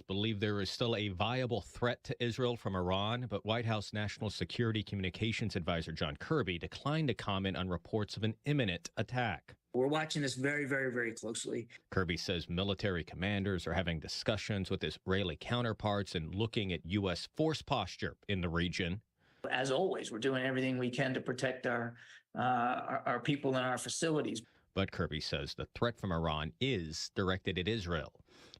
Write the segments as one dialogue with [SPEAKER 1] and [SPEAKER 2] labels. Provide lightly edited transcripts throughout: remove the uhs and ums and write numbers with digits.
[SPEAKER 1] believe there is still a viable threat to Israel from Iran, but White House National Security Communications Advisor John Kirby declined to comment on reports of an imminent attack.
[SPEAKER 2] We're watching this very, very, very closely.
[SPEAKER 1] Kirby says military commanders are having discussions with Israeli counterparts and looking at U.S. force posture in the region.
[SPEAKER 2] As always, we're doing everything we can to protect our people and our facilities.
[SPEAKER 1] But Kirby says the threat from Iran is directed at Israel.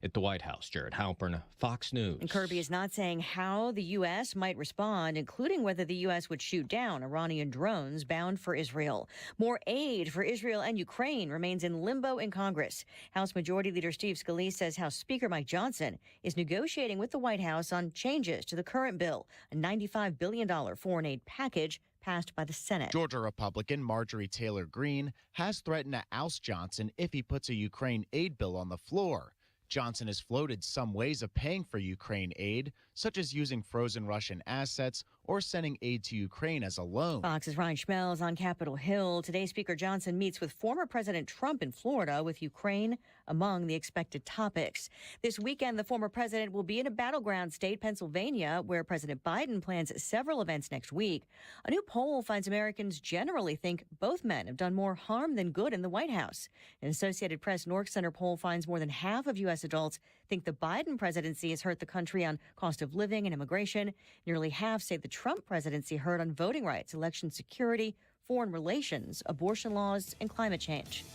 [SPEAKER 1] At the White House, Jared Halpern, Fox News.
[SPEAKER 3] And Kirby is not saying how the U.S. might respond, including whether the U.S. would shoot down Iranian drones bound for Israel. More aid for Israel and Ukraine remains in limbo in Congress. House Majority Leader Steve Scalise says House Speaker Mike Johnson is negotiating with the White House on changes to the current bill, a $95 billion foreign aid package passed by the Senate.
[SPEAKER 4] Georgia Republican Marjorie Taylor Greene has threatened to oust Johnson if he puts a Ukraine aid bill on the floor. Johnson has floated some ways of paying for Ukraine aid, such as using frozen Russian assets or sending aid to Ukraine as a loan.
[SPEAKER 3] Fox's Ryan Schmelz on Capitol Hill. Today, Speaker Johnson meets with former President Trump in Florida, with Ukraine among the expected topics. This weekend, the former president will be in a battleground state, Pennsylvania, where President Biden plans several events next week. A new poll finds Americans generally think both men have done more harm than good in the White House. An Associated Press Nork Center poll finds more than half of U.S. adults think the Biden presidency has hurt the country on cost of living and immigration. Nearly half say the Trump presidency hurt on voting rights, election security, foreign relations, abortion laws, and climate change.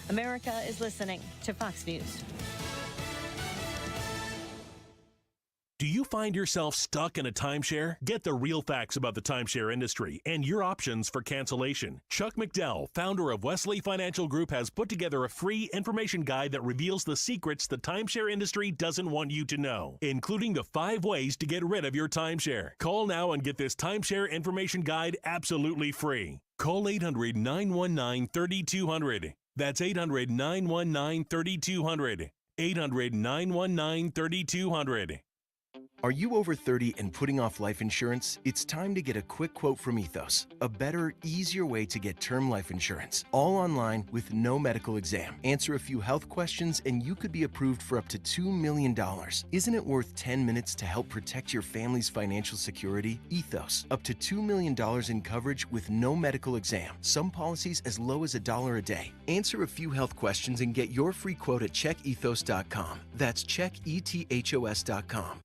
[SPEAKER 3] America is listening to Fox News.
[SPEAKER 5] Do you find yourself stuck in a timeshare? Get the real facts about the timeshare industry and your options for cancellation. Chuck McDowell, founder of Wesley Financial Group, has put together a free information guide that reveals the secrets the timeshare industry doesn't want you to know, including the 5 ways to get rid of your timeshare. Call now and get this timeshare information guide absolutely free. Call 800-919-3200. That's 800-919-3200. 800-919-3200.
[SPEAKER 6] Are you over 30 and putting off life insurance? It's time to get a quick quote from Ethos, a better, easier way to get term life insurance, all online with no medical exam. Answer a few health questions and you could be approved for up to $2 million. Isn't it worth 10 minutes to help protect your family's financial security? Ethos, up to $2 million in coverage with no medical exam. Some policies as low as $1 a day. Answer a few health questions and get your free quote at checkethos.com. That's checkethos.com.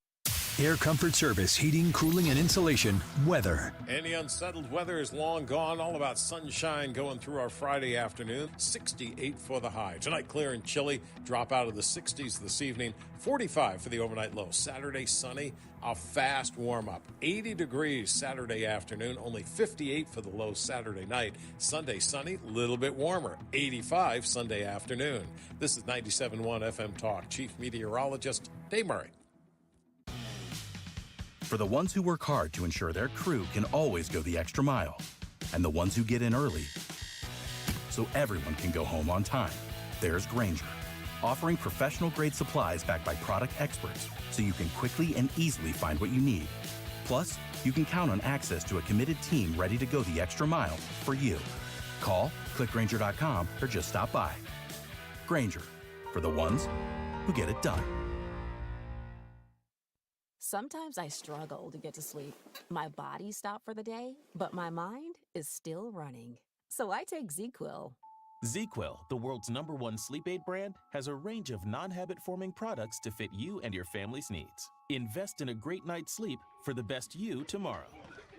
[SPEAKER 7] Air Comfort Service, heating, cooling, and insulation. Weather.
[SPEAKER 8] Any unsettled weather is long gone. All about sunshine going through our Friday afternoon. 68 for the high. Tonight, clear and chilly. Drop out of the 60s this evening. 45 for the overnight low. Saturday, sunny. A fast warm-up. 80 degrees Saturday afternoon. Only 58 for the low Saturday night. Sunday, sunny. Little bit warmer. 85 Sunday afternoon. This is 97.1 FM Talk. Chief Meteorologist Dave Murray.
[SPEAKER 7] For the ones who work hard to ensure their crew can always go the extra mile, and the ones who get in early so everyone can go home on time, there's Grainger, offering professional-grade supplies backed by product experts so you can quickly and easily find what you need. Plus, you can count on access to a committed team ready to go the extra mile for you. Call, click Grainger.com, or just stop by. Grainger, for the ones who get it done.
[SPEAKER 9] Sometimes I struggle to get to sleep. My body stopped for the day, but my mind is still running. So I take ZzzQuil.
[SPEAKER 10] ZzzQuil, the world's #1 sleep aid brand, has a range of non-habit-forming products to fit you and your family's needs. Invest in a great night's sleep for the best you tomorrow.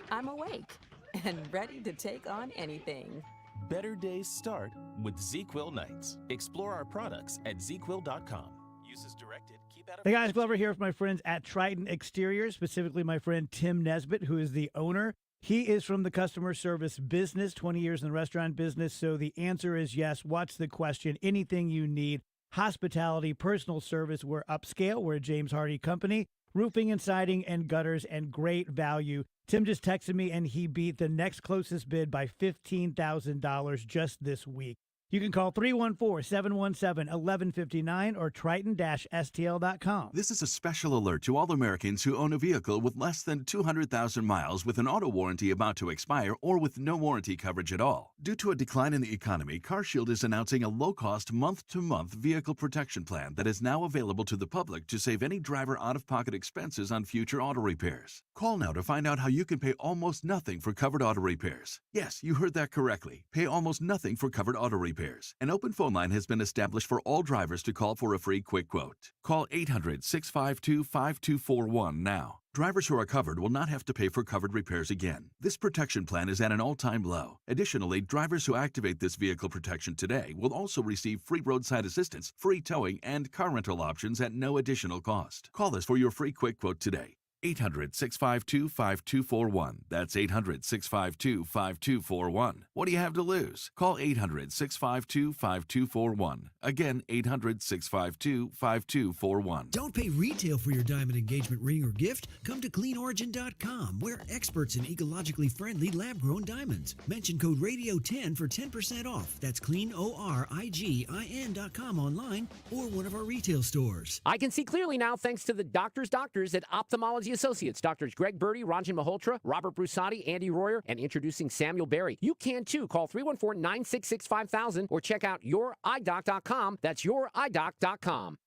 [SPEAKER 9] I'm awake and ready to take on anything.
[SPEAKER 10] Better days start with ZzzQuil nights. Explore our products at ZzzQuil.com. Uses directed.
[SPEAKER 11] Hey guys, Glover here with my friends at Triton Exteriors, specifically my friend Tim Nesbitt, who is the owner. He is from the customer service business, 20 years in the restaurant business. So the answer is yes. What's the question? Anything you need. Hospitality, personal service. We're upscale. We're a James Hardy company. Roofing and siding and gutters and great value. Tim just texted me and he beat the next closest bid by $15,000 just this week. You can call 314-717-1159 or Triton-STL.com.
[SPEAKER 12] This is a special alert to all Americans who own a vehicle with less than 200,000 miles with an auto warranty about to expire or with no warranty coverage at all. Due to a decline in the economy, CarShield is announcing a low-cost month-to-month vehicle protection plan that is now available to the public to save any driver out-of-pocket expenses on future auto repairs. Call now to find out how you can pay almost nothing for covered auto repairs. Yes, you heard that correctly. Pay almost nothing for covered auto repairs. An open phone line has been established for all drivers to call for a free quick quote. Call 800-652-5241 now. Drivers who are covered will not have to pay for covered repairs again. This protection plan is at an all-time low. Additionally, drivers who activate this vehicle protection today will also receive free roadside assistance, free towing, and car rental options at no additional cost. Call us for your free quick quote today. 800-652-5241. That's 800-652-5241. What do you have to lose? Call 800-652-5241. Again, 800-652-5241.
[SPEAKER 13] Don't pay retail for your diamond engagement ring or gift. Come to CleanOrigin.com. We're experts in ecologically friendly lab-grown diamonds. Mention code RADIO10 for 10% off. That's CleanOrigin.com online or one of our retail stores.
[SPEAKER 14] I can see clearly now thanks to the doctors at Ophthalmology Associates, Doctors Greg Birdie, Ranjan Malhotra, Robert Brusati, Andy Royer, and introducing Samuel Berry. You can too. Call 314-966-5000 or check out youridoc.com. That's youridoc.com.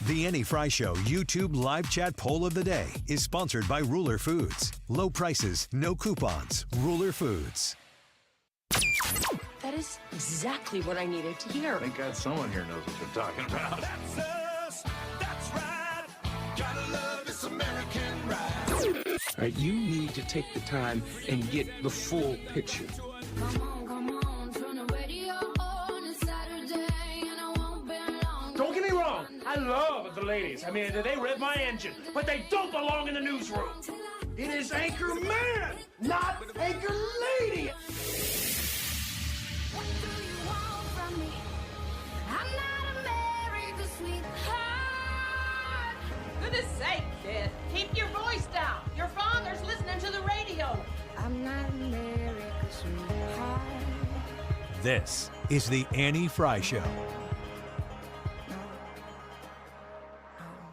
[SPEAKER 15] The Annie Fry Show YouTube live chat poll of the day is sponsored by Ruler Foods. Low prices, no coupons. Ruler Foods.
[SPEAKER 16] That is exactly what I needed to hear.
[SPEAKER 17] Thank God someone here knows what they're talking about.
[SPEAKER 18] That's us. That's right. Gotta love this American ride.
[SPEAKER 19] All right, you need to take the time and get the full picture.
[SPEAKER 18] Come on, turn the radio on. It's Saturday and I won't be long.
[SPEAKER 19] Don't get me wrong, I love the ladies. I mean, they rev my engine, but they don't belong in the newsroom. It is Anchor Man, not Anchor Lady.
[SPEAKER 18] What do you want from me? I'm not America's sweetheart.
[SPEAKER 20] Goodness sake, kid. Keep your voice down. Your father's listening to the radio.
[SPEAKER 18] I'm not America's sweetheart.
[SPEAKER 15] This is the Annie Fry Show.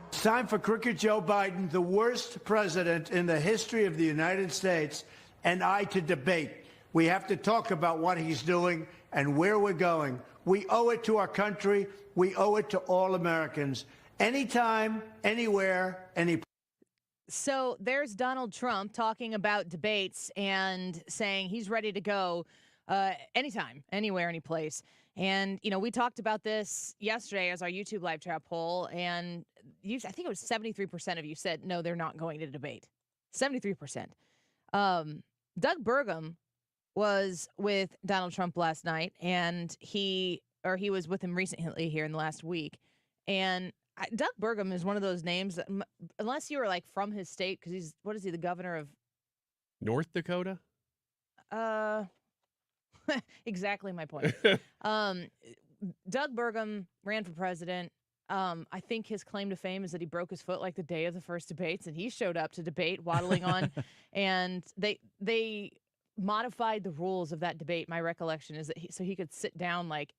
[SPEAKER 21] It's time for Crooked Joe Biden, the worst president in the history of the United States, and I to debate. We have to talk about what he's doing and where we're going. We owe it to our country. We owe it to all Americans. Anytime, anywhere, any.
[SPEAKER 22] So there's Donald Trump talking about debates and saying he's ready to go anytime, anywhere, any place. And, you know, we talked about this yesterday as our YouTube live chat poll, and I think it was 73% of you said, no, they're not going to debate. 73%. Doug Burgum was with Donald Trump last night, and he was with him recently here in the last week. And Doug Burgum is one of those names that, unless you were like from his state, because he's the governor of
[SPEAKER 23] North Dakota?
[SPEAKER 22] Exactly my point. Doug Burgum ran for president. I think his claim to fame is that he broke his foot like the day of the first debates, and he showed up to debate waddling on, and they modified the rules of that debate. My recollection is that so he could sit down like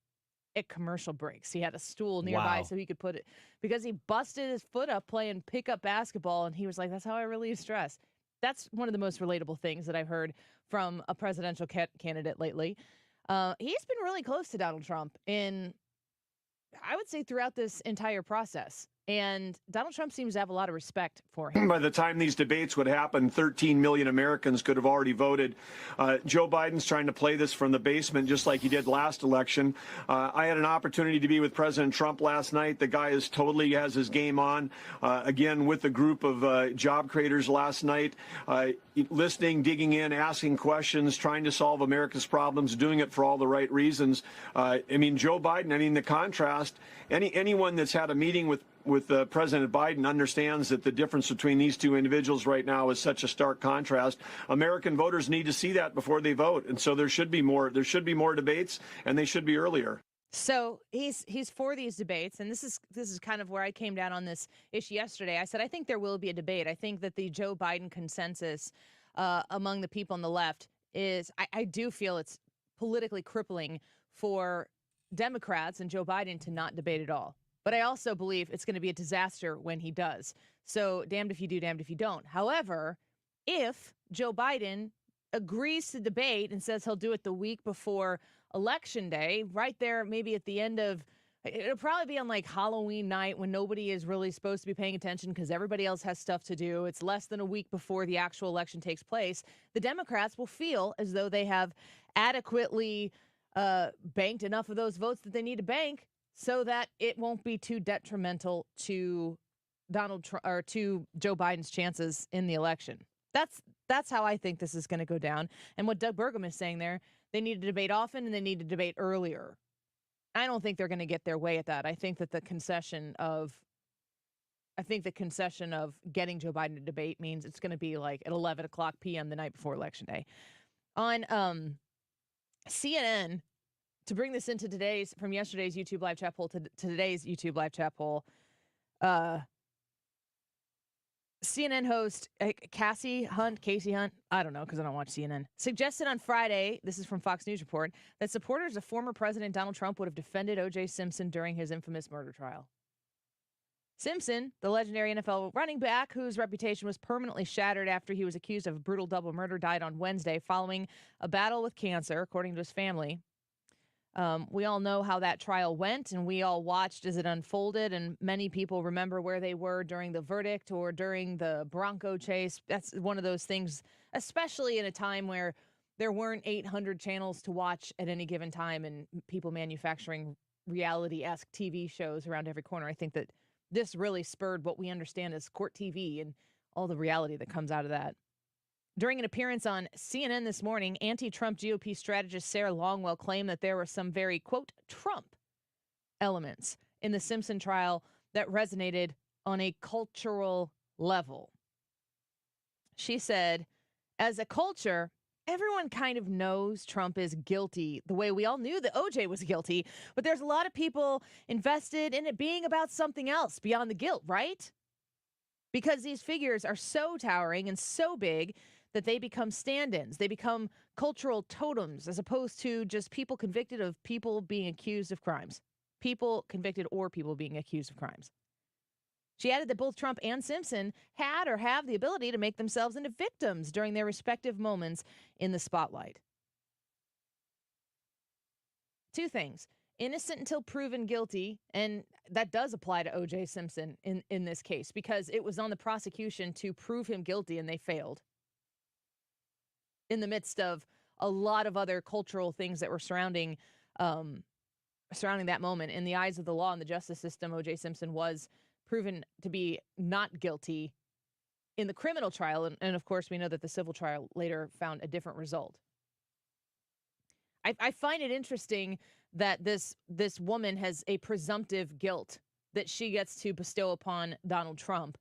[SPEAKER 22] at commercial breaks. He had a stool nearby so he could put it, because he busted his foot up playing pickup basketball, and he was like, that's how I relieve stress. That's one of the most relatable things that I've heard from a presidential candidate lately. He's been really close to Donald Trump I would say throughout this entire process. And Donald Trump seems to have a lot of respect for him.
[SPEAKER 24] By the time these debates would happen, 13 million Americans could have already voted. Joe Biden's trying to play this from the basement, just like he did last election. I had an opportunity to be with President Trump last night. The guy totally has his game on. Again, with a group of job creators last night, listening, digging in, asking questions, trying to solve America's problems, doing it for all the right reasons. Joe Biden, the contrast, anyone that's had a meeting with President Biden understands that the difference between these two individuals right now is such a stark contrast. American voters need to see that before they vote, and so there should be more debates, and they should be earlier.
[SPEAKER 22] So he's for these debates, and this is kind of where I came down on this issue yesterday. I said I think there will be a debate. I think that the Joe Biden consensus among the people on the left is I do feel it's politically crippling for Democrats and Joe Biden to not debate at all. But I also believe it's going to be a disaster when he does. So damned if you do, damned if you don't. However, if Joe Biden agrees to debate and says he'll do it the week before Election Day, right there, maybe at the end of, it'll probably be on like Halloween night when nobody is really supposed to be paying attention because everybody else has stuff to do. It's less than a week before the actual election takes place. The Democrats will feel as though they have adequately banked enough of those votes that they need to bank so that it won't be too detrimental to Donald Trump or to Joe Biden's chances in the election. That's how I think this is going to go down. And what Doug Burgum is saying there, they need to debate often and they need to debate earlier. I don't think they're going to get their way at that. I think the concession of getting Joe Biden to debate means it's going to be like at 11 o'clock p.m. the night before Election Day. On CNN, to bring this into from yesterday's YouTube live chat poll to today's YouTube live chat poll, CNN host Casey Hunt, I don't know because I don't watch CNN, suggested on Friday, this is from Fox News Report, that supporters of former President Donald Trump would have defended O.J. Simpson during his infamous murder trial. Simpson, the legendary NFL running back whose reputation was permanently shattered after he was accused of a brutal double murder, died on Wednesday following a battle with cancer, according to his family. We all know how that trial went, and we all watched as it unfolded, and many people remember where they were during the verdict or during the Bronco chase. That's one of those things, especially in a time where there weren't 800 channels to watch at any given time and people manufacturing reality-esque TV shows around every corner. I think that this really spurred what we understand as court TV and all the reality that comes out of that. During an appearance on CNN this morning, anti-Trump GOP strategist Sarah Longwell claimed that there were some very, quote, Trump elements in the Simpson trial that resonated on a cultural level. She said, as a culture, everyone kind of knows Trump is guilty the way we all knew that OJ was guilty, but there's a lot of people invested in it being about something else beyond the guilt, right? Because these figures are so towering and so big that they become stand-ins. They become cultural totems as opposed to just people convicted of people being accused of crimes. People convicted or people being accused of crimes. She added that both Trump and Simpson had or have the ability to make themselves into victims during their respective moments in the spotlight. Two things. Innocent until proven guilty, and that does apply to O.J. Simpson in this case because it was on the prosecution to prove him guilty and they failed. In the midst of a lot of other cultural things that were surrounding that moment. In the eyes of the law and the justice system, O.J. Simpson was proven to be not guilty in the criminal trial. And of course, we know that the civil trial later found a different result. I find it interesting that this woman has a presumptive guilt that she gets to bestow upon Donald Trump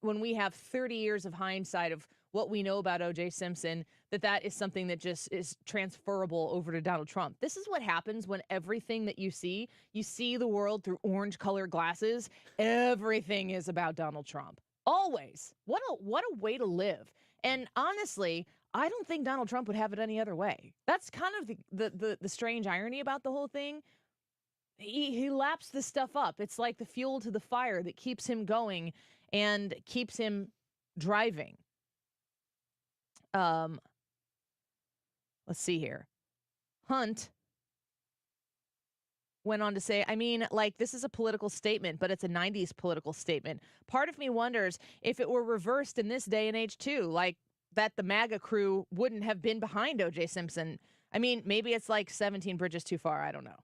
[SPEAKER 22] when we have 30 years of hindsight of what we know about O.J. Simpson, that is something that just is transferable over to Donald Trump. This is what happens when everything that you see the world through orange-colored glasses. Everything is about Donald Trump. Always. What a way to live. And honestly, I don't think Donald Trump would have it any other way. That's kind of the strange irony about the whole thing. He laps this stuff up. It's like the fuel to the fire that keeps him going and keeps him driving. Let's see here. Hunt went on to say, this is a political statement, but it's a 90s political statement. Part of me wonders if it were reversed in this day and age too, like that the MAGA crew wouldn't have been behind O.J. Simpson. Maybe it's like 17 bridges too far. I don't know.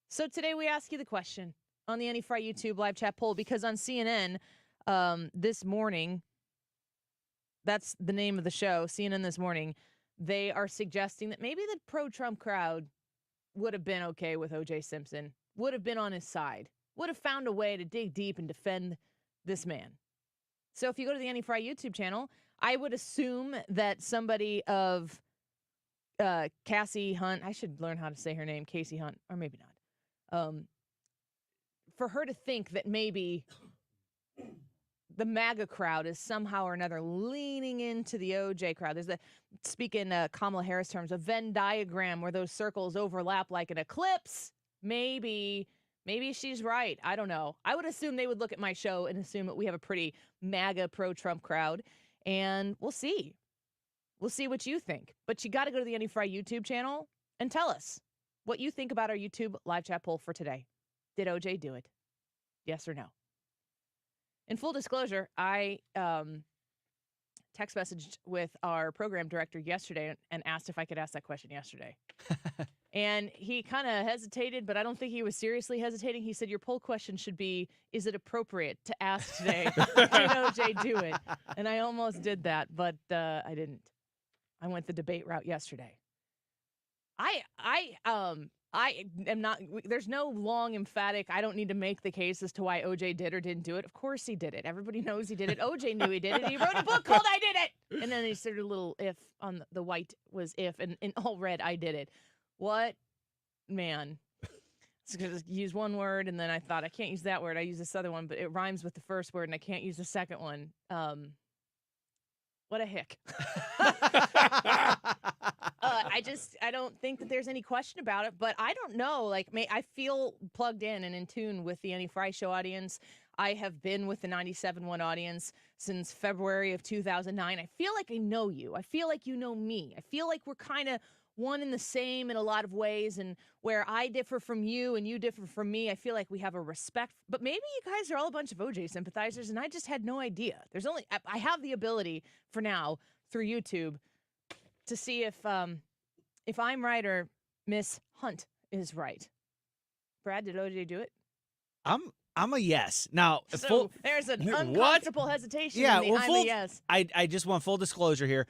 [SPEAKER 22] So today we ask you the question on the Annie Fry YouTube live chat poll, because on CNN this morning, that's the name of the show, CNN This Morning, they are suggesting that maybe the pro-Trump crowd would have been okay with O.J. Simpson, would have been on his side, would have found a way to dig deep and defend this man. So if you go to the Annie Fry YouTube channel, I would assume that somebody of Cassie Hunt, I should learn how to say her name, Casey Hunt, or maybe not, for her to think that maybe the MAGA crowd is somehow or another leaning into the OJ crowd. There's speaking Kamala Harris terms, a Venn diagram where those circles overlap like an eclipse. Maybe she's right. I don't know. I would assume they would look at my show and assume that we have a pretty MAGA pro-Trump crowd, and we'll see. We'll see what you think. But you got to go to the Any Fry YouTube channel and tell us what you think about our YouTube live chat poll for today. Did OJ do it? Yes or no? In full disclosure, I text messaged with our program director yesterday and asked if I could ask that question yesterday. And he kind of hesitated, but I don't think he was seriously hesitating. He said, your poll question should be, is it appropriate to ask today? Did OJ do it? And I almost did that, but I didn't. I went the debate route yesterday. I am not, there's no long emphatic, I don't need to make the case as to why OJ did or didn't do it. Of course he did it. Everybody knows he did it. OJ knew he did it. He wrote a book called I Did It. And then he started a little if on the white was if, and in all red, I did it. What? Man. So I just use one word, and then I thought, I can't use that word. I use this other one, but it rhymes with the first word, and I can't use the second one. What a hick. I don't think that there's any question about it, but I don't know. Like, I feel plugged in and in tune with the Annie Fry Show audience. I have been with the 97.1 audience since February of 2009. I feel like I know you. I feel like you know me. I feel like we're kind of one and the same in a lot of ways, and where I differ from you and you differ from me, I feel like we have a respect. But maybe you guys are all a bunch of OJ sympathizers, and I just had no idea. I have the ability for now through YouTube to see if I'm right or Miss Hunt is right. Brad, did OJ do it?
[SPEAKER 1] I'm a yes. Now,
[SPEAKER 22] so there's an uncomfortable hesitation. Yeah, in the I'm a yes.
[SPEAKER 1] I just want full disclosure here.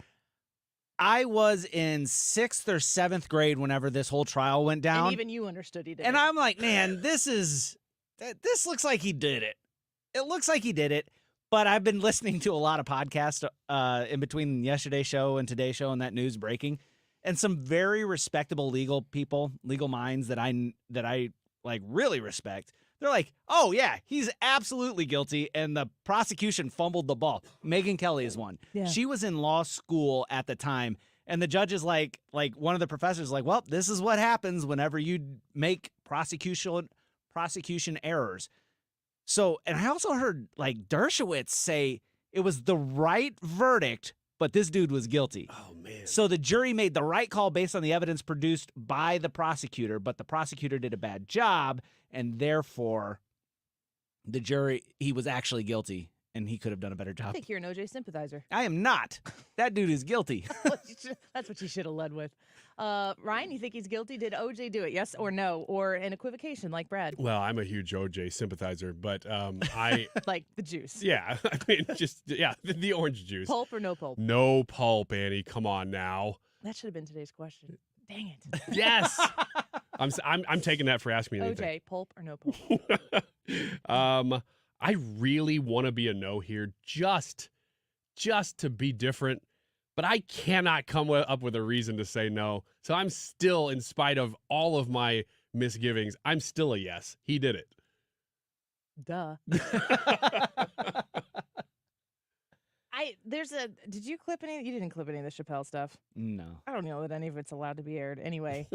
[SPEAKER 1] I was in 6th or 7th grade whenever this whole trial went down.
[SPEAKER 22] And even you understood he did
[SPEAKER 1] and
[SPEAKER 22] it.
[SPEAKER 1] I'm like, man, this looks like he did it. It looks like he did it. But I've been listening to a lot of podcasts in between yesterday's show and today's show and that news breaking. And some very respectable legal people, legal minds that I like really respect. They're like, oh, yeah, he's absolutely guilty, and the prosecution fumbled the ball. Megyn Kelly is one. Yeah. She was in law school at the time, and the judge is like one of the professors is like, well, this is what happens whenever you make prosecution errors. So, and I also heard, like, Dershowitz say it was the right verdict, but this dude was guilty.
[SPEAKER 23] Oh, man.
[SPEAKER 1] So the jury made the right call based on the evidence produced by the prosecutor, but the prosecutor did a bad job, and therefore the jury, he was actually guilty, and he could have done a better job.
[SPEAKER 22] I think you're an OJ sympathizer.
[SPEAKER 1] I am not. That dude is guilty.
[SPEAKER 22] That's what you should have led with. Ryan, you think he's guilty? Did OJ do it? Yes or no? Or an equivocation like Brad?
[SPEAKER 23] Well, I'm a huge OJ sympathizer, but I...
[SPEAKER 22] like the juice.
[SPEAKER 23] Yeah. I mean, the orange juice.
[SPEAKER 22] Pulp or no pulp?
[SPEAKER 23] No pulp, Annie. Come on now.
[SPEAKER 22] That should have been today's question. Dang it.
[SPEAKER 23] Yes. I'm taking that for asking me anything.
[SPEAKER 22] OJ, pulp or no pulp?
[SPEAKER 23] I really want to be a no here just to be different, but I cannot come up with a reason to say no. So I'm still, in spite of all of my misgivings, I'm still a yes. He did it.
[SPEAKER 22] Duh. Did you clip any? You didn't clip any of the Chappelle stuff.
[SPEAKER 1] No.
[SPEAKER 22] I don't know that any of it's allowed to be aired. Anyway,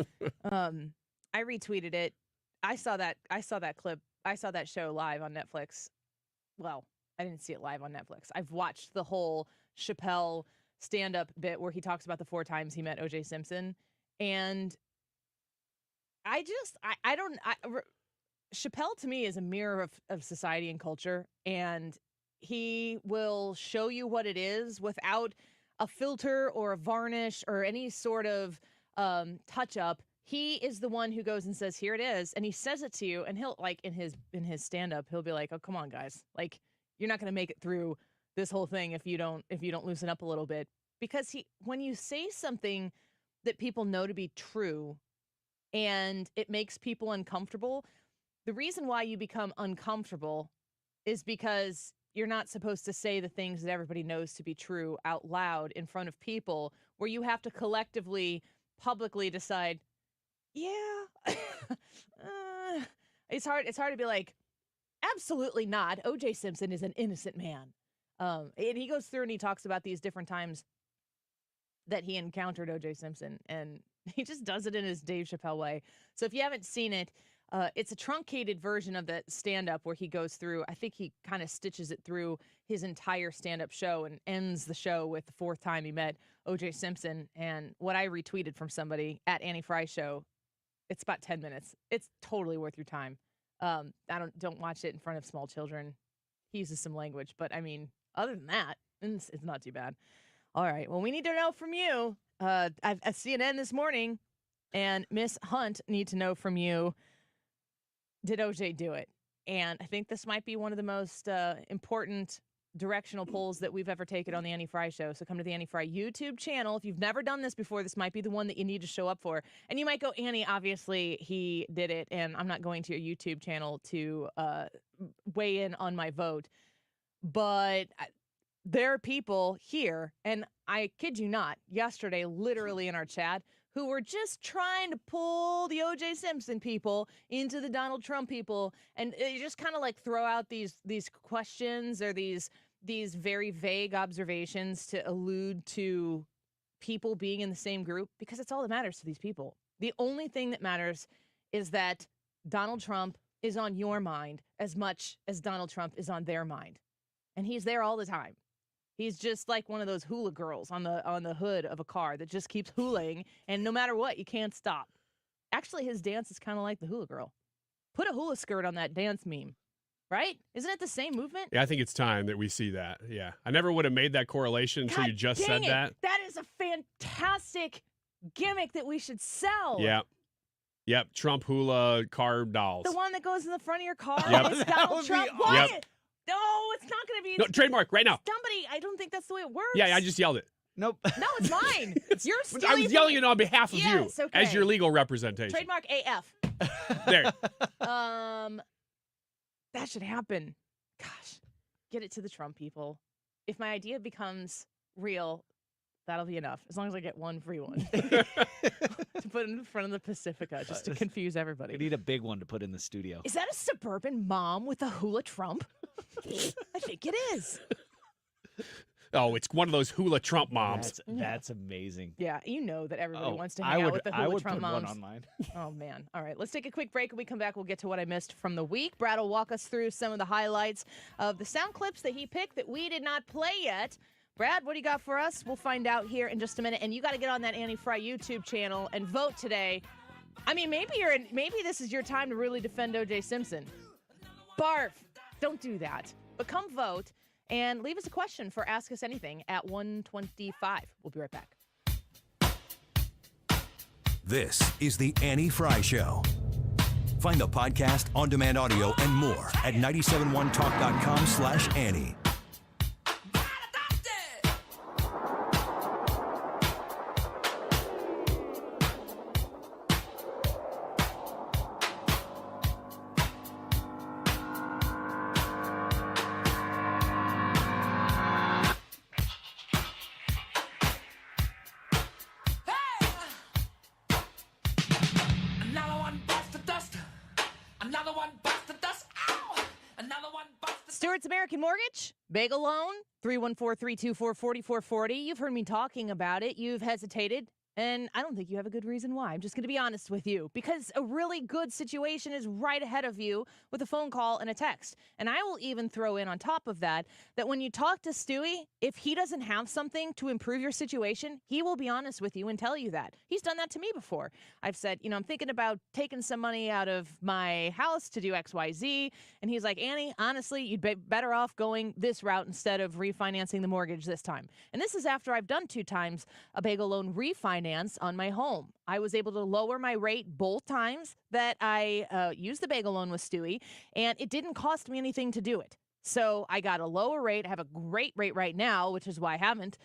[SPEAKER 22] I retweeted it. I saw that clip. I saw that show live on Netflix. Well, I didn't see it live on Netflix. I've watched the whole Chappelle stand-up bit where he talks about the 4 times he met O.J. Simpson, and Chappelle to me is a mirror of society and culture, and he will show you what it is without a filter or a varnish or any sort of touch-up. He is the one who goes and says, here it is. And he says it to you. And he'll, like, in his stand-up, he'll be like, oh, come on, guys. Like, you're not going to make it through this whole thing if you don't loosen up a little bit. Because when you say something that people know to be true and it makes people uncomfortable, the reason why you become uncomfortable is because you're not supposed to say the things that everybody knows to be true out loud in front of people, where you have to collectively, publicly decide, yeah, it's hard to be like, absolutely not. O.J. Simpson is an innocent man. And he goes through and he talks about these different times that he encountered O.J. Simpson, and he just does it in his Dave Chappelle way. So if you haven't seen it, it's a truncated version of the stand-up where he goes through, I think he kind of stitches it through his entire stand-up show and ends the show with the fourth time he met O.J. Simpson. And what I retweeted from somebody at Annie Fry Show, it's about 10 minutes. It's totally worth your time. Don't watch it in front of small children. He uses some language, but I mean, other than that, it's not too bad. All right. Well, we need to know from you. At CNN this morning, and Miss Hunt need to know from you, did OJ do it? And I think this might be one of the most important directional polls that we've ever taken on the Annie Fry Show. So come to the Annie Fry YouTube channel. If you've never done this before, this might be the one that you need to show up for. And you might go, Annie, obviously he did it, and I'm not going to your YouTube channel to weigh in on my vote. But there are people here, and I kid you not, yesterday, literally in our chat, who were just trying to pull the O.J. Simpson people into the Donald Trump people, and you just kind of like throw out these questions or these very vague observations to allude to people being in the same group, because it's all that matters to these people. The only thing that matters is that Donald Trump is on your mind as much as Donald Trump is on their mind, and he's there all the time. He's just like one of those hula girls on the hood of a car that just keeps hulaing, and no matter what, you can't stop. Actually, his dance is kind of like the hula girl. Put a hula skirt on that dance meme, right? Isn't it the same movement?
[SPEAKER 23] Yeah, I think it's time that we see that. Yeah. I never would have made that correlation until you just said that.
[SPEAKER 22] That is a fantastic gimmick that we should sell.
[SPEAKER 23] Yeah. Yep. Trump hula car dolls.
[SPEAKER 22] The one that goes in the front of your car.
[SPEAKER 23] Yep.
[SPEAKER 22] It's Donald Trump.
[SPEAKER 23] Yep.
[SPEAKER 22] What? No, it's not going to be.
[SPEAKER 23] No, trademark right now.
[SPEAKER 22] Somebody, I don't think that's the way it works.
[SPEAKER 23] Yeah, I just yelled it.
[SPEAKER 1] Nope.
[SPEAKER 22] No, it's mine. You're stealing.
[SPEAKER 23] I was yelling it on behalf of you
[SPEAKER 22] okay.
[SPEAKER 23] as your legal representation.
[SPEAKER 22] Trademark AF.
[SPEAKER 23] There.
[SPEAKER 22] That should happen. Gosh, get it to the Trump people. If my idea becomes real, that'll be enough. As long as I get one free one to put in front of the Pacifica, just to confuse everybody.
[SPEAKER 1] We need a big one to put in the studio.
[SPEAKER 22] Is that a suburban mom with a hula Trump? I think it is.
[SPEAKER 23] Oh, it's one of those hula Trump moms.
[SPEAKER 1] That's amazing.
[SPEAKER 22] Yeah, you know that everybody wants to hang out with the hula Trump moms.
[SPEAKER 1] I would put one on mine.
[SPEAKER 22] Oh, man. All right, let's take a quick break. When we come back, we'll get to what I missed from the week. Brad will walk us through some of the highlights of the sound clips that he picked that we did not play yet. Brad, what do you got for us? We'll find out here in just a minute. And you got to get on that Annie Fry YouTube channel and vote today. I mean, maybe this is your time to really defend O.J. Simpson. Barf. Don't do that. But come vote and leave us a question for Ask Us Anything at 1:25. We'll be right back.
[SPEAKER 15] This is the Annie Fry Show. Find the podcast, on-demand audio, and more at 971talk.com/Annie.
[SPEAKER 22] Stewart's American Mortgage, Bagel Loan, 314-324-4440. You've heard me talking about it. You've hesitated, and I don't think you have a good reason why. I'm just going to be honest with you, because a really good situation is right ahead of you with a phone call and a text. And I will even throw in on top of that when you talk to Stewie, if he doesn't have something to improve your situation, he will be honest with you and tell you that. He's done that to me before. I've said, I'm thinking about taking some money out of my house to do XYZ. And he's like, Annie, honestly, you'd be better off going this route instead of refinancing the mortgage this time. And this is after I've done 2 times a Bagel Loan refinance on my home. I was able to lower my rate both times that I used the Bagel Loan with Stewie, and it didn't cost me anything to do it. So I got a lower rate. I have a great rate right now, which is why I haven't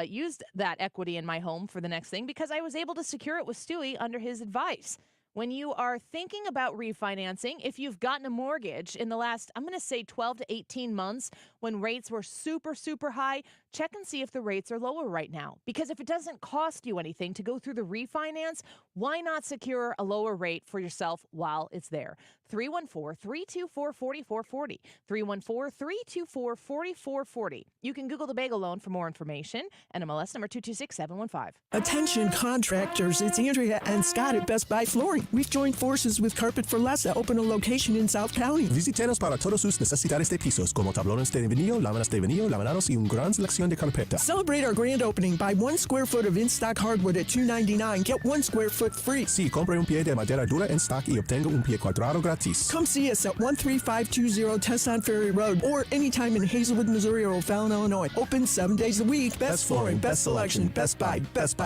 [SPEAKER 22] used that equity in my home for the next thing, because I was able to secure it with Stewie under his advice. When you are thinking about refinancing, if you've gotten a mortgage in the last, I'm going to say 12 to 18 months when rates were super, super high, check and see if the rates are lower right now. Because if it doesn't cost you anything to go through the refinance, why not secure a lower rate for yourself while it's there? 314-324-4440. 314-324-4440. You can Google the Bagel Loan for more information. NMLS number 226715.
[SPEAKER 2] Attention contractors, it's Andrea and Scott at Best Buy Flooring. We've joined forces with Carpet for Less to open a location in South County.
[SPEAKER 3] Visítenos para todas sus necesidades de pisos, como tablones de vinilo, láminas de vinilo, laminados y una gran selección de carpeta.
[SPEAKER 2] Celebrate our grand opening. Buy 1 square foot of in-stock hardwood at $2.99. Get 1 square foot free.
[SPEAKER 3] Sí, compre un pie de madera dura en stock y obtenga un pie cuadrado gratis.
[SPEAKER 2] Come see us at 13520 Tesson Ferry Road or anytime in Hazelwood, Missouri or O'Fallon, Illinois. Open 7 days a week. Best flooring, best selection, Best Buy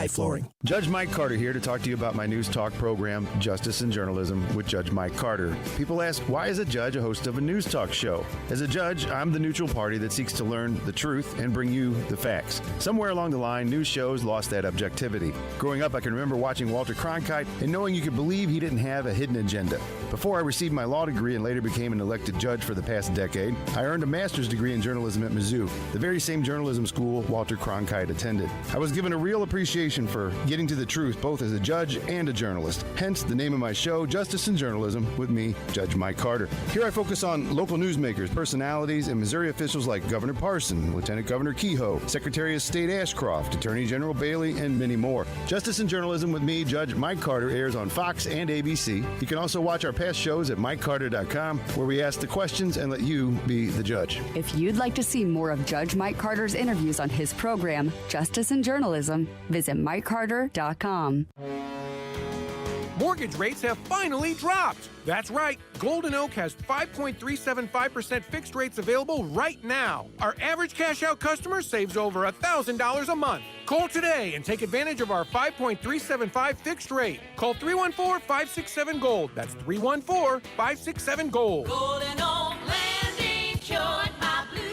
[SPEAKER 2] Flooring.
[SPEAKER 4] Judge Mike Carter here to talk to you about my news talk program, Justice and Journalism with Judge Mike Carter. People ask, why is a judge a host of a news talk show? As a judge, I'm the neutral party that seeks to learn the truth and bring you the facts. Somewhere along the line, news shows lost that objectivity. Growing up, I can remember watching Walter Cronkite and knowing you could believe he didn't have a hidden agenda. Before I received my law degree and later became an elected judge for the past decade, I earned a master's degree in journalism at Mizzou, the very same journalism school Walter Cronkite attended. I was given a real appreciation for getting to the truth both as a judge and a journalist. Hence the name of my show, Justice and Journalism, with me, Judge Mike Carter. Here I focus on local newsmakers, personalities, and Missouri officials like Governor Parson, Lieutenant Governor Kehoe, Secretary of State Ashcroft, Attorney General Bailey, and many more. Justice and Journalism with me, Judge Mike Carter, airs on Fox and ABC. You can also watch our past shows at MikeCarter.com, where we ask the questions and let you be the judge.
[SPEAKER 5] If you'd like to see more of Judge Mike Carter's interviews on his program, Justice and Journalism, visit MikeCarter.com.
[SPEAKER 25] Mortgage rates have finally dropped. That's right. Golden Oak has 5.375% fixed rates available right now. Our average cash-out customer saves over $1,000 a month. Call today and take advantage of our 5.375 fixed rate. Call 314-567-GOLD. That's 314-567-GOLD.
[SPEAKER 18] Golden Oak Landing cured my blues.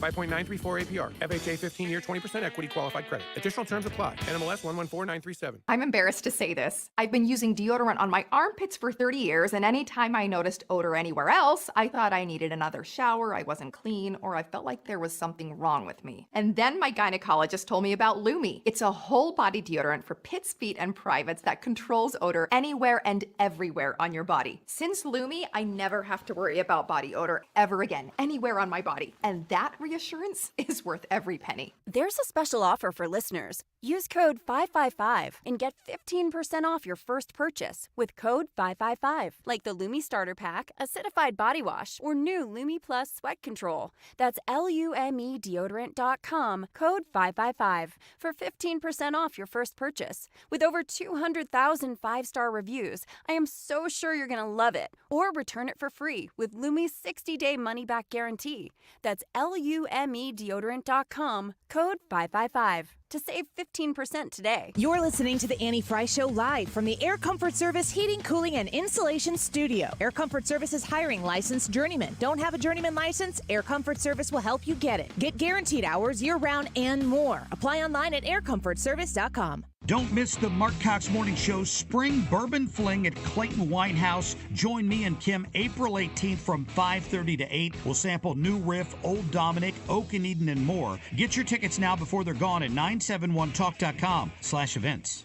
[SPEAKER 25] 5.934 APR. FHA 15-year 20% equity qualified credit. Additional terms apply. NMLS 114937.
[SPEAKER 26] I'm embarrassed to say this. I've been using deodorant on my armpits for 30 years, and anytime I noticed odor anywhere else, I thought I needed another shower, I wasn't clean, or I felt like there was something wrong with me. And then my gynecologist told me about Lumi. It's a whole body deodorant for pits, feet, and privates that controls odor anywhere and everywhere on your body. Since Lumi, I never have to worry about body odor ever again, anywhere on my body. And that reassurance is worth every penny.
[SPEAKER 27] There's a special offer for listeners. Use code 555 and get 15% off your first purchase with code 555, like the Lumi Starter Pack, Acidified Body Wash, or new Lumi Plus Sweat Control. That's LUME deodorant.com, code 555 for 15% off your first purchase. With over 200,000 five-star reviews, I am so sure you're going to love it. Or return it for free with Lumi's 60-day money-back guarantee. That's LUME deodorant.com, code 555 to save 15% today.
[SPEAKER 22] You're listening to The Annie Fry Show live from the Air Comfort Service Heating, Cooling, and Insulation Studio. Air Comfort Service is hiring licensed journeymen. Don't have a journeyman license? Air Comfort Service will help you get it. Get guaranteed hours year-round and more. Apply online at aircomfortservice.com.
[SPEAKER 28] Don't miss the Mark Cox Morning Show's Spring Bourbon Fling at Clayton White House. Join me and Kim April 18th from 5:30 to 8. We'll sample New Riff, Old Dominic, Oak and Eden, and more. Get your tickets now before they're gone at 971talk.com/events.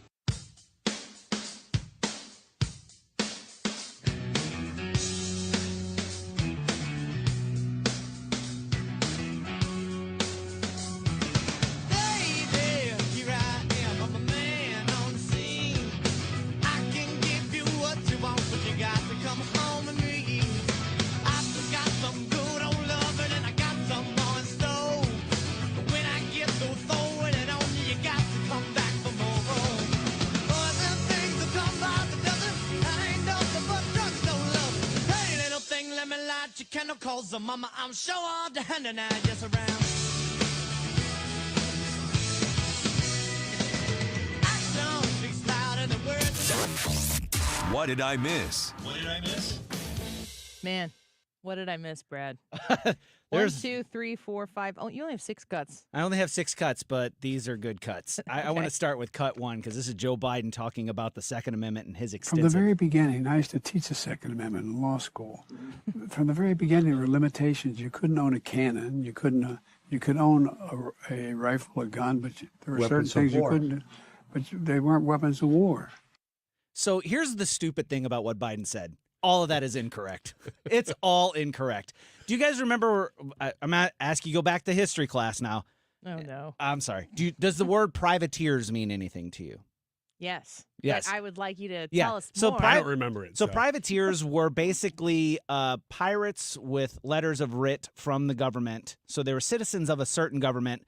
[SPEAKER 18] So mama, I'm sure all the hand and I just around. Action speaks louder than words.
[SPEAKER 15] What did I miss?
[SPEAKER 18] What did I miss?
[SPEAKER 22] Man, what did I miss, Brad?
[SPEAKER 1] There's
[SPEAKER 22] 1, 2, 3, 4, 5. Oh, you only have 6 cuts.
[SPEAKER 1] I only have 6 cuts, but these are good cuts. I want to start with cut 1 because this is Joe Biden talking about the Second Amendment and his extensive.
[SPEAKER 29] From the very beginning, I used to teach the Second Amendment in law school. From the very beginning, there were limitations. You couldn't own a cannon. You couldn't You could own a rifle, a gun, but there were certain
[SPEAKER 3] Weapons of
[SPEAKER 29] things you
[SPEAKER 3] war.
[SPEAKER 29] couldn't do. But they weren't weapons of war.
[SPEAKER 1] So here's the stupid thing about what Biden said. All of that is incorrect. It's all incorrect. Do you guys remember? I'm going to ask you go back to history class now.
[SPEAKER 22] Oh, no.
[SPEAKER 1] I'm sorry. Does the word privateers mean anything to you?
[SPEAKER 22] Yes.
[SPEAKER 1] Yes.
[SPEAKER 22] But I would like you to
[SPEAKER 1] Yeah.
[SPEAKER 22] tell us
[SPEAKER 1] So
[SPEAKER 22] more.
[SPEAKER 23] I don't remember it.
[SPEAKER 1] So privateers were basically pirates with letters of writ from the government. So they were citizens of a certain government,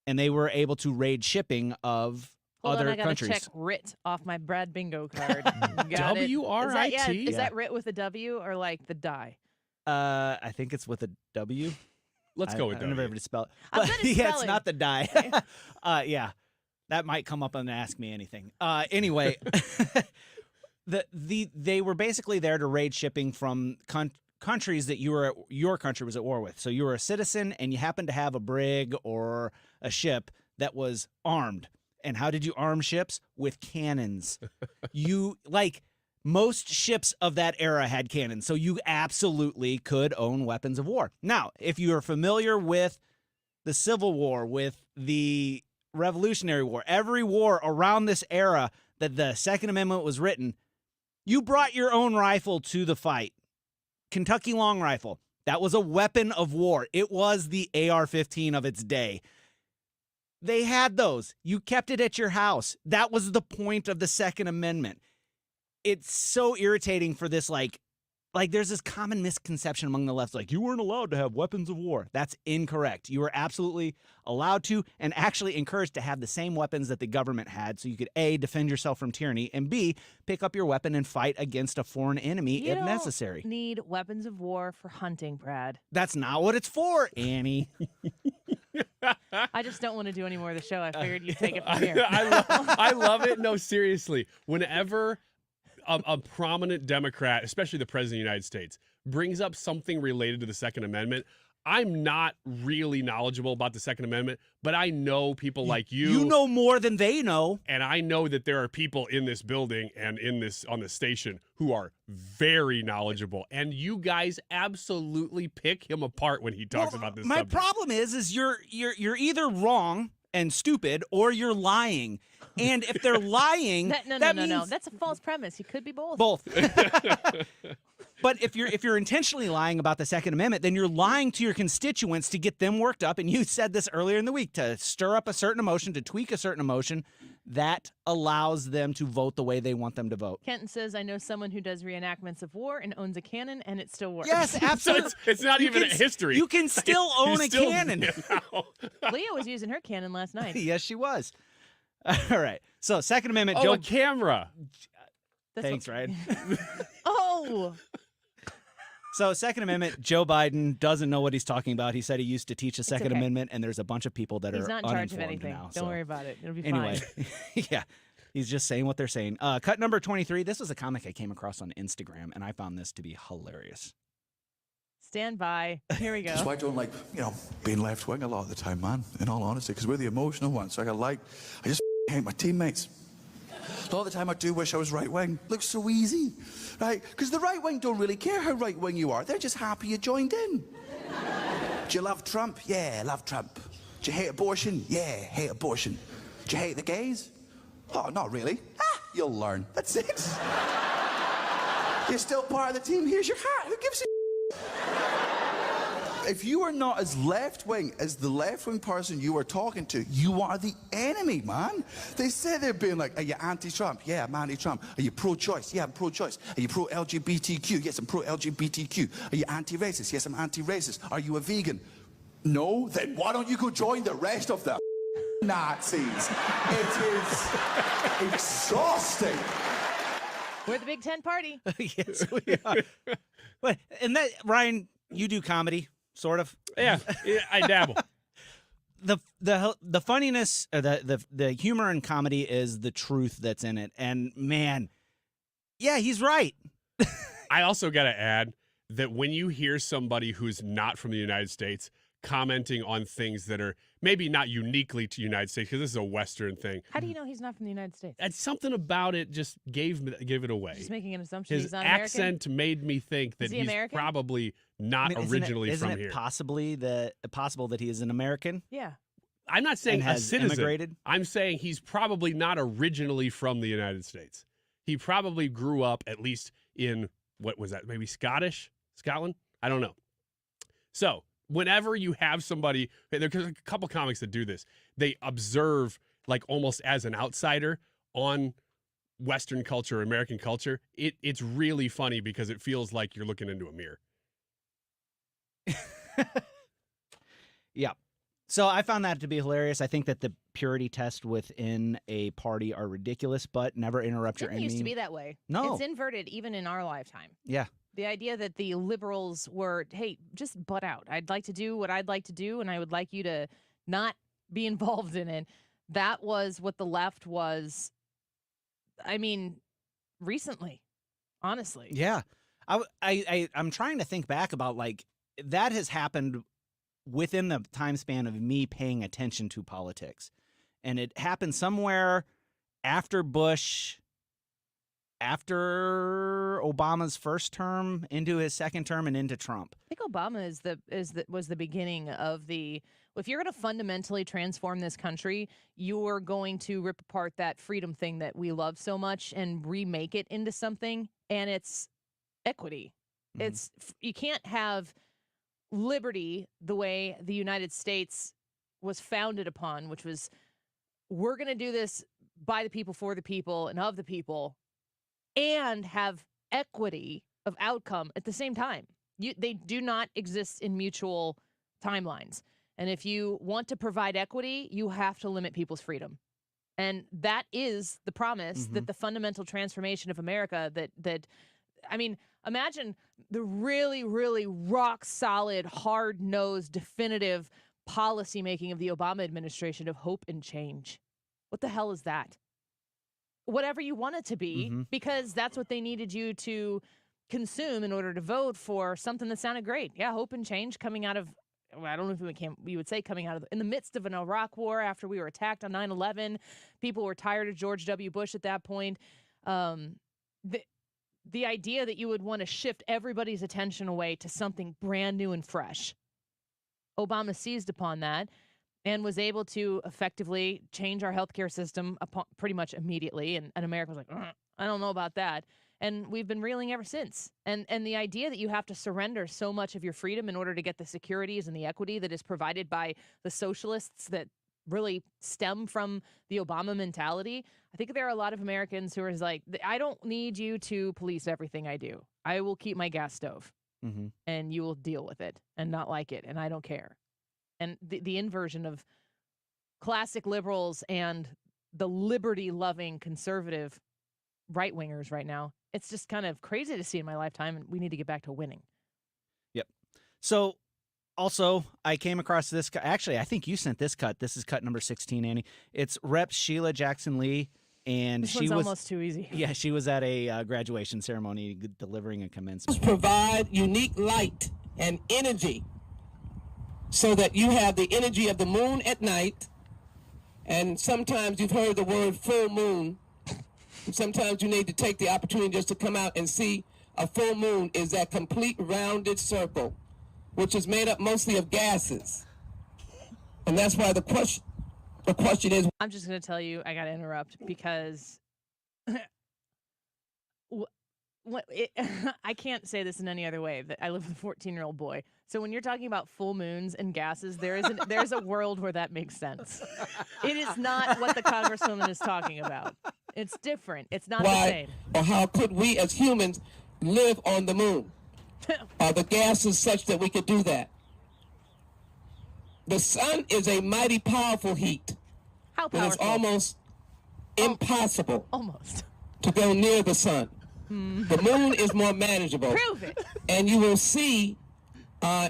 [SPEAKER 1] and they were able to raid shipping of
[SPEAKER 22] Hold
[SPEAKER 1] other
[SPEAKER 22] on, I gotta
[SPEAKER 1] countries.
[SPEAKER 22] check RIT off my Brad bingo card. Got it.
[SPEAKER 23] W-R-I-T?
[SPEAKER 22] Is that RIT with a W or like the die?
[SPEAKER 1] I think it's with a W.
[SPEAKER 23] Let's go with
[SPEAKER 1] I
[SPEAKER 23] W.
[SPEAKER 1] never able to spell it.
[SPEAKER 22] I'm
[SPEAKER 1] But,
[SPEAKER 22] good at
[SPEAKER 1] yeah, it's
[SPEAKER 22] spelling.
[SPEAKER 1] not the die. Yeah, that might come up and ask me anything. Anyway, they were basically there to raid shipping from countries that your country was at war with. So you were a citizen and you happened to have a brig or a ship that was armed. And how did you arm ships? With cannons. Most ships of that era had cannons, so you absolutely could own weapons of war. Now, if you are familiar with the Civil War, with the Revolutionary War, every war around this era that the Second Amendment was written, you brought your own rifle to the fight. Kentucky Long Rifle, that was a weapon of war. It was the AR-15 of its day. They had those. You kept it at your house. That was the point of the Second Amendment. It's so irritating for this, like there's this common misconception among the left, like you weren't allowed to have weapons of war. That's incorrect. You were absolutely allowed to and actually encouraged to have the same weapons that the government had so you could A, defend yourself from tyranny, and B, pick up your weapon and fight against a foreign enemy
[SPEAKER 22] You
[SPEAKER 1] if
[SPEAKER 22] don't
[SPEAKER 1] necessary.
[SPEAKER 22] need weapons of war for hunting, Brad.
[SPEAKER 1] That's not what it's for, Annie.
[SPEAKER 22] I just don't want to do any more of the show. I figured you'd take it from here.
[SPEAKER 23] I love it. No, seriously. Whenever a prominent Democrat, especially the President of the United States, brings up something related to the Second Amendment, I'm not really knowledgeable about the Second Amendment, but I know people like you.
[SPEAKER 1] You know more than they know.
[SPEAKER 23] And I know that there are people in this building and on this station who are very knowledgeable. And you guys absolutely pick him apart when he talks about this
[SPEAKER 1] My
[SPEAKER 23] subject.
[SPEAKER 1] problem is you're either wrong and stupid or you're lying. And if they're lying,
[SPEAKER 22] No.
[SPEAKER 1] means
[SPEAKER 22] That's a false premise. He could be both.
[SPEAKER 1] both. But if you're intentionally lying about the Second Amendment, then you're lying to your constituents to get them worked up. And you said this earlier in the week, to stir up a certain emotion, to tweak a certain emotion that allows them to vote the way they want them to vote.
[SPEAKER 22] Kenton says, I know someone who does reenactments of war and owns a cannon, and it still works.
[SPEAKER 1] Yes, absolutely.
[SPEAKER 23] So it's not even a history.
[SPEAKER 1] You can still own a
[SPEAKER 23] still-
[SPEAKER 1] cannon.
[SPEAKER 22] Leah was using her cannon last night.
[SPEAKER 1] Yes, she was. All right. So, Second Amendment.
[SPEAKER 23] Oh, a camera.
[SPEAKER 1] Thanks, Ryan.
[SPEAKER 22] Oh.
[SPEAKER 1] So, Second Amendment, Joe Biden doesn't know what he's talking about. He said he used to teach the Second
[SPEAKER 22] okay.
[SPEAKER 1] Amendment, and there's a bunch of people that
[SPEAKER 22] He's
[SPEAKER 1] are
[SPEAKER 22] not in charge of
[SPEAKER 1] uninformed
[SPEAKER 22] anything.
[SPEAKER 1] now.
[SPEAKER 22] Don't worry about it. It'll be
[SPEAKER 1] anyway,
[SPEAKER 22] fine.
[SPEAKER 1] yeah, he's just saying what they're saying. Cut number 23. This was a comic I came across on Instagram, and I found this to be hilarious.
[SPEAKER 22] Stand by. Here we go.
[SPEAKER 6] That's why I don't like, being left wing a lot of the time, man, in all honesty, because we're the emotional ones. So I just hate my teammates. A lot of the time I do wish I was right wing. Looks so easy, right? Because the right wing don't really care how right wing you are. They're just happy you joined in. Do you love Trump? Yeah, love Trump. Do you hate abortion? Yeah, hate abortion. Do you hate the gays? Oh, not really. You'll learn. That's it. You're still part of the team. Here's your hat. Who gives a If you are not as left-wing as the left-wing person you are talking to, you are the enemy, man. They say they're being like, are you anti-Trump? Yeah, I'm anti-Trump. Are you pro-choice? Yeah, I'm pro-choice. Are you pro-LGBTQ? Yes, I'm pro-LGBTQ. Are you anti-racist? Yes, I'm anti-racist. Are you a vegan? No? Then why don't you go join the rest of the Nazis? It is exhausting.
[SPEAKER 22] We're the Big Ten party.
[SPEAKER 1] Yes, we are. But, and that, Ryan, you do comedy. Sort of.
[SPEAKER 23] Yeah, I dabble.
[SPEAKER 1] The funniness, the humor in comedy is the truth that's in it. And man, yeah, he's right.
[SPEAKER 23] I also got to add that when you hear somebody who's not from the United States commenting on things that are maybe not uniquely to the United States, because this is a Western thing.
[SPEAKER 22] How do you know he's not from the United States?
[SPEAKER 23] And something about it just gave it away.
[SPEAKER 22] Just making an assumption
[SPEAKER 23] His
[SPEAKER 22] he's not American?
[SPEAKER 23] accent made me think that
[SPEAKER 22] Is he
[SPEAKER 23] he's
[SPEAKER 22] American?
[SPEAKER 23] probably not originally
[SPEAKER 1] isn't
[SPEAKER 23] from
[SPEAKER 1] it
[SPEAKER 23] here.
[SPEAKER 1] possible that he is an American?
[SPEAKER 22] Yeah.
[SPEAKER 23] I'm not saying
[SPEAKER 1] and
[SPEAKER 23] a
[SPEAKER 1] has
[SPEAKER 23] citizen.
[SPEAKER 1] immigrated?
[SPEAKER 23] I'm saying he's probably not originally from the United States. He probably grew up at least in, what was that, maybe Scotland? I don't know. So whenever you have somebody, there's a couple comics that do this. They observe like almost as an outsider on Western culture, American culture. It's really funny because it feels like you're looking into a mirror.
[SPEAKER 1] Yeah. So I found that to be hilarious. I think that the purity tests within a party are ridiculous, but never interrupt your
[SPEAKER 22] It
[SPEAKER 1] enemy.
[SPEAKER 22] used to be that way.
[SPEAKER 1] No.
[SPEAKER 22] It's inverted even in our lifetime.
[SPEAKER 1] Yeah.
[SPEAKER 22] The idea that the liberals were, hey, just butt out. I'd like to do what I'd like to do, and I would like you to not be involved in it. That was what the left was, I mean, recently, honestly.
[SPEAKER 1] Yeah. I'm trying to think back about, like, that has happened within the time span of me paying attention to politics. And it happened somewhere after Bush, after Obama's first term, into his second term, and into Trump.
[SPEAKER 22] I think Obama was the beginning of the. If you're going to fundamentally transform this country, you're going to rip apart that freedom thing that we love so much and remake it into something. And it's equity. It's you can't have liberty the way the United States was founded upon, which was we're going to do this by the people, for the people, and of the people, and have equity of outcome at the same time. They do not exist in mutual timelines. And if you want to provide equity, you have to limit people's freedom. And that is the promise that the fundamental transformation of America that I mean, imagine the really, really rock solid, hard nosed, definitive policymaking of the Obama administration of hope and change. What the hell is that? Whatever you want it to be, because that's what they needed you to consume in order to vote for something that sounded great. Yeah, hope and change coming out of, well, I don't know if we would say coming out of, in the midst of an Iraq war after we were attacked on 9/11. People were tired of George W. Bush at that point. The idea that you would want to shift everybody's attention away to something brand new and fresh. Obama seized upon that and was able to effectively change our healthcare system pretty much immediately. And America was like, I don't know about that. And we've been reeling ever since. And the idea that you have to surrender so much of your freedom in order to get the securities and the equity that is provided by the socialists that really stem from the Obama mentality. I think there are a lot of Americans who are like, I don't need you to police everything I do. I will keep my gas stove and you will deal with it and not like it. And I don't care. And the inversion of classic liberals and the liberty-loving conservative right-wingers right now, it's just kind of crazy to see in my lifetime, and we need to get back to winning.
[SPEAKER 1] Yep. So, also, I came across this. Actually, I think you sent this cut. This is cut number 16, Annie. It's Rep. Sheila Jackson Lee, and
[SPEAKER 22] This
[SPEAKER 1] she
[SPEAKER 22] one's
[SPEAKER 1] was
[SPEAKER 22] almost too easy.
[SPEAKER 1] Yeah, she was at a graduation ceremony delivering a commencement.
[SPEAKER 7] Provide unique light and energy so that you have the energy of the moon at night. And sometimes you've heard the word full moon. Sometimes you need to take the opportunity just to come out and see a full moon is that complete rounded circle, which is made up mostly of gases. And that's why the question is...
[SPEAKER 22] I'm just going to tell you, I got to interrupt because I can't say this in any other way. That I live with a 14-year-old boy. So when you're talking about full moons and gases, there's a world where that makes sense. It is not what the Congresswoman is talking about. It's different. It's not the same.
[SPEAKER 7] Or how could we as humans live on the moon? Are the gases such that we could do that? The sun is a mighty powerful heat.
[SPEAKER 22] How powerful?
[SPEAKER 7] It's almost impossible
[SPEAKER 22] almost
[SPEAKER 7] to go near the sun. The moon is more manageable.
[SPEAKER 22] Prove it.
[SPEAKER 7] And you will see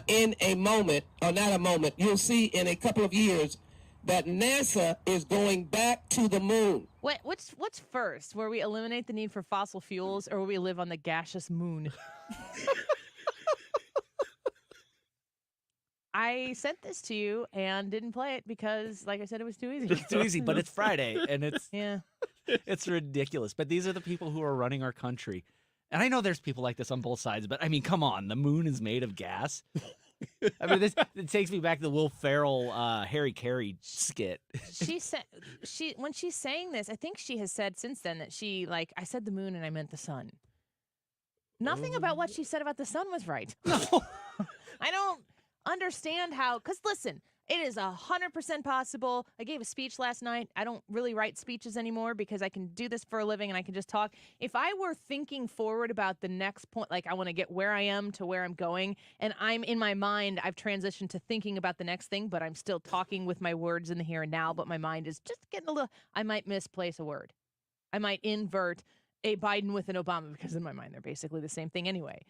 [SPEAKER 7] in a moment, or not a moment, you'll see in a couple of years that NASA is going back to the moon.
[SPEAKER 22] What's first? Where we eliminate the need for fossil fuels, or will we live on the gaseous moon? I sent this to you and didn't play it because, like I said, it was too easy.
[SPEAKER 1] It's too easy, but it's Friday, and it's
[SPEAKER 22] Yeah.
[SPEAKER 1] it's ridiculous. But these are the people who are running our country. And I know there's people like this on both sides, but I mean, come on. The moon is made of gas. I mean, it takes me back to the Will Ferrell, Harry Carey skit.
[SPEAKER 22] She said when she's saying this, I think she has said since then that I said the moon and I meant the sun. Nothing about what she said about the sun was right. No. I don't understand how, because listen, it is 100% possible. I gave a speech last night. I don't really write speeches anymore because I can do this for a living and I can just talk. If I were thinking forward about the next point, like I want to get where I am to where I'm going, and I'm in my mind, I've transitioned to thinking about the next thing, but I'm still talking with my words in the here and now, but my mind is just getting a little, I might misplace a word. I might invert a Biden with an Obama because in my mind, they're basically the same thing anyway.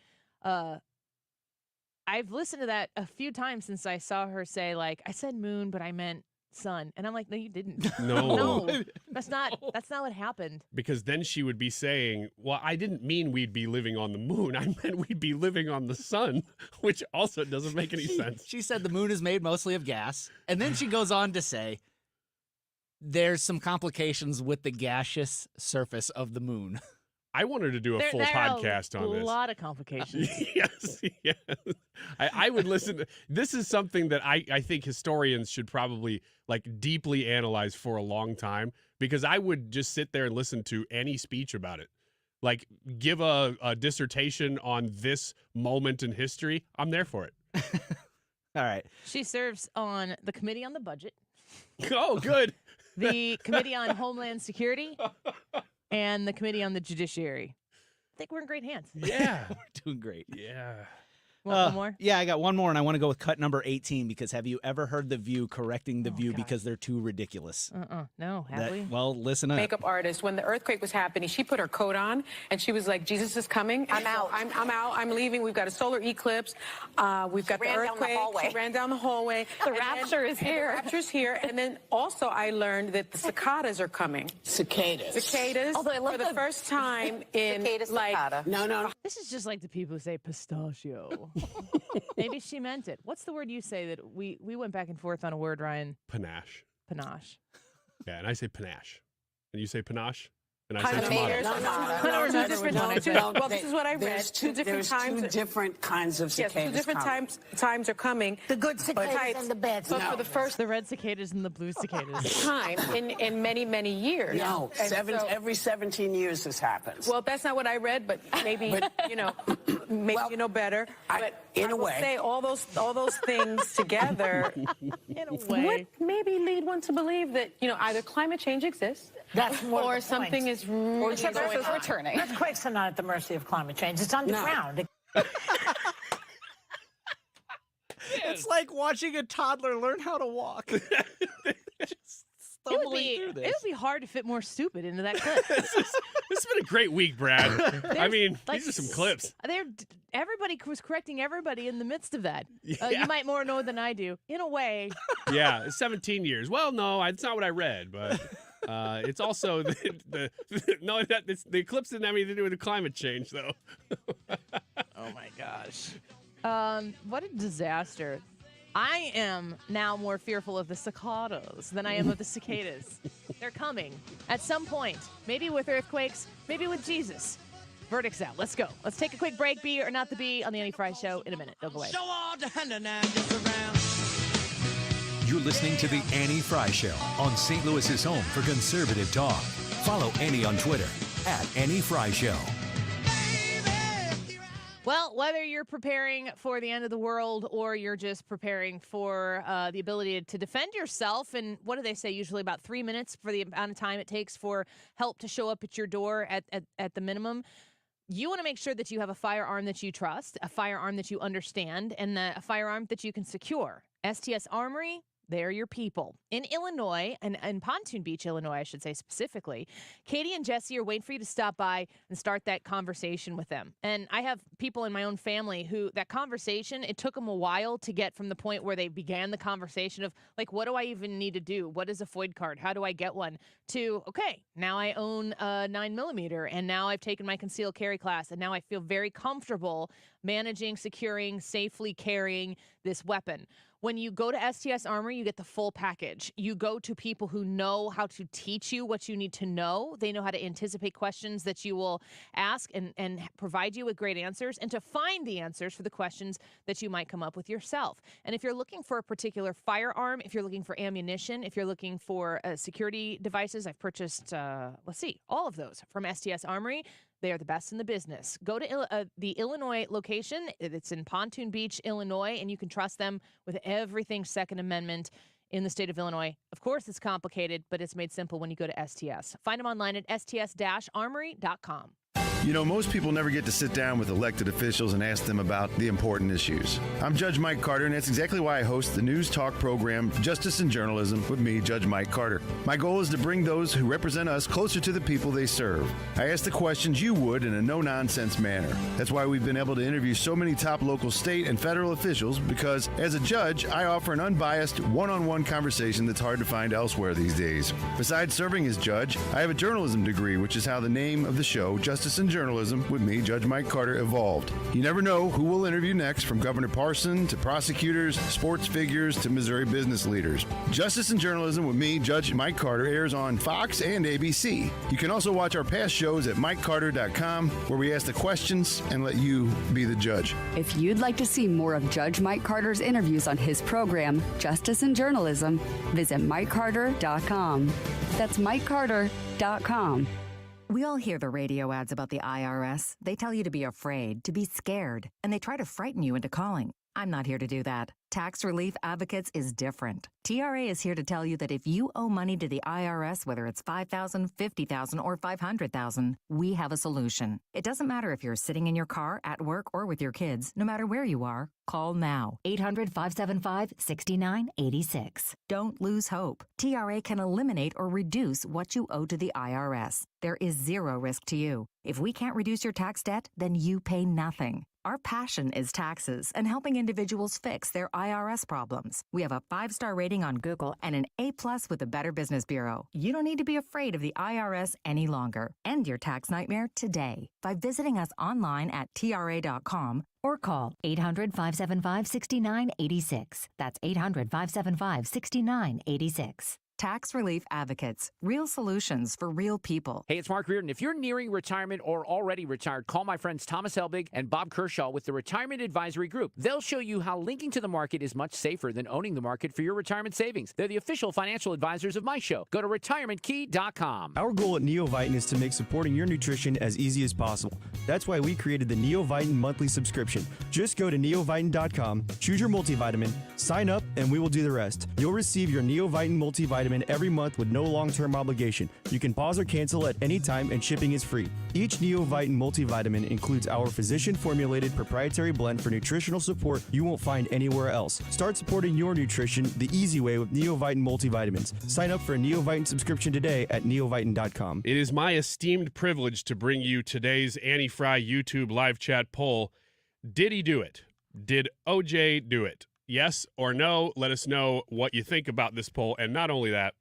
[SPEAKER 22] I've listened to that a few times since I saw her say, like, I said moon, but I meant sun. And I'm like, no, you didn't.
[SPEAKER 23] No.
[SPEAKER 22] No, that's not what happened.
[SPEAKER 23] Because then she would be saying, well, I didn't mean we'd be living on the moon. I meant we'd be living on the sun, which also doesn't make any sense.
[SPEAKER 1] She said the moon is made mostly of gas. And then she goes on to say, there's some complications with the gaseous surface of the moon.
[SPEAKER 23] I want her to do a full
[SPEAKER 22] There
[SPEAKER 23] podcast
[SPEAKER 22] are
[SPEAKER 23] on this.
[SPEAKER 22] a lot of complications.
[SPEAKER 23] Yes. I would listen. This is something that I think historians should probably deeply analyze for a long time, because I would just sit there and listen to any speech about it. Like, give a dissertation on this moment in history. I'm there for it.
[SPEAKER 1] All right.
[SPEAKER 22] She serves on the Committee on the Budget.
[SPEAKER 23] Oh, good.
[SPEAKER 22] The Committee on Homeland Security. And the Committee on the Judiciary. I think we're in great hands.
[SPEAKER 23] Yeah.
[SPEAKER 1] We're doing great.
[SPEAKER 23] Yeah.
[SPEAKER 22] Want one more?
[SPEAKER 1] Yeah, I got one more, and I want to go with cut number 18, because have you ever heard The View correcting The View because they're too ridiculous?
[SPEAKER 22] No, have we?
[SPEAKER 1] Well, listen up.
[SPEAKER 8] Makeup artist, when the earthquake was happening, she put her coat on and she was like, Jesus is coming. I'm out. I'm out. I'm leaving. We've got a solar eclipse. We've got the earthquake. She ran down the hallway.
[SPEAKER 27] The rapture is here.
[SPEAKER 8] The rapture's here. And then also I learned that the cicadas are coming. Cicadas.
[SPEAKER 27] Although I love
[SPEAKER 8] for the first time in
[SPEAKER 27] cicada.
[SPEAKER 8] No.
[SPEAKER 22] This is just like the people who say pistachio. Maybe she meant it. What's the word you say that we went back and forth on a word, Ryan?
[SPEAKER 23] Panache.
[SPEAKER 22] Panache.
[SPEAKER 23] Yeah, and I say panache. And you say panache? And I
[SPEAKER 8] Kind
[SPEAKER 23] say
[SPEAKER 8] of
[SPEAKER 23] tomato.
[SPEAKER 8] haters.
[SPEAKER 22] I don't remember which one I said.
[SPEAKER 8] Well, this is what I read. Two different times.
[SPEAKER 9] Two different kinds of cicadas.
[SPEAKER 8] Yes, two different times are coming.
[SPEAKER 9] The good cicadas and the bad
[SPEAKER 8] But for the first
[SPEAKER 22] The red cicadas and the blue cicadas.
[SPEAKER 8] time in many, many years.
[SPEAKER 9] No, every 17 years this happens.
[SPEAKER 8] Well, that's not what I read, but maybe maybe you know better. But
[SPEAKER 9] in a
[SPEAKER 8] will
[SPEAKER 9] way.
[SPEAKER 8] say all those things together
[SPEAKER 22] In a way.
[SPEAKER 8] would maybe lead one to believe that either climate change exists,
[SPEAKER 9] That's more
[SPEAKER 8] or
[SPEAKER 9] the
[SPEAKER 8] something
[SPEAKER 9] point.
[SPEAKER 8] is really
[SPEAKER 27] Except
[SPEAKER 8] going
[SPEAKER 27] Earth is
[SPEAKER 8] on.
[SPEAKER 27] returning.
[SPEAKER 9] Earthquakes are not at the mercy of climate change. It's underground.
[SPEAKER 1] It's like watching a toddler learn how to walk. Just stumbling through this.
[SPEAKER 22] It would be hard to fit more stupid into that clip.
[SPEAKER 23] This has been a great week, Brad. I mean, these are some clips.
[SPEAKER 22] Everybody was correcting everybody in the midst of that.
[SPEAKER 23] Yeah.
[SPEAKER 22] You might more know than I do, in a way.
[SPEAKER 23] Yeah, 17 years. Well, no, it's not what I read, but it's also the eclipse didn't have anything to do with the climate change, though.
[SPEAKER 22] Oh my gosh. What a disaster. I am now more fearful of the cicadas than I am of the cicadas. They're coming at some point. Maybe with earthquakes, maybe with Jesus. Verdict's out. Let's go. Let's take a quick break. Be or not the bee on the Annie Fry Show in a minute. Don't go away.
[SPEAKER 15] You're listening to The Annie Fry Show on St. Louis's home for conservative talk. Follow Annie on Twitter @Annie Fry Show.
[SPEAKER 22] Well, whether you're preparing for the end of the world or you're just preparing for the ability to defend yourself, and what do they say? Usually about 3 minutes for the amount of time it takes for help to show up at your door at the minimum. You want to make sure that you have a firearm that you trust, a firearm that you understand, and a firearm that you can secure. STS Armory, they're your people. In Illinois, and in Pontoon Beach, Illinois, I should say specifically, Katie and Jesse are waiting for you to stop by and start that conversation with them. And I have people in my own family who, that conversation, it took them a while to get from the point where they began the conversation of, like, what do I even need to do? What is a FOID card? How do I get one? To, okay, now I own a 9mm, and now I've taken my concealed carry class, and now I feel very comfortable managing, securing, safely carrying this weapon. When you go to STS Armory, you get the full package. You go to people who know how to teach you what you need to know. They know how to anticipate questions that you will ask and provide you with great answers, and to find the answers for the questions that you might come up with yourself. And if you're looking for a particular firearm, if you're looking for ammunition, if you're looking for security devices, I've purchased, all of those from STS Armory. They are the best in the business. Go to the Illinois location. It's in Pontoon Beach, Illinois, and you can trust them with everything Second Amendment in the state of Illinois. Of course, it's complicated, but it's made simple when you go to STS. Find them online at sts-armory.com.
[SPEAKER 4] You know, most people never get to sit down with elected officials and ask them about the important issues. I'm Judge Mike Carter, and that's exactly why I host the news talk program, Justice and Journalism, with me, Judge Mike Carter. My goal is to bring those who represent us closer to the people they serve. I ask the questions you would in a no-nonsense manner. That's why we've been able to interview so many top local, state, and federal officials, because as a judge, I offer an unbiased, one-on-one conversation that's hard to find elsewhere these days. Besides serving as judge, I have a journalism degree, which is how the name of the show, Justice and Journalism, with me, Judge Mike Carter, evolved. You never know who we'll interview next, from Governor Parson to prosecutors, sports figures to Missouri business leaders. Justice and Journalism with me, Judge Mike Carter, airs on Fox and ABC. You can also watch our past shows at MikeCarter.com, where we ask the questions and let you be the judge.
[SPEAKER 5] If you'd like to see more of Judge Mike Carter's interviews on his program, Justice and Journalism, visit MikeCarter.com. That's MikeCarter.com.
[SPEAKER 10] We all hear the radio ads about the IRS. They tell you to be afraid, to be scared, and they try to frighten you into calling. I'm not here to do that. Tax Relief Advocates is different. TRA is here to tell you that if you owe money to the IRS, whether it's $5,000, $50,000, or $500,000, we have a solution. It doesn't matter if you're sitting in your car, at work, or with your kids. No matter where you are, call now. 800-575-6986. Don't lose hope. TRA can eliminate or reduce what you owe to the IRS. There is zero risk to you. If we can't reduce your tax debt, then you pay nothing. Our passion is taxes and helping individuals fix their IRS problems. We have a 5-star rating on Google and an A+ with the Better Business Bureau. You don't need to be afraid of the IRS any longer. End your tax nightmare today by visiting us online at TRA.com or call 800-575-6986. That's 800-575-6986. Tax Relief Advocates. Real solutions for real people.
[SPEAKER 11] Hey, it's Mark Reardon. If you're nearing retirement or already retired, call my friends Thomas Helbig and Bob Kershaw with the Retirement Advisory Group. They'll show you how linking to the market is much safer than owning the market for your retirement savings. They're the official financial advisors of my show. Go to retirementkey.com.
[SPEAKER 12] Our goal at NeoVitan is to make supporting your nutrition as easy as possible. That's why we created the NeoVitan monthly subscription. Just go to neovitan.com, choose your multivitamin, sign up, and we will do the rest. You'll receive your NeoVitan multivitamin every month with no long-term obligation. You can pause or cancel at any time, and shipping is free. Each NeoVitan multivitamin includes our physician-formulated proprietary blend for nutritional support you won't find anywhere else. Start supporting your nutrition the easy way with NeoVitan multivitamins. Sign up for a NeoVitan subscription today at neovitan.com.
[SPEAKER 23] It is my esteemed privilege to bring you today's Annie Fry YouTube live chat poll. Did he do it? Did OJ do it? Yes or no? Let us know what you think about this poll. And not only that,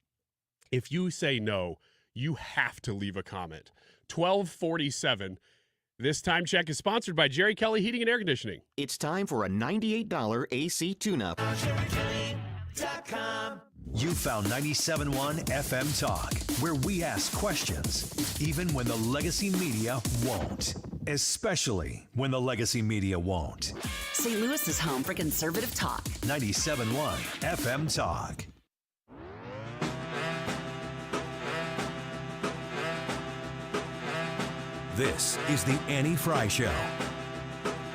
[SPEAKER 23] if you say no, you have to leave a comment. 1247. This time check is sponsored by Jerry Kelly Heating and Air Conditioning.
[SPEAKER 13] It's time for a $98 AC tune-up.
[SPEAKER 15] You found 97.1 FM Talk, where we ask questions, even when the legacy media won't. Especially when the legacy media won't.
[SPEAKER 14] St. Louis is home for conservative talk.
[SPEAKER 15] 97.1 FM Talk. This is the Annie Fry Show.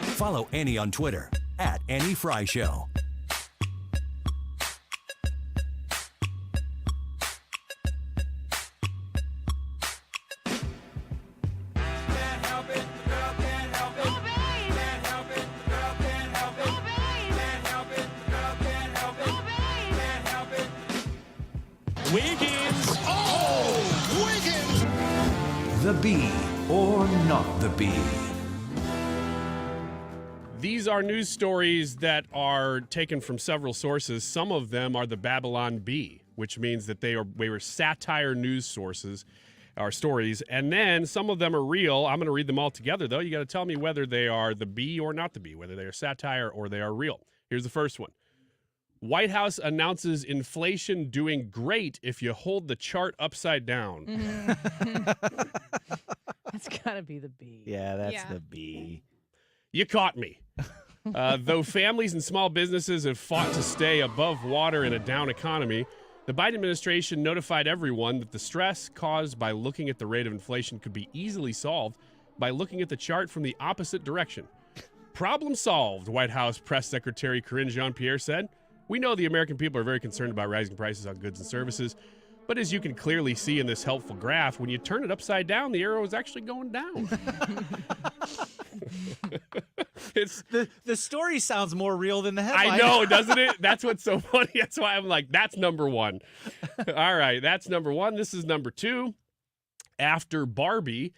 [SPEAKER 15] Follow Annie on Twitter at Annie Fry Show.
[SPEAKER 13] Wiggins! Oh! Wiggins!
[SPEAKER 15] The Bee or not the Bee.
[SPEAKER 23] These are news stories that are taken from several sources. Some of them are the Babylon Bee, which means that they were satire news sources or stories. And then some of them are real. I'm going to read them all together, though. You got to tell me whether they are the Bee or not the Bee, whether they are satire or they are real. Here's the first one. White House announces inflation doing great if you hold the chart upside down.
[SPEAKER 22] That's got to be the B.
[SPEAKER 1] Yeah, that's the B.
[SPEAKER 23] You caught me. Though families and small businesses have fought to stay above water in a down economy, the Biden administration notified everyone that the stress caused by looking at the rate of inflation could be easily solved by looking at the chart from the opposite direction. Problem solved, White House Press Secretary Karine Jean-Pierre said. We know the American people are very concerned about rising prices on goods and services, but as you can clearly see in this helpful graph, when you turn it upside down, the arrow is actually going down.
[SPEAKER 1] It's the story sounds more real than the headline.
[SPEAKER 23] I know, doesn't it? That's what's so funny. That's why I'm like, that's number one. All right, that's number one. This is number two. After Barbie,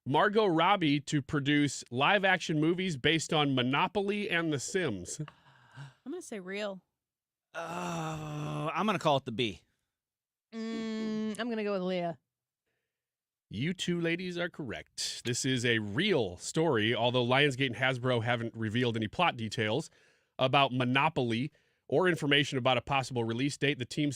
[SPEAKER 23] Margot Robbie to produce live-action movies based on Monopoly and The Sims.
[SPEAKER 2] I'm going to say real.
[SPEAKER 1] I'm going to call it the B.
[SPEAKER 22] I'm going to go with Leah.
[SPEAKER 23] You two ladies are correct. This is a real story, although Lionsgate and Hasbro haven't revealed any plot details about Monopoly or information about a possible release date. The team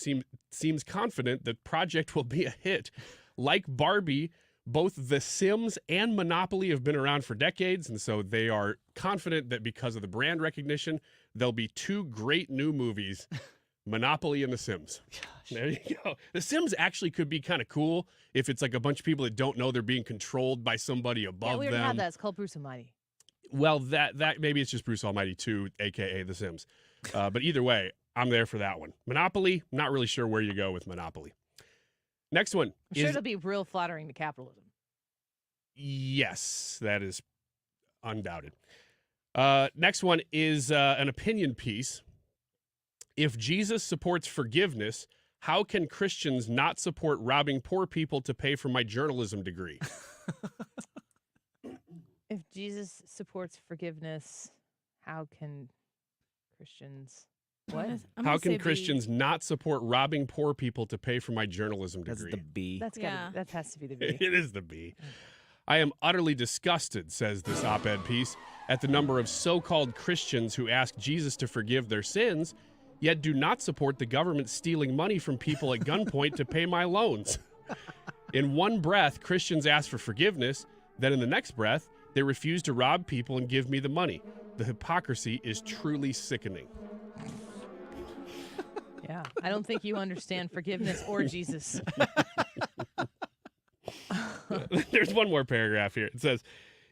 [SPEAKER 23] seems confident the project will be a hit. Like Barbie, both The Sims and Monopoly have been around for decades, and so they are confident that because of the brand recognition, there'll be two great new movies, Monopoly and The Sims. Gosh. There you go. The Sims actually could be kind of cool if it's like a bunch of people that don't know they're being controlled by somebody above them.
[SPEAKER 22] Yeah, we already had that. It's called Bruce Almighty.
[SPEAKER 23] Well, that maybe it's just Bruce Almighty 2, a.k.a. The Sims. But either way, I'm there for that one. Monopoly, not really sure where you go with Monopoly. Next one.
[SPEAKER 22] I'm sure it'll be real flattering to capitalism.
[SPEAKER 23] Yes, that is undoubted. Next one is an opinion piece. If Jesus supports forgiveness, how can Christians not support robbing poor people to pay for my journalism degree?
[SPEAKER 22] If Jesus supports forgiveness, how can Christians... What?
[SPEAKER 23] How can Christians not support robbing poor people to pay for my journalism degree?
[SPEAKER 1] That's the B.
[SPEAKER 22] That has to be the B.
[SPEAKER 23] It is the B. I am utterly disgusted, says this op-ed piece, at the number of so-called Christians who ask Jesus to forgive their sins, yet do not support the government stealing money from people at gunpoint to pay my loans. In one breath, Christians ask for forgiveness, then in the next breath, they refuse to rob people and give me the money. The hypocrisy is truly sickening.
[SPEAKER 22] Yeah, I don't think you understand forgiveness or Jesus.
[SPEAKER 23] There's one more paragraph here. It says,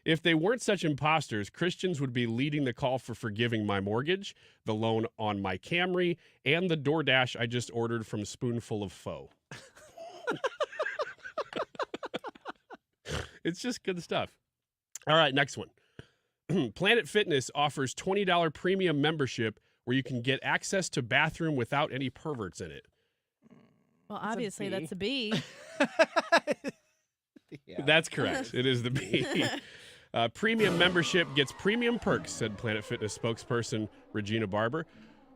[SPEAKER 23] if they weren't such imposters, Christians would be leading the call for forgiving my mortgage, the loan on my Camry, and the DoorDash I just ordered from Spoonful of Pho. It's just good stuff. All right, next one. Planet Fitness offers $20 premium membership where you can get access to bathroom without any perverts in it.
[SPEAKER 2] Well, obviously that's a B.
[SPEAKER 1] Yeah.
[SPEAKER 23] That's correct. It is the B. Premium membership gets premium perks, said Planet Fitness spokesperson Regina Barber.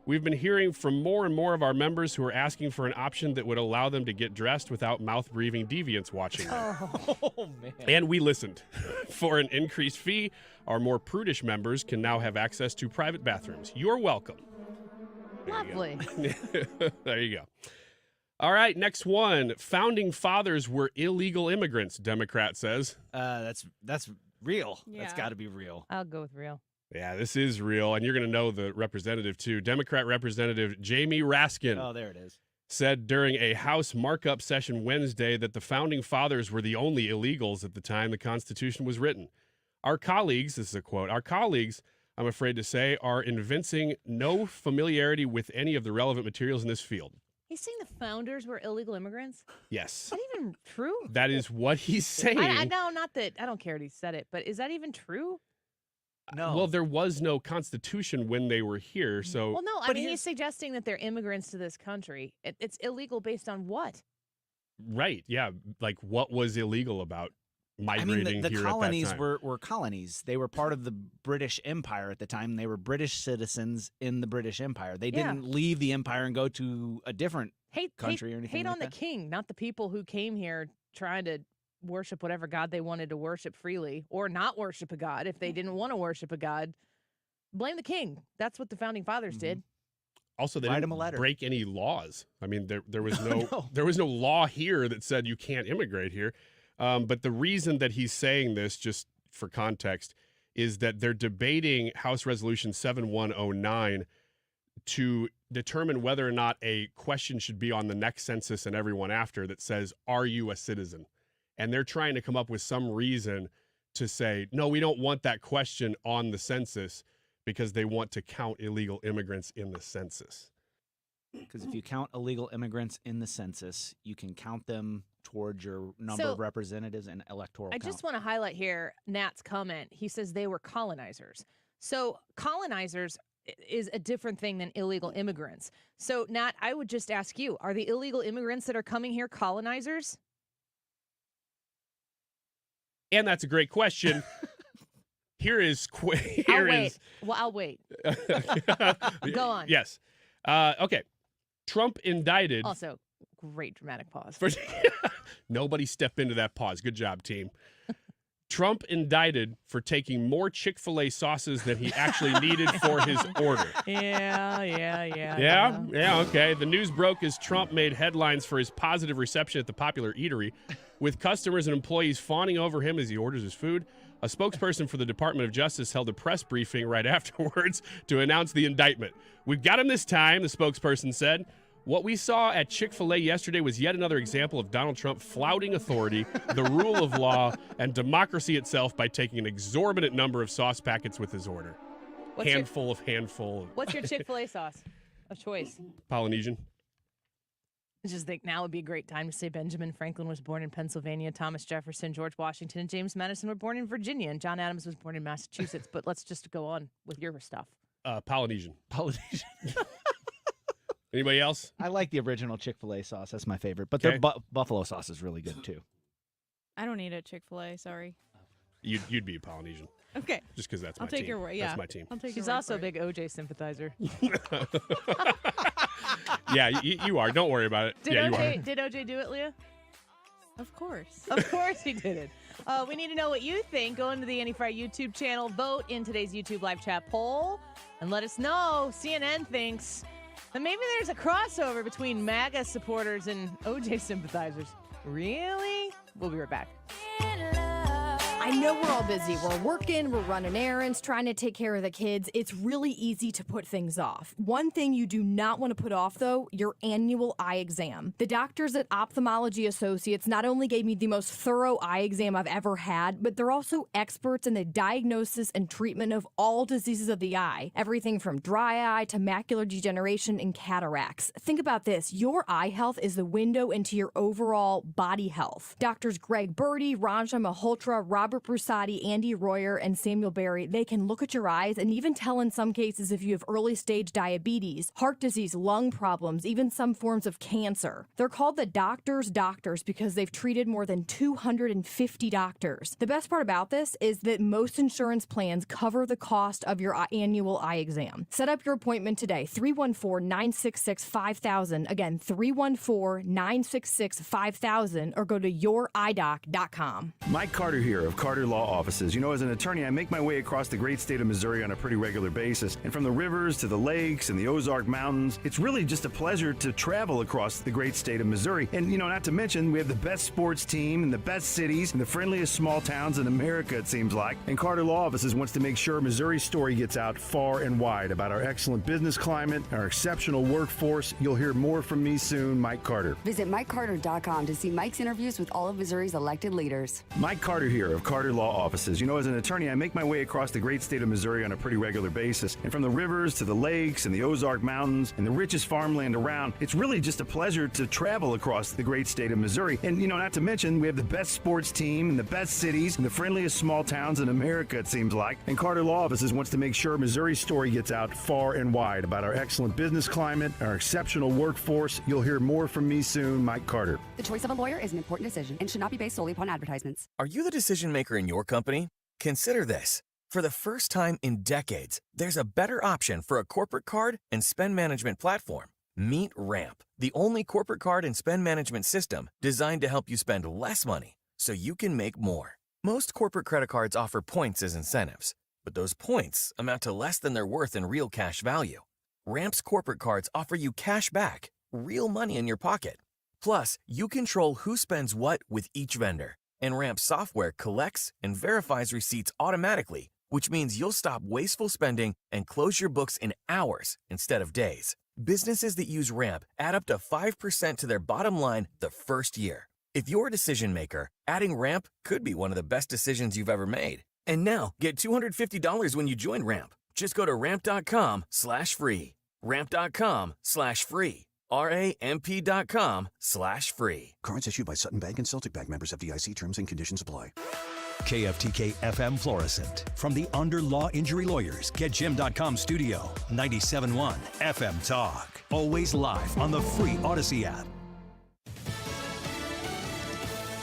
[SPEAKER 23] We've been hearing from more and more of our members who are asking for an option that would allow them to get dressed without mouth-breathing deviants watching them.
[SPEAKER 1] Oh, man.
[SPEAKER 23] And we listened. For an increased fee, our more prudish members can now have access to private bathrooms. You're welcome.
[SPEAKER 22] Lovely.
[SPEAKER 23] There you go. All right, next one. Founding fathers were illegal immigrants, Democrat says.
[SPEAKER 1] That's real.
[SPEAKER 22] Yeah.
[SPEAKER 1] That's got to be real.
[SPEAKER 22] I'll go with real.
[SPEAKER 23] Yeah, this is real, and you're going to know the representative, too. Democrat Representative Jamie Raskin.
[SPEAKER 1] Oh, there it is.
[SPEAKER 23] Said during a House markup session Wednesday that the Founding Fathers were the only illegals at the time the Constitution was written. Our colleagues, this is a quote, our colleagues, I'm afraid to say, are evincing no familiarity with any of the relevant materials in this field.
[SPEAKER 22] He's saying the founders were illegal immigrants?
[SPEAKER 23] Yes.
[SPEAKER 22] Is that even true?
[SPEAKER 23] That is what he's saying.
[SPEAKER 22] I know, not that, I don't care that he said it, but is that even true?
[SPEAKER 1] No.
[SPEAKER 23] Well, there was no Constitution when they were here, so...
[SPEAKER 22] Well, no, I mean, he's suggesting that they're immigrants to this country. It's illegal based on what?
[SPEAKER 23] Right, yeah. Like, what was illegal about migrating
[SPEAKER 1] the
[SPEAKER 23] here
[SPEAKER 1] colonies
[SPEAKER 23] at that time?
[SPEAKER 1] were colonies. They were part of the British Empire at the time. They were British citizens in the British Empire. They didn't leave the empire and go to a different country or anything
[SPEAKER 22] hate
[SPEAKER 1] like
[SPEAKER 22] on
[SPEAKER 1] that.
[SPEAKER 22] the king, not the people who came here trying to worship whatever god they wanted to worship freely, or not worship a god if they didn't want to worship a god. Blame the king. That's what the founding fathers did.
[SPEAKER 23] Also, they
[SPEAKER 1] Write 'em
[SPEAKER 23] didn't
[SPEAKER 1] a letter.
[SPEAKER 23] break any laws. I mean, there was no
[SPEAKER 1] No.
[SPEAKER 23] there was no law here that said you can't immigrate here. But the reason that he's saying this, just for context, is that they're debating House Resolution 7109 to determine whether or not a question should be on the next census and everyone after that says, "Are you a citizen?" And they're trying to come up with some reason to say, no, we don't want that question on the census because they want to count illegal immigrants in the census.
[SPEAKER 1] Because if you count illegal immigrants in the census, you can count them towards your number of representatives and electoral
[SPEAKER 22] I
[SPEAKER 1] count.
[SPEAKER 22] just want to highlight here Nat's comment. He says they were colonizers. So colonizers is a different thing than illegal immigrants. So, Nat, I would just ask you, are the illegal immigrants that are coming here colonizers?
[SPEAKER 23] And that's a great question.
[SPEAKER 22] I'll wait. Well, I'll wait. Go on.
[SPEAKER 23] Yes. Okay. Trump indicted.
[SPEAKER 22] Also, great dramatic pause.
[SPEAKER 23] Nobody step into that pause. Good job, team. Trump indicted for taking more Chick-fil-A sauces than he actually needed for his order.
[SPEAKER 22] Yeah,
[SPEAKER 23] okay. The news broke as Trump made headlines for his positive reception at the popular eatery, with customers and employees fawning over him as he orders his food. A spokesperson for the Department of Justice held a press briefing right afterwards to announce the indictment. "We've got him this time," the spokesperson said. "What we saw at Chick-fil-A yesterday was yet another example of Donald Trump flouting authority, the rule of law, and democracy itself by taking an exorbitant number of sauce packets with his order." Handful.
[SPEAKER 22] What's your Chick-fil-A sauce of choice?
[SPEAKER 23] Polynesian.
[SPEAKER 22] I just think now would be a great time to say Benjamin Franklin was born in Pennsylvania, Thomas Jefferson, George Washington, and James Madison were born in Virginia, and John Adams was born in Massachusetts. But let's just go on with your stuff.
[SPEAKER 23] Polynesian.
[SPEAKER 1] Polynesian.
[SPEAKER 23] Anybody else?
[SPEAKER 1] I like the original Chick-fil-A sauce. That's my favorite. But
[SPEAKER 23] Okay.
[SPEAKER 1] their buffalo sauce is really good, too.
[SPEAKER 2] I don't eat at Chick-fil-A, sorry.
[SPEAKER 23] You'd be a Polynesian.
[SPEAKER 2] Okay.
[SPEAKER 23] Just because that's
[SPEAKER 2] I'll
[SPEAKER 23] my
[SPEAKER 2] take
[SPEAKER 23] team.
[SPEAKER 2] your word. Yeah.
[SPEAKER 23] That's my team.
[SPEAKER 2] I'll take
[SPEAKER 22] She's
[SPEAKER 2] your word
[SPEAKER 22] also a
[SPEAKER 2] for it.
[SPEAKER 22] big OJ sympathizer.
[SPEAKER 23] Yeah, you are. Don't worry about it.
[SPEAKER 22] Did
[SPEAKER 23] yeah,
[SPEAKER 22] OJ,
[SPEAKER 23] you are.
[SPEAKER 22] did OJ do it, Leah?
[SPEAKER 2] Of course.
[SPEAKER 22] Of course he did it. We need to know what you think. Go into the Annie Frye YouTube channel, vote in today's YouTube live chat poll, and let us know. CNN thinks that maybe there's a crossover between MAGA supporters and OJ sympathizers. Really? We'll be right back.
[SPEAKER 16] I know we're all busy. We're working, we're running errands, trying to take care of the kids. It's really easy to put things off. One thing you do not want to put off, though, your annual eye exam. The doctors at Ophthalmology Associates not only gave me the most thorough eye exam I've ever had, but they're also experts in the diagnosis and treatment of all diseases of the eye. Everything from dry eye to macular degeneration and cataracts. Think about this. Your eye health is the window into your overall body health. Doctors Greg Birdie, Ranja Malhotra, Robert Brusati, Andy Royer, and Samuel Berry, they can look at your eyes and even tell in some cases if you have early stage diabetes, heart disease, lung problems, even some forms of cancer. They're called the doctors' doctors because they've treated more than 250 doctors. The best part about this is that most insurance plans cover the cost of your annual eye exam. Set up your appointment today, 314-966-5000. Again, 314-966-5000, or go to youridoc.com.
[SPEAKER 4] Mike Carter here of Carter Law Offices. You know, as an attorney, I make my way across the great state of Missouri on a pretty regular basis. And from the rivers to the lakes and the Ozark Mountains, it's really just a pleasure to travel across the great state of Missouri. And, you know, not to mention, we have the best sports team and the best cities and the friendliest small towns in America, it seems like. And Carter Law Offices wants to make sure Missouri's story gets out far and wide about our excellent business climate, our exceptional workforce. You'll hear more from me soon, Mike Carter.
[SPEAKER 5] Visit MikeCarter.com to see Mike's interviews with all of Missouri's elected leaders.
[SPEAKER 4] Mike Carter here of Carter Law Offices. You know, as an attorney, I make my way across the great state of Missouri on a pretty regular basis. And from the rivers to the lakes and the Ozark Mountains and the richest farmland around, it's really just a pleasure to travel across the great state of Missouri. And, you know, not to mention, we have the best sports team and the best cities and the friendliest small towns in America, it seems like. And Carter Law Offices wants to make sure Missouri's story gets out far and wide about our excellent business climate, our exceptional workforce. You'll hear more from me soon, Mike Carter.
[SPEAKER 5] The choice of a lawyer is an important decision and should not be based solely upon advertisements.
[SPEAKER 17] Are you the decision maker in your company? Consider this. For the first time in decades, there's a better option for a corporate card and spend management platform. Meet Ramp, the only corporate card and spend management system designed to help you spend less money so you can make more. Most corporate credit cards offer points as incentives, but those points amount to less than their worth in real cash value. Ramp's corporate cards offer you cash back, real money in your pocket. Plus, you control who spends what with each vendor. And Ramp software collects and verifies receipts automatically, which means you'll stop wasteful spending and close your books in hours instead of days. Businesses that use Ramp add up to 5% to their bottom line the first year. If you're a decision maker, adding Ramp could be one of the best decisions you've ever made. And now, get $250 when you join Ramp. Just go to ramp.com/free. Ramp.com/free. RAMP.com/free.
[SPEAKER 3] Cards issued by Sutton Bank and Celtic Bank, members of FDIC. Terms and conditions apply.
[SPEAKER 15] KFTK FM Florissant. From the Under Law Injury Lawyers, GetJim.com studio. 97.1 FM Talk. Always live on the free Odyssey app.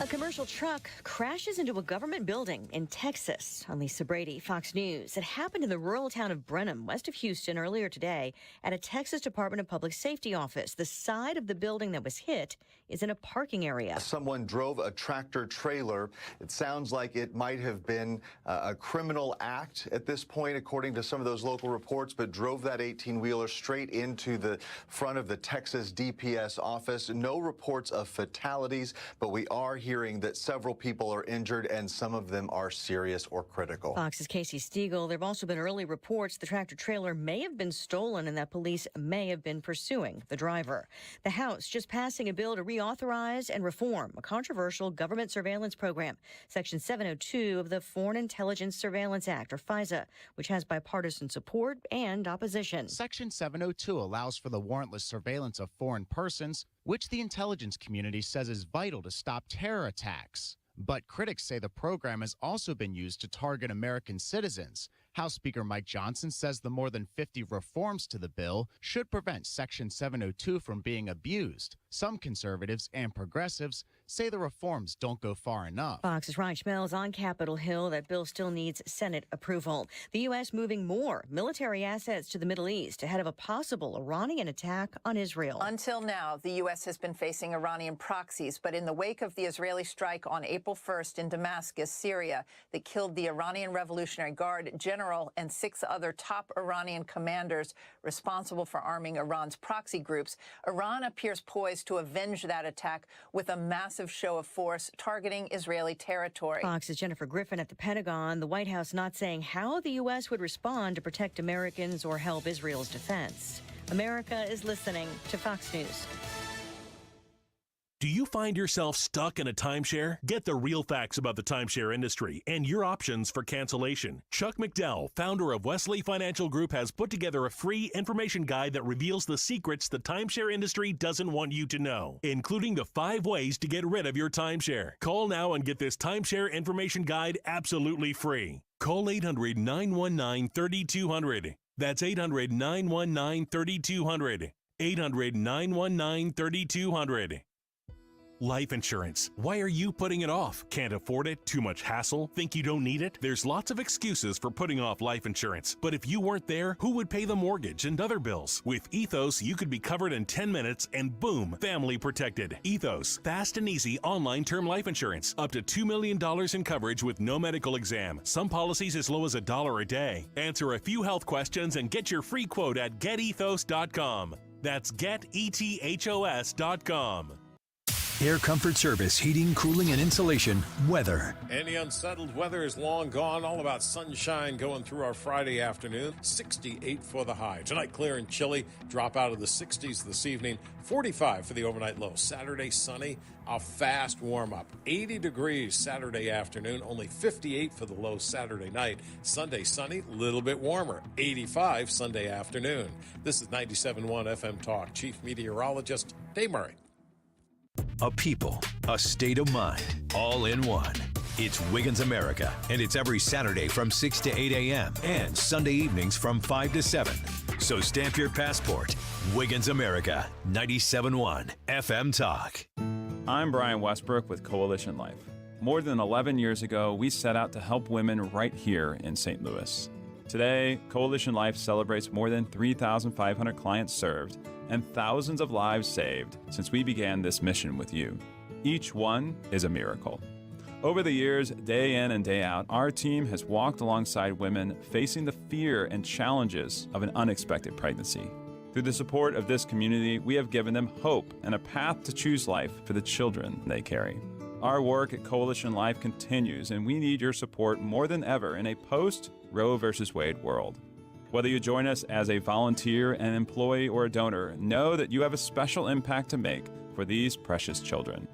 [SPEAKER 18] A commercial truck crashes into a government building in Texas. I'm Lisa Brady, Fox News. It happened in the rural town of Brenham, west of Houston, earlier today at a Texas Department of Public Safety office. The side of the building that was hit is in a parking area.
[SPEAKER 19] Someone drove a tractor trailer. It sounds like it might have been a criminal act at this point, according to some of those local reports, but drove that 18-wheeler straight into the front of the Texas DPS office. No reports of fatalities, but we are hearing that several people are injured and some of them are serious or critical.
[SPEAKER 18] Fox's Casey Stiegel. There have also been early reports the tractor trailer may have been stolen and that police may have been pursuing the driver. The House just passing a bill to reauthorize and reform a controversial government surveillance program, Section 702 of the Foreign Intelligence Surveillance Act, or FISA, which has bipartisan support and opposition.
[SPEAKER 20] Section 702 allows for the warrantless surveillance of foreign persons, which the intelligence community says is vital to stop terror attacks. But critics say the program has also been used to target American citizens. House Speaker Mike Johnson says the more than 50 reforms to the bill should prevent Section 702 from being abused. Some conservatives and progressives say the reforms don't go far enough.
[SPEAKER 18] Fox's Ryan Schmelz on Capitol Hill. That bill still needs Senate approval. The U.S. moving more military assets to the Middle East ahead of a possible Iranian attack on Israel.
[SPEAKER 21] Until now, the U.S. has been facing Iranian proxies, but in the wake of the Israeli strike on April 1st in Damascus, Syria, that killed the Iranian Revolutionary Guard general and 6 other top Iranian commanders responsible for arming Iran's proxy groups, Iran appears poised to avenge that attack with a massive show of force targeting Israeli territory.
[SPEAKER 18] Fox's Jennifer Griffin at the Pentagon. The White House not saying how the U.S. would respond to protect Americans or help Israel's defense. America is listening to Fox News.
[SPEAKER 24] Do you find yourself stuck in a timeshare? Get the real facts about the timeshare industry and your options for cancellation. Chuck McDowell, founder of Wesley Financial Group, has put together a free information guide that reveals the secrets the timeshare industry doesn't want you to know, including the 5 ways to get rid of your timeshare. Call now and get this timeshare information guide absolutely free. Call 800-919-3200. That's 800-919-3200. 800-919-3200. Life insurance. Why are you putting it off? Can't afford it? Too much hassle? Think you don't need it? There's lots of excuses for putting off life insurance. But if you weren't there, who would pay the mortgage and other bills? With Ethos, you could be covered in 10 minutes and boom, family protected. Ethos, fast and easy online term life insurance. Up to $2 million in coverage with no medical exam. Some policies as low as $1 a day. Answer a few health questions and get your free quote at getethos.com. That's getethos.com.
[SPEAKER 15] Air Comfort Service, heating, cooling, and insulation, weather.
[SPEAKER 25] Any unsettled weather is long gone. All about sunshine going through our Friday afternoon. 68 for the high. Tonight, clear and chilly. Drop out of the 60s this evening. 45 for the overnight low. Saturday, sunny. A fast warm-up. 80 degrees Saturday afternoon. Only 58 for the low Saturday night. Sunday, sunny. A little bit warmer. 85 Sunday afternoon. This is 97.1 FM Talk. Chief Meteorologist Dave Murray.
[SPEAKER 15] A people, a state of mind, all in one. It's Wiggins America, and it's every Saturday from 6 to 8 a.m. and Sunday evenings from 5 to 7. So stamp your passport. Wiggins America, 97.1 FM Talk.
[SPEAKER 26] I'm Brian Westbrook with Coalition Life. More than 11 years ago, we set out to help women right here in St. Louis. Today, Coalition Life celebrates more than 3,500 clients served and thousands of lives saved since we began this mission with you. Each one is a miracle. Over the years, day in and day out, our team has walked alongside women facing the fear and challenges of an unexpected pregnancy. Through the support of this community, we have given them hope and a path to choose life for the children they carry. Our work at Coalition Life continues, and we need your support more than ever in a post-Roe v. Wade world. Whether you join us as a volunteer, an employee, or a donor, know that you have a special impact to make for these precious children.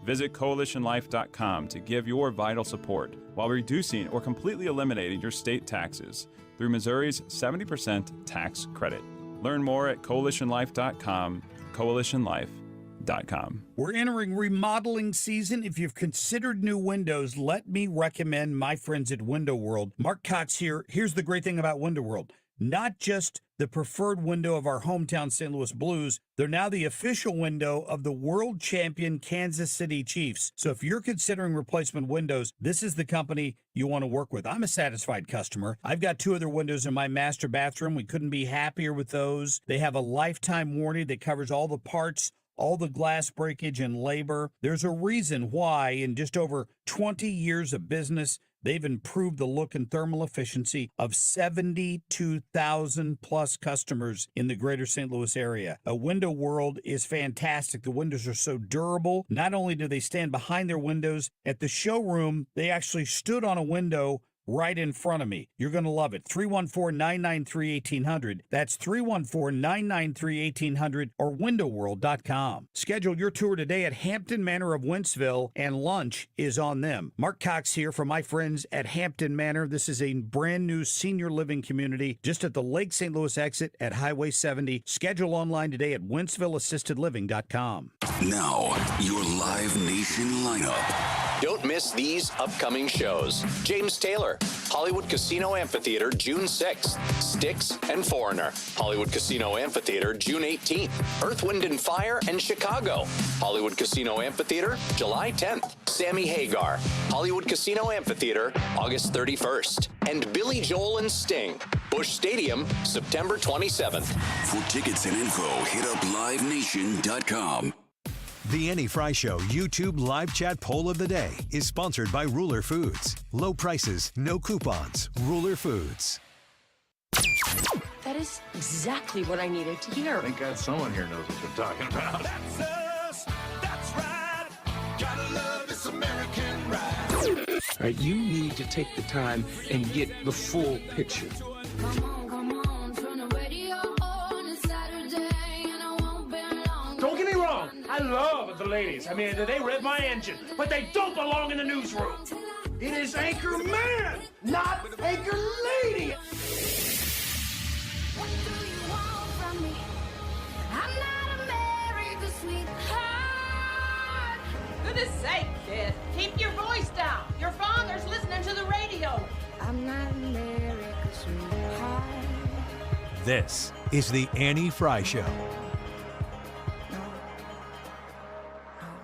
[SPEAKER 26] Visit coalitionlife.com to give your vital support while reducing or completely eliminating your state taxes through Missouri's 70% tax credit. Learn more at coalitionlife.com, coalitionlife.com.
[SPEAKER 6] We're entering remodeling season. If you've considered new windows, let me recommend my friends at Window World. Mark Cox here. Here's the great thing about Window World. Not just the preferred window of our hometown St. Louis Blues, they're now the official window of the world champion Kansas City Chiefs. So if you're considering replacement windows, this is the company you want to work with. I'm a satisfied customer. I've got 2 other windows in my master bathroom. We couldn't be happier with those. They have a lifetime warranty that covers all the parts, all the glass breakage and labor. There's a reason why in just over 20 years of business, they've improved the look and thermal efficiency of 72,000 plus customers in the greater St. Louis area. A Window World is fantastic. The windows are so durable. Not only do they stand behind their windows, at the showroom, they actually stood on a window right in front of me. You're going to love it. 314-993-1800. That's 314-993-1800 or windowworld.com. Schedule your tour today at Hampton Manor of Wentzville, and lunch is on them. Mark Cox here from my friends at Hampton Manor. This is a brand new senior living community just at the Lake St. Louis exit at Highway 70. Schedule online today at wentzvilleassistedliving.com.
[SPEAKER 7] Now, your Live Nation lineup. Don't miss these upcoming shows. James Taylor, Hollywood Casino Amphitheater, June 6th. Styx and Foreigner, Hollywood Casino Amphitheater, June 18th. Earth, Wind & Fire and Chicago, Hollywood Casino Amphitheater, July 10th. Sammy Hagar, Hollywood Casino Amphitheater, August 31st. And Billy Joel and Sting, Busch Stadium, September 27th. For tickets and info, hit up livenation.com.
[SPEAKER 15] The Annie Fry Show YouTube live chat poll of the day is sponsored by Ruler Foods. Low prices, no coupons. Ruler Foods.
[SPEAKER 8] That is exactly what I needed to hear.
[SPEAKER 9] Thank God someone here knows what they're talking about.
[SPEAKER 13] That's us. That's right. Gotta love this American ride.
[SPEAKER 10] All right, you need to take the time and get the full picture.
[SPEAKER 11] Don't get me wrong, I love the ladies. I mean, they rev my engine, but they don't belong in the newsroom. It is Anchor Man, not Anchor Lady.
[SPEAKER 27] What do you want from me? I'm not America's sweetheart.
[SPEAKER 22] Goodness sake, kid. Keep your voice down. Your father's listening to the radio.
[SPEAKER 27] I'm not America's sweetheart.
[SPEAKER 15] This is the Annie Fry Show.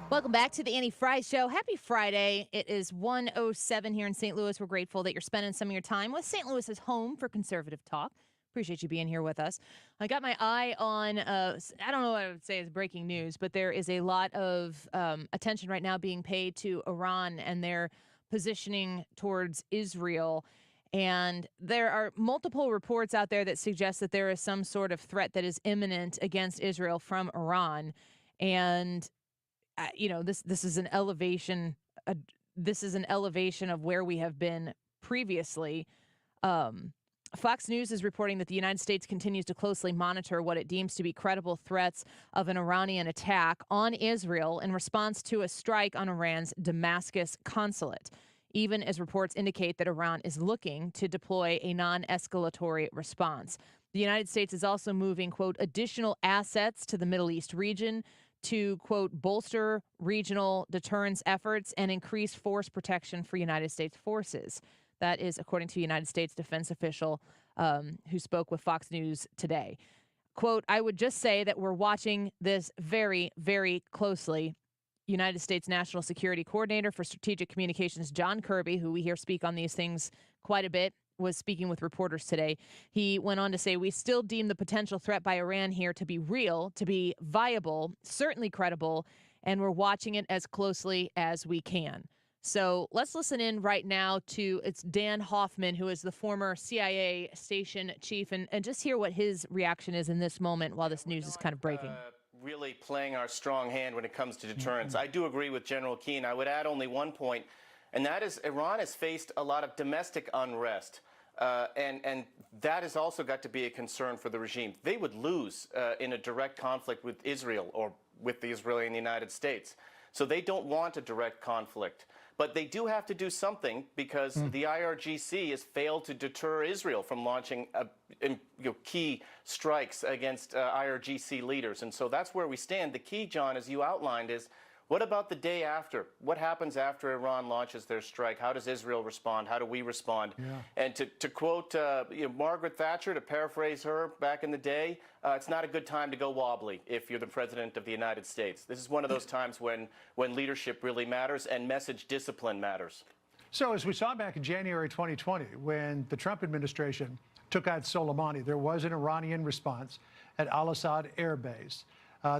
[SPEAKER 22] Welcome back to the Annie Fry Show. Happy Friday. It is 1:07 here in St. Louis. We're grateful that you're spending some of your time with St. Louis's home for conservative talk. Appreciate you being here with us. I got my eye on, I don't know what I would say is breaking news, but there is a lot of attention right now being paid to Iran and their positioning towards Israel. And there are multiple reports out there that suggest that there is some sort of threat that is imminent against Israel from Iran. And this is an elevation. This is an elevation of where we have been previously. Fox News is reporting that the United States continues to closely monitor what it deems to be credible threats of an Iranian attack on Israel in response to a strike on Iran's Damascus consulate, even as reports indicate that Iran is looking to deploy a non-escalatory response. The United States is also moving, quote, additional assets to the Middle East region to, quote, bolster regional deterrence efforts and increase force protection for United States forces. That is according to a United States defense official who spoke with Fox News today. Quote, I would just say that we're watching this very, very closely. United States National Security Coordinator for Strategic Communications, John Kirby, who we hear speak on these things quite a bit, was speaking with reporters today. He went on to say, we still deem the potential threat by Iran here to be real, to be viable, certainly credible, and we're watching it as closely as we can. So let's listen in right now to it's Dan Hoffman, who is the former CIA station chief, and just hear what his reaction is in this moment while this news is kind of breaking.
[SPEAKER 1] Really playing our strong hand when it comes to deterrence. I do agree with General Keane. I would add only one point, and that is Iran has faced a lot of domestic unrest. And that has also got to be a concern for the regime. They would lose in a direct conflict with Israel or with the Israeli and the United States. So they don't want a direct conflict. But they do have to do something because the IRGC has failed to deter Israel from launching key strikes against IRGC leaders. And so that's where we stand. The key, John, as you outlined, is what about the day after? What happens after Iran launches their strike? How does Israel respond? How do we respond? Yeah. And to quote Margaret Thatcher, to paraphrase her back in the day, it's not a good time to go wobbly if you're the president of the United States. This is one of those times when leadership really matters and message discipline matters.
[SPEAKER 2] So as we saw back in January 2020, when the Trump administration took out Soleimani, there was an Iranian response at Al-Assad Air Base.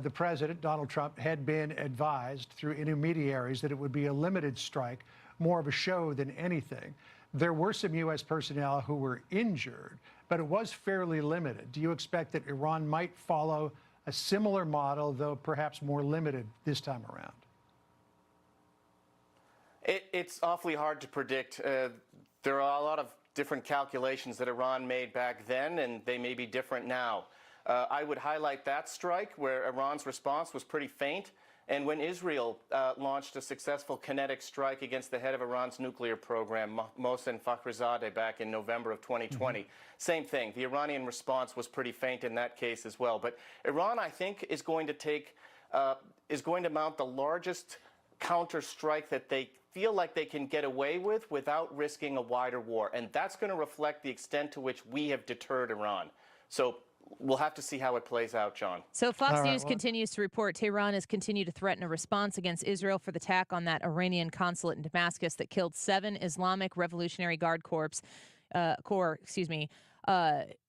[SPEAKER 2] The president, Donald Trump, had been advised through intermediaries that it would be a limited strike, more of a show than anything. There were some U.S. personnel who were injured, but it was fairly limited. Do you expect that Iran might follow a similar model, though perhaps more limited this time around?
[SPEAKER 1] It's awfully hard to predict. There are a lot of different calculations that Iran made back then, and they may be different now. I would highlight that strike where Iran's response was pretty faint, and when Israel launched a successful kinetic strike against the head of Iran's nuclear program, Mohsen Fakhrizadeh, back in November of 2020. Same thing. The Iranian response was pretty faint in that case as well. But Iran, I think, is going to mount the largest counter-strike that they feel like they can get away with without risking a wider war. And that's going to reflect the extent to which we have deterred Iran. So we'll have to see how it plays out, John.
[SPEAKER 22] So Fox News continues to report Tehran has continued to threaten a response against Israel for the attack on that Iranian consulate in Damascus that killed 7 Islamic Revolutionary Guard Corps.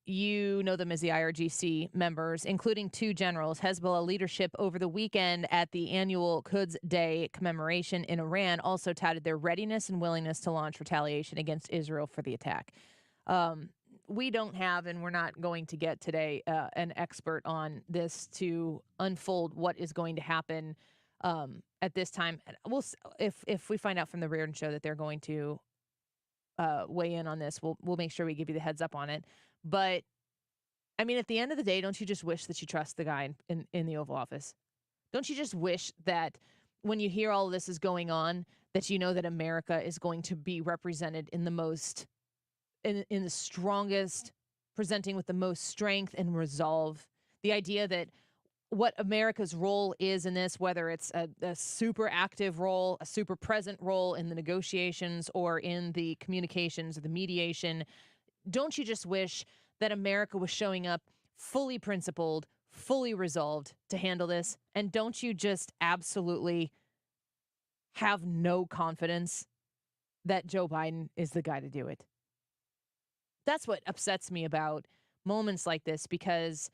[SPEAKER 22] You know them as the IRGC members, including 2 generals. Hezbollah leadership over the weekend at the annual Quds Day commemoration in Iran also touted their readiness and willingness to launch retaliation against Israel for the attack. We don't have, and we're not going to get today, an expert on this to unfold what is going to happen at this time. If we find out from the Reardon Show that they're going to weigh in on this, we'll make sure we give you the heads up on it. But I mean, at the end of the day, don't you just wish that you trust the guy in the Oval Office? Don't you just wish that when you hear all of this is going on, that you know that America is going to be represented in the most in the strongest, presenting with the most strength and resolve. The idea that what America's role is in this, whether it's a super active role, a super present role in the negotiations or in the communications or the mediation, don't you just wish that America was showing up fully principled, fully resolved to handle this? And don't you just absolutely have no confidence that Joe Biden is the guy to do it? That's what upsets me about moments like this, because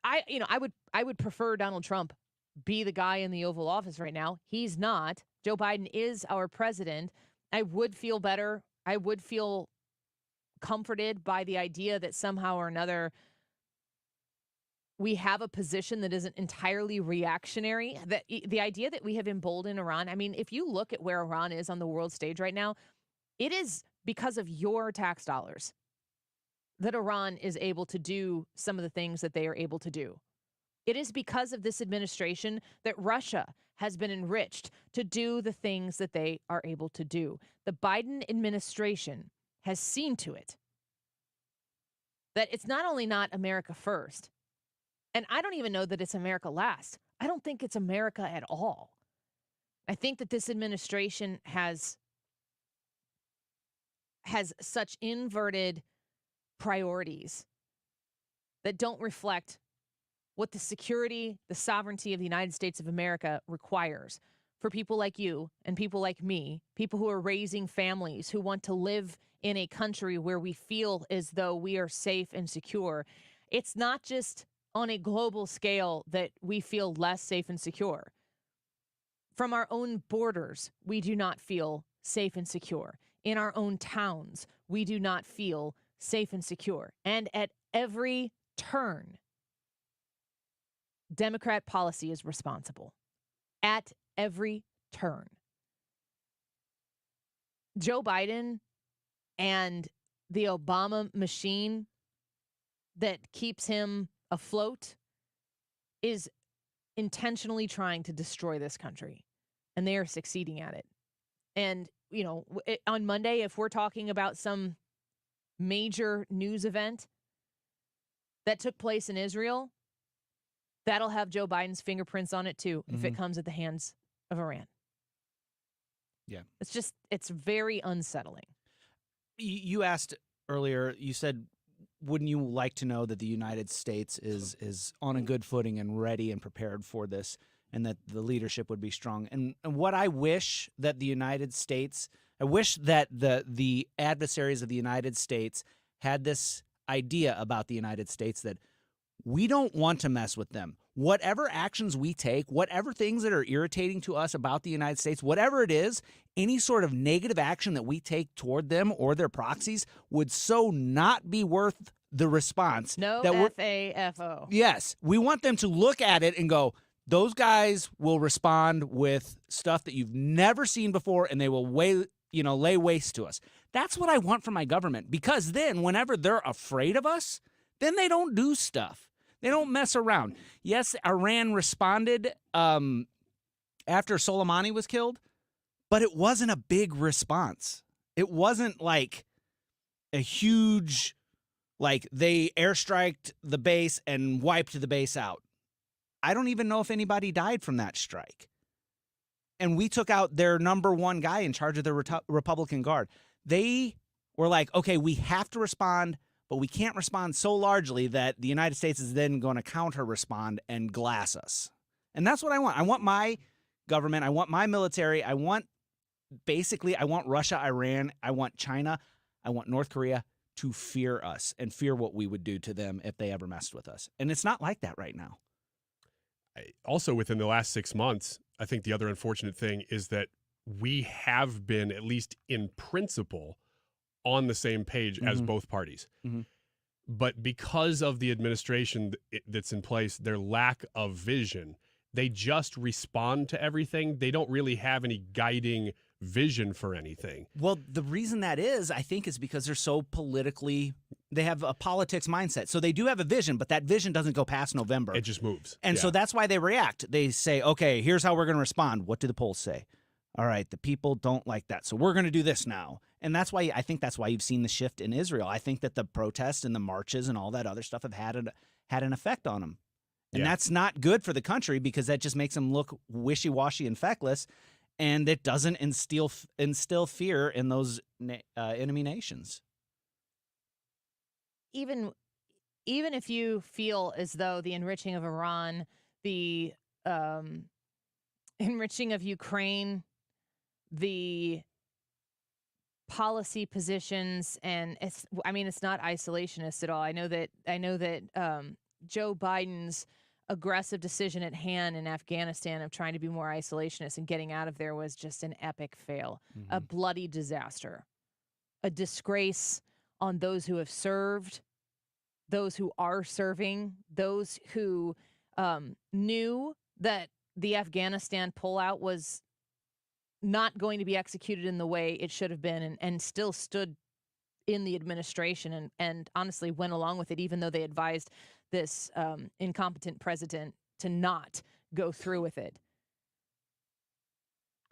[SPEAKER 22] I would prefer Donald Trump be the guy in the Oval Office right now. He's not. Joe Biden is our president. I would feel better. I would feel comforted by the idea that somehow or another we have a position that isn't entirely reactionary. That the idea that we have emboldened Iran. I mean, if you look at where Iran is on the world stage right now, it is because of your tax dollars that Iran is able to do some of the things that they are able to do. It is because of this administration that Russia has been enriched to do the things that they are able to do. The Biden administration has seen to it that it's not only not America first, and I don't even know that it's America last. I don't think it's America at all. I think that this administration has such inverted priorities that don't reflect what the security, the sovereignty of the United States of America requires for people like you and people like me, people who are raising families, who want to live in a country where we feel as though we are safe and secure. It's not just on a global scale that we feel less safe and secure. From our own borders, we do not feel safe and secure. In our own towns, we do not feel safe and secure. And at every turn, Democrat policy is responsible. At every turn. Joe Biden and the Obama machine that keeps him afloat is intentionally trying to destroy this country, and they are succeeding at it. And, on Monday, if we're talking about some major news event that took place in Israel, that'll have Joe Biden's fingerprints on it too, if it comes at the hands of Iran.
[SPEAKER 4] Yeah.
[SPEAKER 22] It's very unsettling.
[SPEAKER 4] You asked earlier, you said, wouldn't you like to know that the United States is on a good footing and ready and prepared for this, and that the leadership would be strong? And what I wish that the United States, I wish that the adversaries of the United States had this idea about the United States, that we don't want to mess with them. Whatever actions we take, whatever things that are irritating to us about the United States, whatever it is, any sort of negative action that we take toward them or their proxies would so not be worth the response.
[SPEAKER 22] No
[SPEAKER 4] that
[SPEAKER 22] FAFO.
[SPEAKER 4] Yes. We want them to look at it and go, those guys will respond with stuff that you've never seen before, and they will lay waste to us. That's what I want from my government, because then whenever they're afraid of us, then they don't do stuff. They don't mess around. Yes, Iran responded after Soleimani was killed, but it wasn't a big response. It wasn't like a huge, like they airstriked the base and wiped the base out. I don't even know if anybody died from that strike. And we took out their number one guy in charge of the Republican Guard. They were like, okay, we have to respond, but we can't respond so largely that the United States is then going to counter-respond and glass us. And that's what I want. I want my government. I want my military. I want Russia, Iran. I want China. I want North Korea to fear us and fear what we would do to them if they ever messed with us. And it's not like that right now.
[SPEAKER 5] Also, within the last 6 months, I think the other unfortunate thing is that we have been, at least in principle, on the same page as both parties.
[SPEAKER 4] Mm-hmm.
[SPEAKER 5] But because of the administration that's in place, their lack of vision, they just respond to everything. They don't really have any guiding vision for anything.
[SPEAKER 4] Well, the reason that is, I think, is because they're so they have a politics mindset. So they do have a vision, but that vision doesn't go past November.
[SPEAKER 5] It just moves.
[SPEAKER 4] And so that's why they react. They say, okay, here's how we're going to respond. What do the polls say? All right, the people don't like that, so we're going to do this now. And that's why I think that's why you've seen the shift in Israel. I think that the protests and the marches and all that other stuff have had an effect on them. And that's not good for the country, because that just makes them look wishy-washy and feckless, and it doesn't instill fear in those enemy nations.
[SPEAKER 22] Even if you feel as though the enriching of Iran, the enriching of Ukraine, the policy positions, and it's not isolationist at all. I know that Joe Biden's aggressive decision at hand in Afghanistan of trying to be more isolationist and getting out of there was just an epic fail, a bloody disaster, a disgrace on those who have served, those who are serving, those who knew that the Afghanistan pullout was not going to be executed in the way it should have been, and still stood in the administration and honestly went along with it, even though they advised this incompetent president to not go through with it.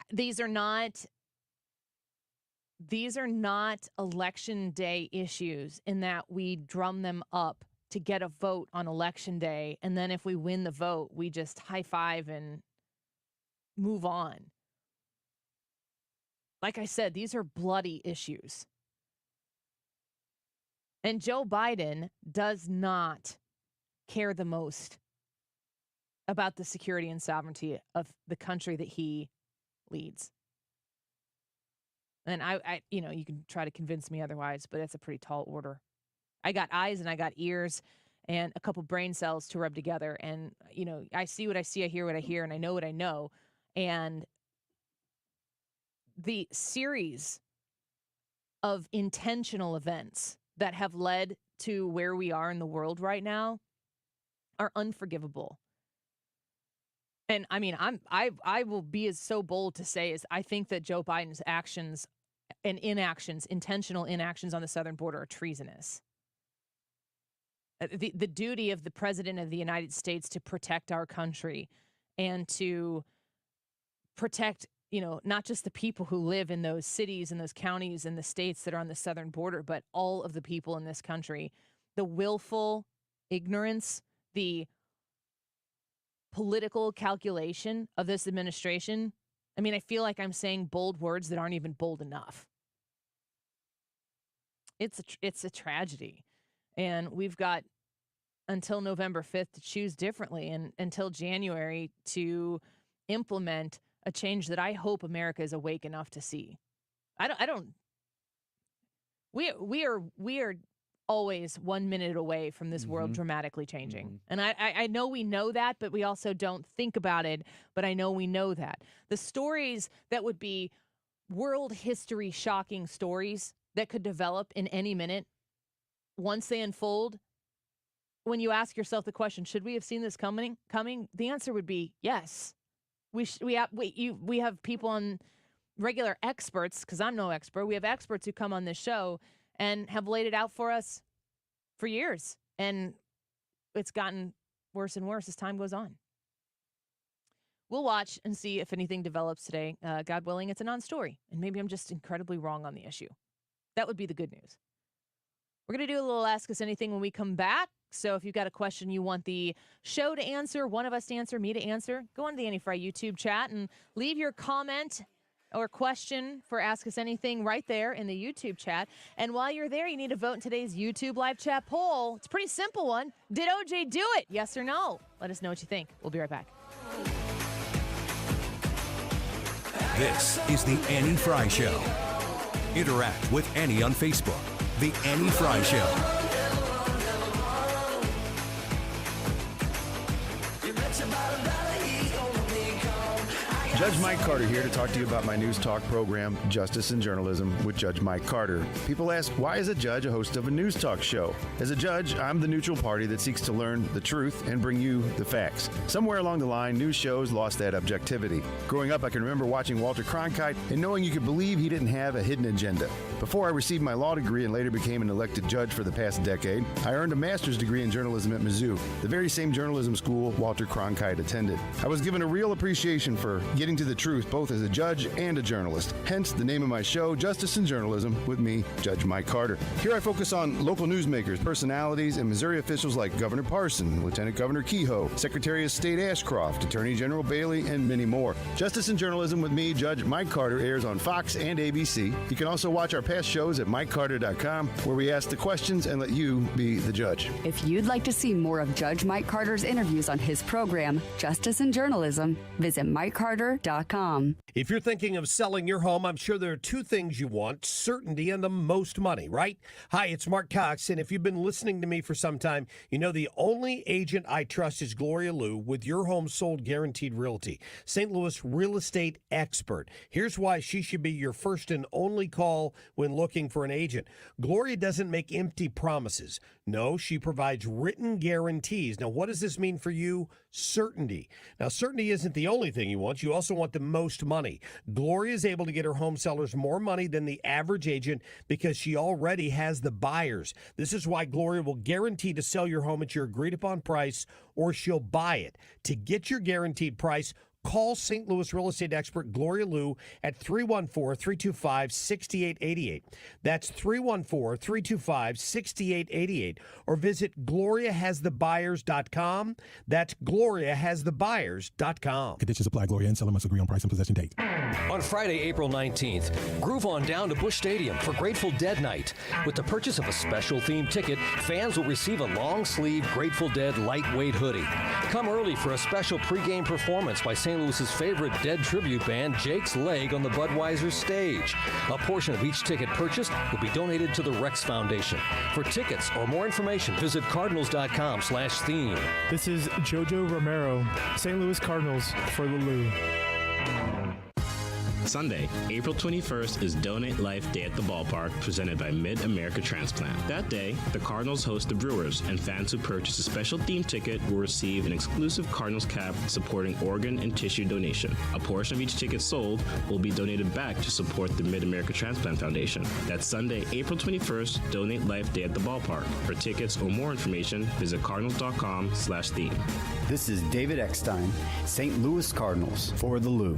[SPEAKER 22] These are not election day issues in that we drum them up to get a vote on election day, and then if we win the vote, we just high five and move on. Like I said, these are bloody issues. And Joe Biden does not care the most about the security and sovereignty of the country that he leads. And I you can try to convince me otherwise, but it's a pretty tall order. I got eyes and I got ears and a couple brain cells to rub together. And, I see what I see, I hear what I hear, and I know what I know. And the series of intentional events that have led to where we are in the world right now are unforgivable. And I mean, I will be as so bold to say is I think that Joe Biden's actions and inactions, intentional inactions on the southern border are treasonous. The duty of the president of the United States to protect our country and to protect, not just the people who live in those cities and those counties and the states that are on the southern border, but all of the people in this country. The willful ignorance, the political calculation of this administration. I mean, I feel like I'm saying bold words that aren't even bold enough. It's a tragedy. And we've got until November 5th to choose differently and until January to implement a change that I hope America is awake enough to see. We are always 1 minute away from this world dramatically changing. And I know we know that, but we also don't think about it. But I know we know that. The stories that would be world history shocking stories that could develop in any minute, once they unfold, when you ask yourself the question, should we have seen this coming? The answer would be yes. We have people on regular experts, because I'm no expert. We have experts who come on this show and have laid it out for us for years. And it's gotten worse and worse as time goes on. We'll watch and see if anything develops today. God willing, it's a non-story. And maybe I'm just incredibly wrong on the issue. That would be the good news. We're going to do a little Ask Us Anything when we come back. So if you've got a question you want the show to answer, one of us to answer, me to answer, go on to the Annie Fry YouTube chat and leave your comment or question for Ask Us Anything right there in the YouTube chat. And while you're there, you need to vote in today's YouTube live chat poll. It's a pretty simple one. Did OJ do it? Yes or no? Let us know what you think. We'll be right back.
[SPEAKER 15] This is the Annie Fry Show. Interact with Annie on Facebook. The Annie Fry Show.
[SPEAKER 3] Judge Mike Carter here to talk to you about my news talk program, Justice and Journalism with Judge Mike Carter. People ask, why is a judge a host of a news talk show? As a judge, I'm the neutral party that seeks to learn the truth and bring you the facts. Somewhere along the line, news shows lost that objectivity. Growing up, I can remember watching Walter Cronkite and knowing you could believe he didn't have a hidden agenda. Before I received my law degree and later became an elected judge for the past decade, I earned a master's degree in journalism at Mizzou, the very same journalism school Walter Cronkite attended. I was given a real appreciation for getting to the truth both as a judge and a journalist. Hence the name of my show, Justice and Journalism, with me, Judge Mike Carter. Here I focus on local newsmakers, personalities, and Missouri officials like Governor Parson, Lieutenant Governor Kehoe, Secretary of State Ashcroft, Attorney General Bailey, and many more. Justice and Journalism with me, Judge Mike Carter, airs on Fox and ABC. You can also watch our past shows at MikeCarter.com, where we ask the questions and let you be the judge.
[SPEAKER 12] If you'd like to see more of Judge Mike Carter's interviews on his program, Justice and Journalism, visit MikeCarter.com.
[SPEAKER 14] If you're thinking of selling your home, I'm sure there are two things you want: certainty and the most money, right? Hi, it's Mark Cox, and if you've been listening to me for some time, you know the only agent I trust is Gloria Liu with Your Home Sold Guaranteed Realty, St. Louis real estate expert. Here's why she should be your first and only call when looking for an agent. Gloria doesn't make empty promises. No, she provides written guarantees. Now, what does this mean for you? Certainty. Now, certainty isn't the only thing you want. You also want the most money. Gloria is able to get her home sellers more money than the average agent because she already has the buyers. This is why Gloria will guarantee to sell your home at your agreed upon price, or she'll buy it. To get your guaranteed price, call St. Louis real estate expert Gloria Liu at 314-325-6888. That's 314-325-6888. Or visit GloriaHasTheBuyers.com. That's GloriaHasTheBuyers.com.
[SPEAKER 16] Conditions apply. Gloria and seller must agree on price and possession date.
[SPEAKER 17] On Friday, April 19th, groove on down to Busch Stadium for Grateful Dead Night. With the purchase of a special themed ticket, fans will receive a long-sleeve Grateful Dead lightweight hoodie. Come early for a special pregame performance by St. Louis's favorite Dead tribute band, Jake's Leg, on the Budweiser stage. A portion of each ticket purchased will be donated to the Rex Foundation. For tickets or more information, visit cardinals.com/theme.
[SPEAKER 19] This is Jojo Romero, St. Louis Cardinals for the Lou.
[SPEAKER 18] Sunday, April 21st is Donate Life Day at the Ballpark, presented by Mid-America Transplant. That day, the Cardinals host the Brewers, and fans who purchase a special themed ticket will receive an exclusive Cardinals cap supporting organ and tissue donation. A portion of each ticket sold will be donated back to support the Mid-America Transplant Foundation. That's Sunday, April 21st, Donate Life Day at the Ballpark. For tickets or more information, visit cardinals.com/theme.
[SPEAKER 19] This is David Eckstein, St. Louis Cardinals for the Lou.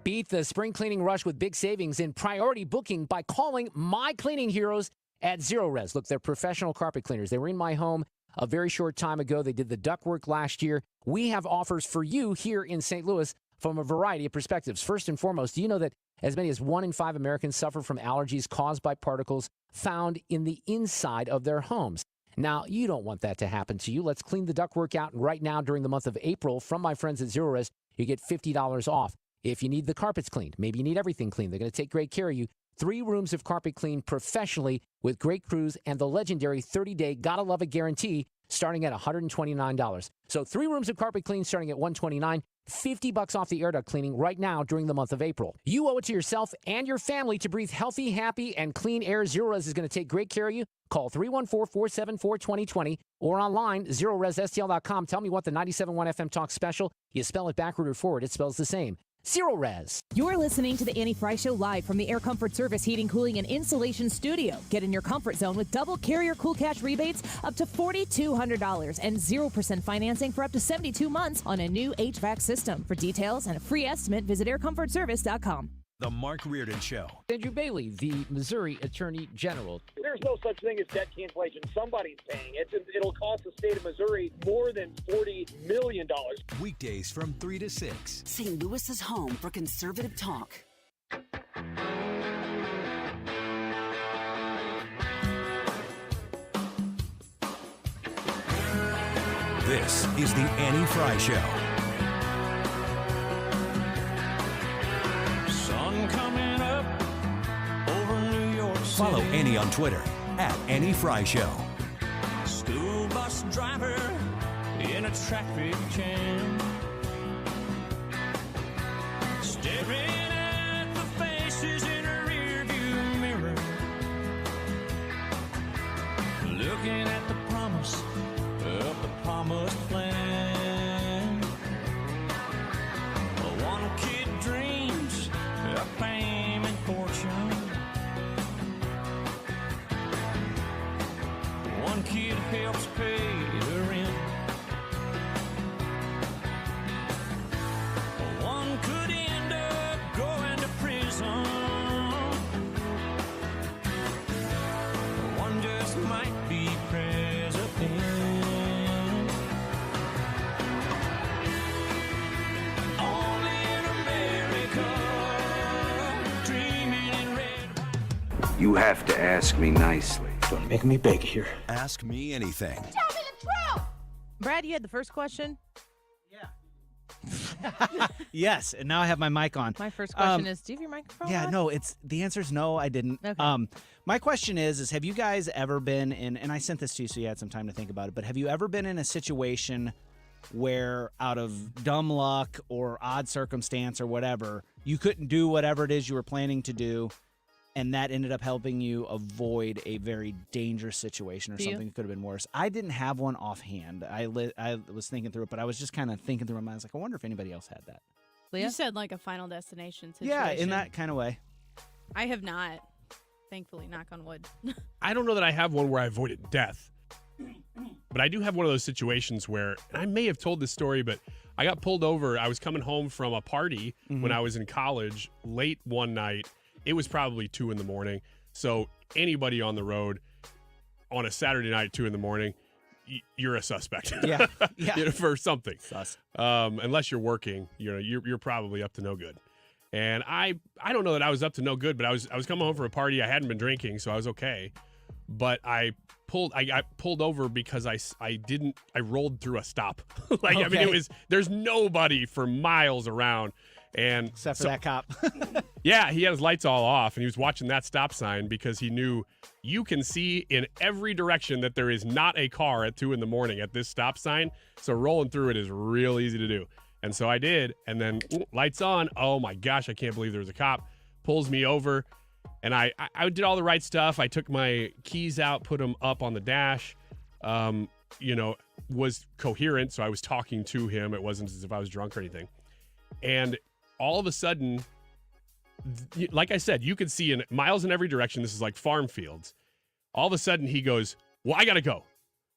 [SPEAKER 20] Beat the spring cleaning rush with big savings in priority booking by calling My Cleaning Heroes at Zero Res. Look, they're professional carpet cleaners. They were in my home a very short time ago. They did the ductwork last year. We have offers for you here in St. Louis from a variety of perspectives. First and foremost, do you know that as many as 1 in 5 Americans suffer from allergies caused by particles found in the inside of their homes? Now, you don't want that to happen to you. Let's clean the ductwork out. And right now, during the month of April, from my friends at Zero Res, you get $50 off. If you need the carpets cleaned, maybe you need everything cleaned, they're going to take great care of you. 3 rooms of carpet cleaned professionally with great crews and the legendary 30-day Gotta Love It guarantee starting at $129. So 3 rooms of carpet cleaned starting at $129, $50 off the air duct cleaning right now during the month of April. You owe it to yourself and your family to breathe healthy, happy, and clean air. Zero Res is going to take great care of you. Call 314-474-2020 or online, ZeroResSTL.com. Tell me what the 97.1 FM Talk special, you spell it backward or forward, it spells the same. Zero Res.
[SPEAKER 21] You're listening to the Annie Fry Show live from the Air Comfort Service Heating, Cooling, and Insulation Studio. Get in your comfort zone with double carrier cool cash rebates up to $4,200 and 0% financing for up to 72 months on a new HVAC system. For details and a free estimate, visit aircomfortservice.com.
[SPEAKER 15] The Mark Reardon Show.
[SPEAKER 20] Andrew Bailey, the Missouri Attorney General.
[SPEAKER 23] There's no such thing as debt cancellation. Somebody's paying it. It'll cost the state of Missouri more than $40 million.
[SPEAKER 15] Weekdays from 3 to 6.
[SPEAKER 24] St. Louis's home for conservative talk.
[SPEAKER 15] This is the Annie Fry Show.
[SPEAKER 13] Coming up over New York City.
[SPEAKER 15] Follow Annie on Twitter at Annie Fry Show.
[SPEAKER 13] School bus driver in a traffic jam, staring at the faces in a rearview mirror, looking at the promise of the promised land. One kid dreams of fame and fortune. One kid helps pay the rent. One could end up going to prison. One just might be president.
[SPEAKER 10] You have to ask me nicely. Don't make me beg here.
[SPEAKER 15] Ask me anything.
[SPEAKER 23] Tell me the truth!
[SPEAKER 22] Brad, you had the first question?
[SPEAKER 4] Yes, and now I have my mic on.
[SPEAKER 22] My first question is, do you have your microphone
[SPEAKER 4] Yeah,
[SPEAKER 22] on?
[SPEAKER 4] no, the answer is no, I didn't.
[SPEAKER 22] Okay.
[SPEAKER 4] My question is have you guys ever been in, and I sent this to you so you had some time to think about it, but have you ever been in a situation where out of dumb luck or odd circumstance or whatever, you couldn't do whatever it is you were planning to do, and that ended up helping you avoid a very dangerous situation or something that could have been worse? I didn't have one offhand. I was thinking through it, but I was just kind of thinking through my mind. I was like, I wonder if anybody else had that.
[SPEAKER 22] Leah?
[SPEAKER 25] You said like a Final Destination situation.
[SPEAKER 4] Yeah, in that kind of way.
[SPEAKER 25] I have not. Thankfully, knock on wood.
[SPEAKER 5] I don't know that I have one where I avoided death, but I do have one of those situations where, and I may have told this story, but I got pulled over. I was coming home from a party when I was in college late one night. It was probably 2 a.m. So anybody on the road on a Saturday night at 2 a.m, you're a suspect.
[SPEAKER 4] Yeah.
[SPEAKER 5] You know, for something.
[SPEAKER 4] Sus.
[SPEAKER 5] Unless you're working, you're probably up to no good. And I don't know that I was up to no good, but I was coming home from a party. I hadn't been drinking, so I was okay. But I got pulled over because I rolled through a stop. I mean, there's nobody for miles around. And
[SPEAKER 4] except for that cop.
[SPEAKER 5] Yeah, he had his lights all off, and he was watching that stop sign because he knew you can see in every direction that there is not a car at 2 a.m. at this stop sign. So rolling through it is real easy to do. And so I did. And then lights on. Oh my gosh, I can't believe there was a cop. Pulls me over. And I did all the right stuff. I took my keys out, put them up on the dash, was coherent. So I was talking to him. It wasn't as if I was drunk or anything. And all of a sudden, like I said, you could see in miles in every direction. This is like farm fields. All of a sudden he goes, well, I got to go.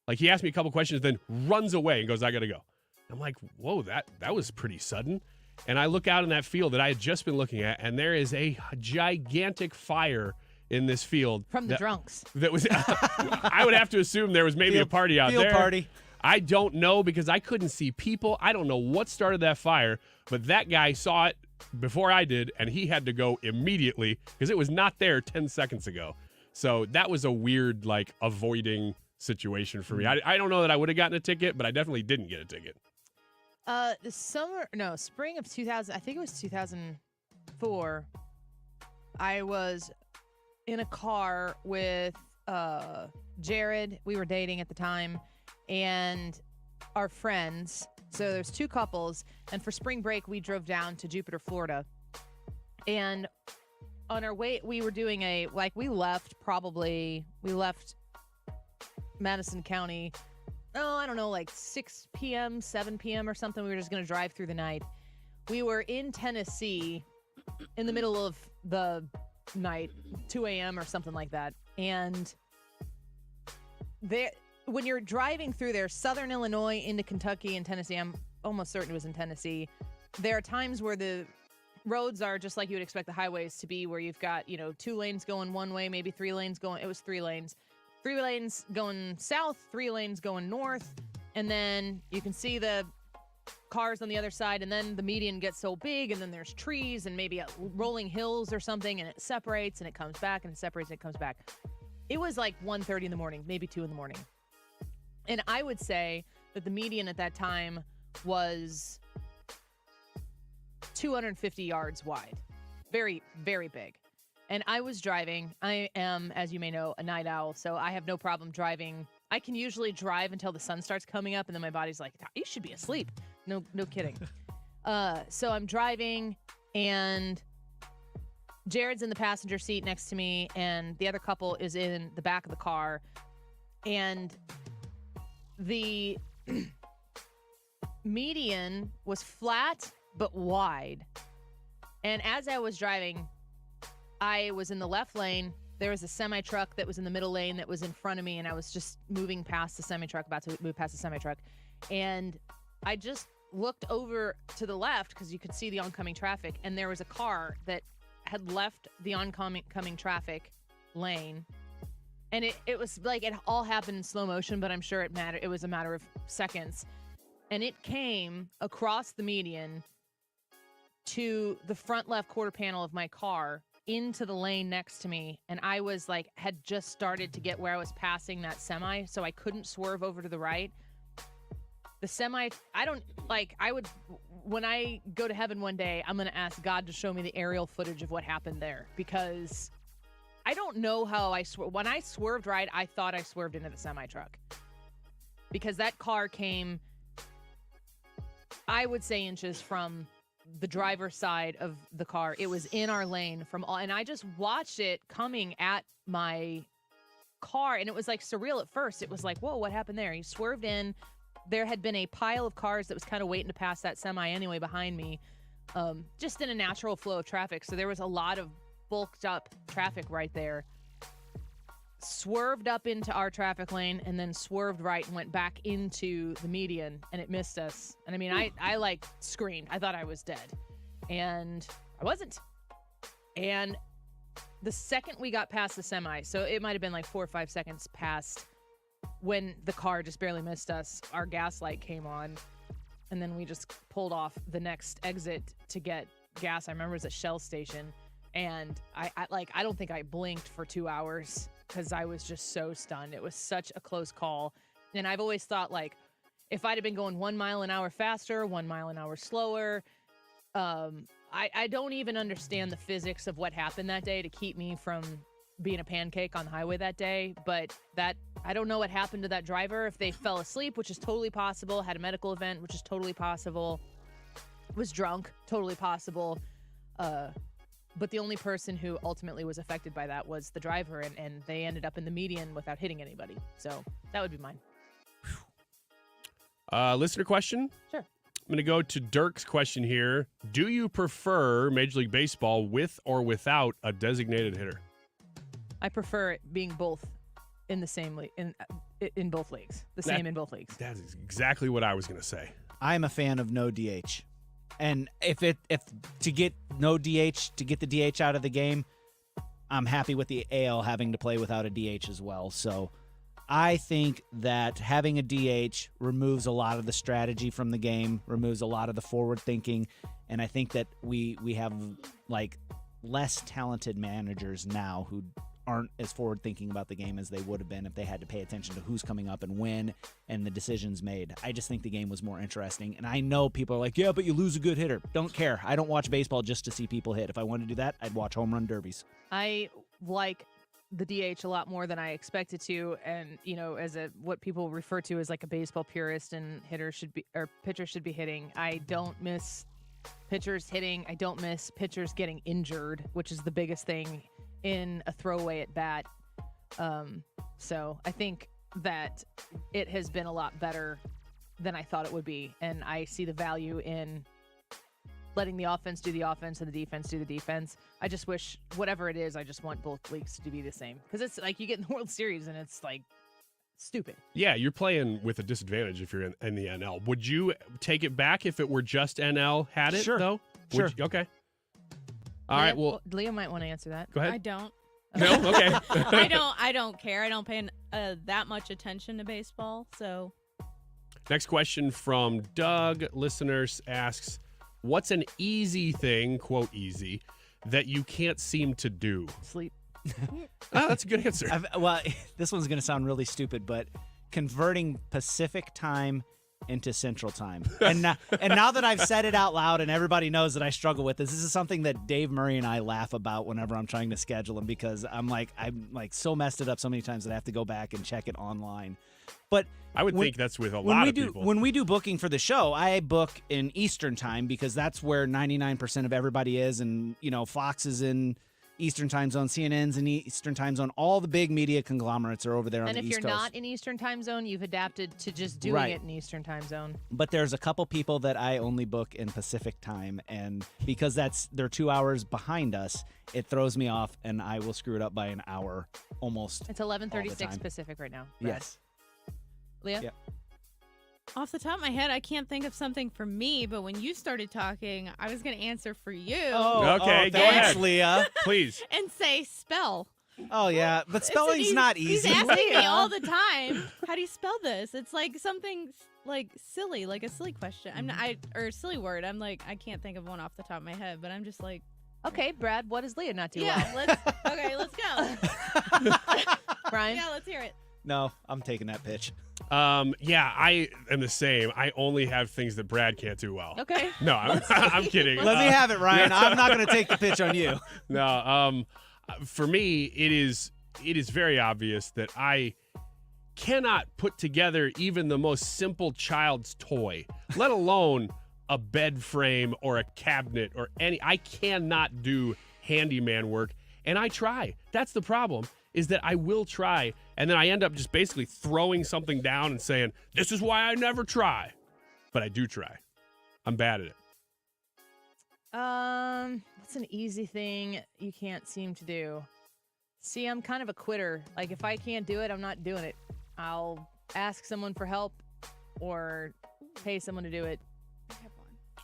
[SPEAKER 5] Like he asked me a couple questions, then runs away and goes, I got to go. I'm like, whoa, that was pretty sudden. And I look out in that field that I had just been looking at, and there is a gigantic fire in this field.
[SPEAKER 22] From the drunks.
[SPEAKER 5] That was, I would have to assume there was maybe a party out there.
[SPEAKER 4] Field party.
[SPEAKER 5] I don't know because I couldn't see people. I don't know what started that fire, but that guy saw it before I did, and he had to go immediately because it was not there 10 seconds ago. So that was a weird, avoiding situation for me. I don't know that I would have gotten a ticket, but I definitely didn't get a ticket.
[SPEAKER 22] Spring of 2000, I think it was 2004, I was in a car with Jared. We were dating at the time, and our friends. So there's two couples, and for spring break, we drove down to Jupiter, Florida. And on our way, we were doing we left Madison County, I don't know, 6 p.m., 7 p.m. or something. We were just going to drive through the night. We were in Tennessee in the middle of the night, 2 a.m. or something like that. And when you're driving through there, southern Illinois into Kentucky and Tennessee, I'm almost certain it was in Tennessee, there are times where the roads are just like you would expect the highways to be, where you've got, 2 lanes going one way, maybe 3 lanes going, it was 3 lanes. 3 lanes going south, 3 lanes going north, and then you can see the cars on the other side, and then the median gets so big, and then there's trees and maybe rolling hills or something, and it separates, and it comes back, and it separates, and it comes back. It was 1:30 in the morning, maybe 2 in the morning. And I would say that the median at that time was 250 yards wide. Very, very big. And I was driving. I am, as you may know, a night owl, so I have no problem driving. I can usually drive until the sun starts coming up, and then my body's like, you should be asleep. No kidding. So I'm driving, and Jared's in the passenger seat next to me, and the other couple is in the back of the car. And the median was flat but wide. And as I was driving, I was in the left lane. There was a semi-truck that was in the middle lane that was in front of me, and I was just moving past the semi-truck, about to move past the semi-truck. And I just looked over to the left because you could see the oncoming traffic, and there was a car that had left the oncoming traffic lane. And it was it all happened in slow motion, but I'm sure it was a matter of seconds. And it came across the median to the front left quarter panel of my car into the lane next to me. And I was had just started to get where I was passing that semi, so I couldn't swerve over to the right. The semi, when I go to heaven one day, I'm going to ask God to show me the aerial footage of what happened there, because I don't know how when I swerved right, I thought I swerved into the semi-truck, because that car came, I would say, inches from the driver's side of the car. It was in our lane and I just watched it coming at my car, and it was surreal at first. It was whoa, what happened there? He swerved in. There had been a pile of cars that was kind of waiting to pass that semi anyway behind me, just in a natural flow of traffic. So there was a lot of bulked up traffic right there. Swerved up into our traffic lane and then swerved right and went back into the median, and it missed us. And I mean, I screamed. I thought I was dead, and I wasn't. And the second we got past the semi, so it might have been 4 or 5 seconds past when the car just barely missed us, our gas light came on, and then we just pulled off the next exit to get gas. I remember it was a Shell station, and I don't think I blinked for 2 hours because I was just so stunned. It was such a close call. And I've always thought, if I'd have been going 1 mile an hour faster, 1 mile an hour slower, I don't even understand the physics of what happened that day to keep me from being a pancake on the highway that day. But I don't know what happened to that driver, if they fell asleep, which is totally possible, had a medical event, which is totally possible. was drunk, totally possible. But the only person who ultimately was affected by that was the driver, and they ended up in the median without hitting anybody. So that would be mine.
[SPEAKER 5] Listener question?
[SPEAKER 22] Sure.
[SPEAKER 5] I'm going to go to Dirk's question here. Do you prefer Major League Baseball with or without a designated hitter?
[SPEAKER 22] I prefer it being both in the same league, in both leagues. Same in both leagues.
[SPEAKER 5] That is exactly what I was going to say.
[SPEAKER 4] I'm a fan of no DH. And if to get no DH, to get the DH out of the game, I'm happy with the AL having to play without a DH as well. So I think that having a DH removes a lot of the strategy from the game, removes a lot of the forward thinking, and I think that we have like less talented managers now who aren't as forward thinking about the game as they would have been if they had to pay attention to who's coming up and when and the decisions made. I just think the game was more interesting. And I know people are like, yeah, but you lose a good hitter. Don't care. I don't watch baseball just to see people hit. If I wanted to do that, I'd watch home run derbies.
[SPEAKER 22] I like the DH a lot more than I expected to, and as what people refer to as like a baseball purist, and pitchers should be hitting. I don't miss pitchers hitting. I don't miss pitchers getting injured, which is the biggest thing in a throwaway at bat. So I think that it has been a lot better than I thought it would be, and I see the value in letting the offense do the offense and the defense do the defense. I just wish, whatever it is, I just want both leagues to be the same. Because it's like you get in the World Series and it's like stupid.
[SPEAKER 5] Yeah, you're playing with a disadvantage if you're in the NL. Would you take it back if it were just NL had it,
[SPEAKER 4] Sure.
[SPEAKER 5] though?
[SPEAKER 4] Sure.
[SPEAKER 5] Okay. All right, well,
[SPEAKER 22] Leo might want to answer that.
[SPEAKER 5] go ahead.
[SPEAKER 25] I don't.
[SPEAKER 5] No? Okay.
[SPEAKER 25] I don't care. I don't pay that much attention to baseball, so.
[SPEAKER 5] Next question from Doug. Listeners asks, what's an easy thing, quote easy, that you can't seem to do?
[SPEAKER 22] Sleep.
[SPEAKER 5] Oh, that's a good answer.
[SPEAKER 4] Well, this one's going to sound really stupid, but converting Pacific time into Central time. And now that I've said it out loud and everybody knows that I struggle with this is something that Dave Murray and I laugh about whenever I'm trying to schedule them, because I'm like so messed it up so many times that I have to go back and check it online. But
[SPEAKER 5] I would think that's with a lot of people.
[SPEAKER 4] When we do booking for the show, I book in Eastern time because that's where 99% of everybody is, and Fox is in Eastern time zone, CNN's in Eastern time zone. All the big media conglomerates are over there on the East Coast.
[SPEAKER 22] And if you're not in Eastern time zone, you've adapted to just doing it in Eastern time zone.
[SPEAKER 4] But there's a couple people that I only book in Pacific time, and because they're 2 hours behind us, it throws me off, and I will screw it up by an hour almost.
[SPEAKER 22] It's 11:36
[SPEAKER 4] time.
[SPEAKER 22] Pacific right now. Brad.
[SPEAKER 4] Yes.
[SPEAKER 22] Leah?
[SPEAKER 4] Yeah.
[SPEAKER 25] Off the top of my head, I can't think of something for me, but when you started talking, I was going to answer for you.
[SPEAKER 5] Okay, go
[SPEAKER 4] thanks,
[SPEAKER 5] ahead.
[SPEAKER 4] Leah.
[SPEAKER 5] Please.
[SPEAKER 25] And say spell.
[SPEAKER 4] Oh, yeah, but spelling's not easy.
[SPEAKER 25] He's asking me all the time, how do you spell this? It's like something like silly, like a silly question. Or a silly word. I'm like, I can't think of one off the top of my head, but I'm just like.
[SPEAKER 22] Okay, Brad, what does Leah not do
[SPEAKER 25] Yeah,
[SPEAKER 22] well?
[SPEAKER 25] let's go.
[SPEAKER 22] Brian?
[SPEAKER 25] Yeah, let's hear it.
[SPEAKER 4] No, I'm taking that pitch.
[SPEAKER 5] Yeah, I am the same. I only have things that Brad can't do well.
[SPEAKER 22] Okay.
[SPEAKER 5] No, I'm kidding.
[SPEAKER 4] Let me have it, Ryan. I'm not going to take the pitch on you.
[SPEAKER 5] No, for me, it is very obvious that I cannot put together even the most simple child's toy, let alone a bed frame or a cabinet or I cannot do handyman work, and I try. That's the problem, is that I will try, and then I end up just basically throwing something down and saying, this is why I never try. But I do try. I'm bad at it.
[SPEAKER 22] What's an easy thing you can't seem to do? See, I'm kind of a quitter. Like, if I can't do it, I'm not doing it. I'll ask someone for help or pay someone to do it.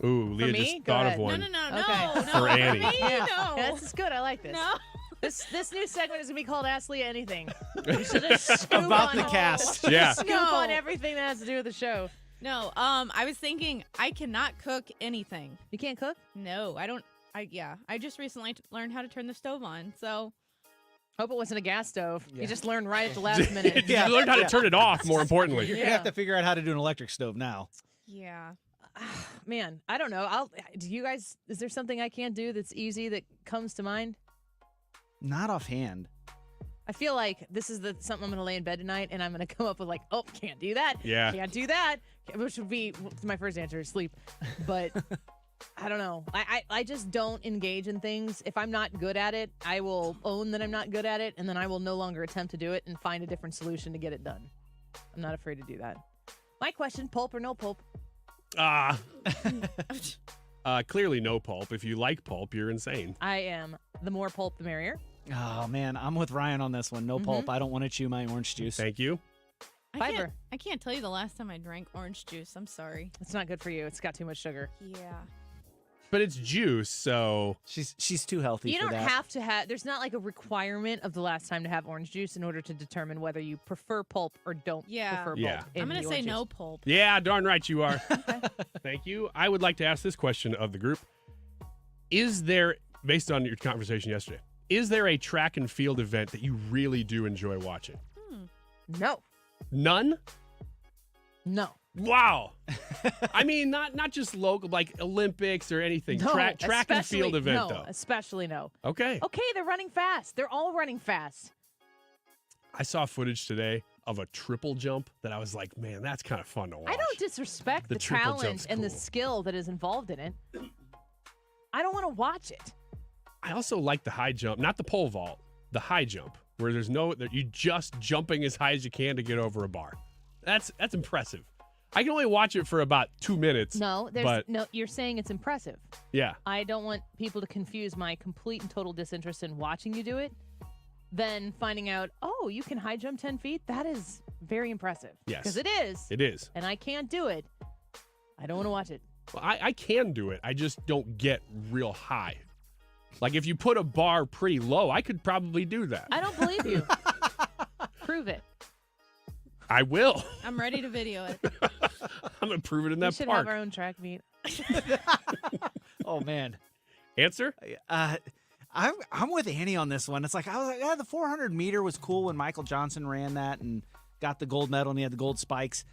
[SPEAKER 5] Ooh, Leah
[SPEAKER 22] me?
[SPEAKER 5] just
[SPEAKER 22] Go
[SPEAKER 5] thought
[SPEAKER 22] ahead.
[SPEAKER 5] of one.
[SPEAKER 22] No.
[SPEAKER 5] For Annie.
[SPEAKER 22] Yeah.
[SPEAKER 25] No.
[SPEAKER 22] Yeah, this is good. I like this.
[SPEAKER 25] No.
[SPEAKER 22] This new segment is going to be called Ask Leah Anything. We should just scoop
[SPEAKER 4] About
[SPEAKER 22] on
[SPEAKER 4] the cast.
[SPEAKER 5] Yeah.
[SPEAKER 22] Scoop
[SPEAKER 25] No.
[SPEAKER 22] on everything that has to do with the show.
[SPEAKER 25] No, I was thinking I cannot cook anything.
[SPEAKER 22] You can't cook?
[SPEAKER 25] No, I don't. I just recently learned how to turn the stove on, so.
[SPEAKER 22] Hope it wasn't a gas stove.
[SPEAKER 4] Yeah.
[SPEAKER 22] You just learned right at the last minute.
[SPEAKER 5] You learned how to turn it off, more importantly.
[SPEAKER 4] You're going to have to figure out how to do an electric stove now.
[SPEAKER 25] Yeah.
[SPEAKER 22] Man, I don't know. Do you guys, is there something I can't do that's easy that comes to mind?
[SPEAKER 4] Not offhand.
[SPEAKER 22] I feel like this is something I'm going to lay in bed tonight, and I'm going to come up with like, oh, can't do that.
[SPEAKER 5] Yeah.
[SPEAKER 22] Can't do that. Which would be my first answer is sleep. But I don't know. I just don't engage in things. If I'm not good at it, I will own that I'm not good at it, and then I will no longer attempt to do it and find a different solution to get it done. I'm not afraid to do that. My question, pulp or no pulp?
[SPEAKER 5] Clearly no pulp. If you like pulp, you're insane.
[SPEAKER 22] I am. The more pulp, the merrier.
[SPEAKER 4] Oh, man, I'm with Ryan on this one. No pulp. I don't want to chew my orange juice.
[SPEAKER 5] Thank you.
[SPEAKER 22] Fiber.
[SPEAKER 25] I can't tell you the last time I drank orange juice. I'm sorry.
[SPEAKER 22] It's not good for you. It's got too much sugar.
[SPEAKER 25] Yeah.
[SPEAKER 5] But it's juice, so
[SPEAKER 4] she's too healthy
[SPEAKER 22] You
[SPEAKER 4] for
[SPEAKER 22] don't
[SPEAKER 4] that.
[SPEAKER 22] have to have. There's not like a requirement of the last time to have orange juice in order to determine whether you prefer pulp or don't prefer pulp.
[SPEAKER 5] Yeah.
[SPEAKER 22] in
[SPEAKER 25] I'm going
[SPEAKER 22] the
[SPEAKER 25] to say
[SPEAKER 22] orange
[SPEAKER 25] no
[SPEAKER 22] juice.
[SPEAKER 25] pulp.
[SPEAKER 5] Yeah, darn right you are. Thank you. I would like to ask this question of the group. Is there, based on your conversation yesterday, is there a track and field event that you really do enjoy watching?
[SPEAKER 22] No.
[SPEAKER 5] None?
[SPEAKER 22] No.
[SPEAKER 5] Wow. I mean, not just local, like Olympics or anything.
[SPEAKER 22] No,
[SPEAKER 5] Track and field
[SPEAKER 22] especially-
[SPEAKER 5] event,
[SPEAKER 22] no,
[SPEAKER 5] though.
[SPEAKER 22] especially no.
[SPEAKER 5] Okay.
[SPEAKER 22] Okay, they're running fast. They're all running fast.
[SPEAKER 5] I saw footage today of a triple jump that I was like, man, that's kind of fun to watch.
[SPEAKER 22] I don't disrespect
[SPEAKER 5] The
[SPEAKER 22] the
[SPEAKER 5] triple
[SPEAKER 22] talent
[SPEAKER 5] jump's
[SPEAKER 22] and the
[SPEAKER 5] cool.
[SPEAKER 22] skill that is involved in it. I don't want to watch it.
[SPEAKER 5] I also like the high jump, not the pole vault, the high jump, where there's no, that you just jumping as high as you can to get over a bar. That's impressive. I can only watch it for about 2 minutes.
[SPEAKER 22] No,
[SPEAKER 5] but
[SPEAKER 22] you're saying it's impressive.
[SPEAKER 5] yeah.
[SPEAKER 22] I don't want people to confuse my complete and total disinterest in watching you do it, then finding out, oh, you can high jump 10 feet? That is very impressive.
[SPEAKER 5] Yes.
[SPEAKER 22] Because it is.
[SPEAKER 5] It is.
[SPEAKER 22] And I can't do it. I don't want to watch it.
[SPEAKER 5] Well, I can do it. I just don't get real high. Like if you put a bar pretty low, I could probably do that.
[SPEAKER 22] I don't believe you. Prove it.
[SPEAKER 5] I will.
[SPEAKER 25] I'm ready to video it.
[SPEAKER 5] I'm going to prove it in
[SPEAKER 22] We
[SPEAKER 5] that
[SPEAKER 22] should
[SPEAKER 5] park.
[SPEAKER 22] have our own track meet.
[SPEAKER 4] Oh, man.
[SPEAKER 5] Answer?
[SPEAKER 4] I'm with Annie on this one. It's like, I was like, yeah, the 400 meter was cool when Michael Johnson ran that and got the gold medal and he had the gold spikes.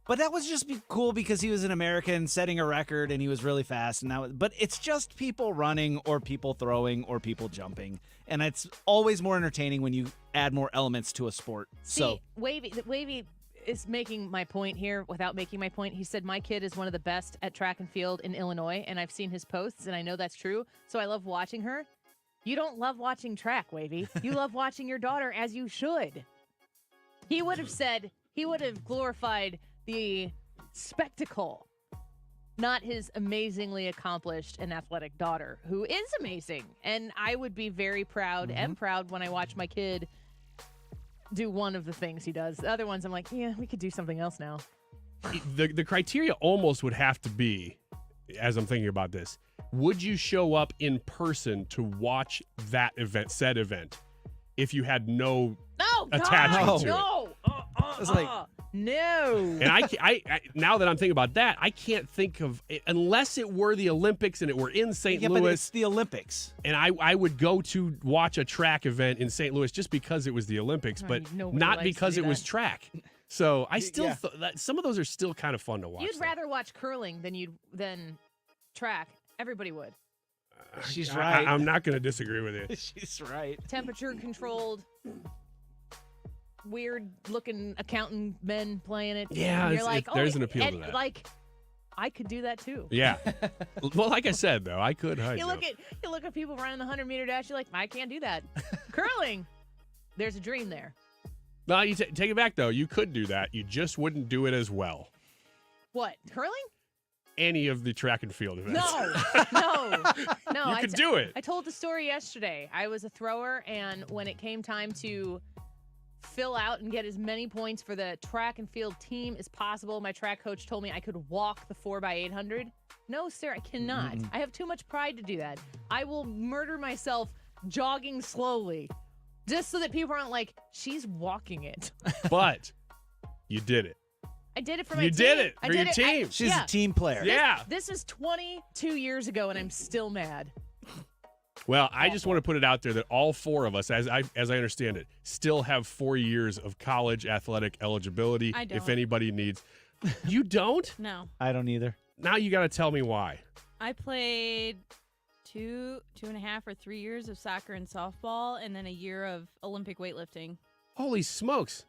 [SPEAKER 4] But that was just cool because he was an American setting a record and he was really fast. But it's just people running or people throwing or people jumping. And it's always more entertaining when you add more elements to a sport.
[SPEAKER 22] See, Wavy is making my point here without making my point. He said, my kid is one of the best at track and field in Illinois, and I've seen his posts, and I know that's true. So I love watching her. You don't love watching track, Wavy. You love watching your daughter, as you should. He would have glorified the spectacle, not his amazingly accomplished and athletic daughter, who is amazing. And I would be very proud and proud when I watch my kid do one of the things he does. The other ones, I'm like, yeah, we could do something else now.
[SPEAKER 5] The criteria almost would have to be, as I'm thinking about this, would you show up in person to watch that event, said event, if you had no attachment to it?
[SPEAKER 4] It's like,
[SPEAKER 22] no.
[SPEAKER 5] And I now that I'm thinking about that, I can't think of it, unless it were the Olympics and it were in St.
[SPEAKER 4] yeah,
[SPEAKER 5] Louis.
[SPEAKER 4] but it's the Olympics.
[SPEAKER 5] And I would go to watch a track event in St. Louis just because it was the Olympics, but
[SPEAKER 22] nobody
[SPEAKER 5] not
[SPEAKER 22] likes to
[SPEAKER 5] because
[SPEAKER 22] do
[SPEAKER 5] it was
[SPEAKER 22] that.
[SPEAKER 5] track. So I still
[SPEAKER 4] Yeah.
[SPEAKER 5] some of those are still kind of fun to watch.
[SPEAKER 22] You'd rather watch curling than track. Everybody would.
[SPEAKER 4] She's right.
[SPEAKER 5] I'm not going to disagree with you.
[SPEAKER 4] She's right.
[SPEAKER 22] Temperature controlled, weird looking accountant men playing it.
[SPEAKER 5] Yeah,
[SPEAKER 22] And you're like,
[SPEAKER 5] there's an appeal to
[SPEAKER 22] and,
[SPEAKER 5] that.
[SPEAKER 22] Like, I could do that too.
[SPEAKER 5] Yeah. Well, like I said, though, I could hide.
[SPEAKER 22] You look at people running the 100-meter dash. You're like, I can't do that. Curling, there's a dream there.
[SPEAKER 5] No, you take it back, though. You could do that. You just wouldn't do it as well.
[SPEAKER 22] What, curling?
[SPEAKER 5] Any of the track and field events.
[SPEAKER 22] No.
[SPEAKER 5] You could do it.
[SPEAKER 22] I told the story yesterday. I was a thrower, and when it came time to fill out and get as many points for the track and field team as possible, my track coach told me I could walk the 4x800. No, sir, I cannot. I have too much pride to do that. I will murder myself jogging slowly just so that people aren't like, she's walking it.
[SPEAKER 5] But you did it.
[SPEAKER 22] I did it for my
[SPEAKER 5] You
[SPEAKER 22] team.
[SPEAKER 5] did it
[SPEAKER 22] I
[SPEAKER 5] for
[SPEAKER 22] did
[SPEAKER 5] your
[SPEAKER 22] it.
[SPEAKER 5] team.
[SPEAKER 4] She's
[SPEAKER 22] Yeah.
[SPEAKER 4] a team player.
[SPEAKER 5] Yeah.
[SPEAKER 22] This is 22 years ago, and I'm still mad.
[SPEAKER 5] Well, I just want to put it out there that all four of us, as I understand it, still have 4 years of college athletic eligibility.
[SPEAKER 25] I don't.
[SPEAKER 5] If anybody needs, you don't.
[SPEAKER 25] No.
[SPEAKER 4] I don't either.
[SPEAKER 5] Now you got to tell me why.
[SPEAKER 25] I played 2.5 or 3 years of soccer and softball, and then a year of Olympic weightlifting.
[SPEAKER 5] Holy smokes!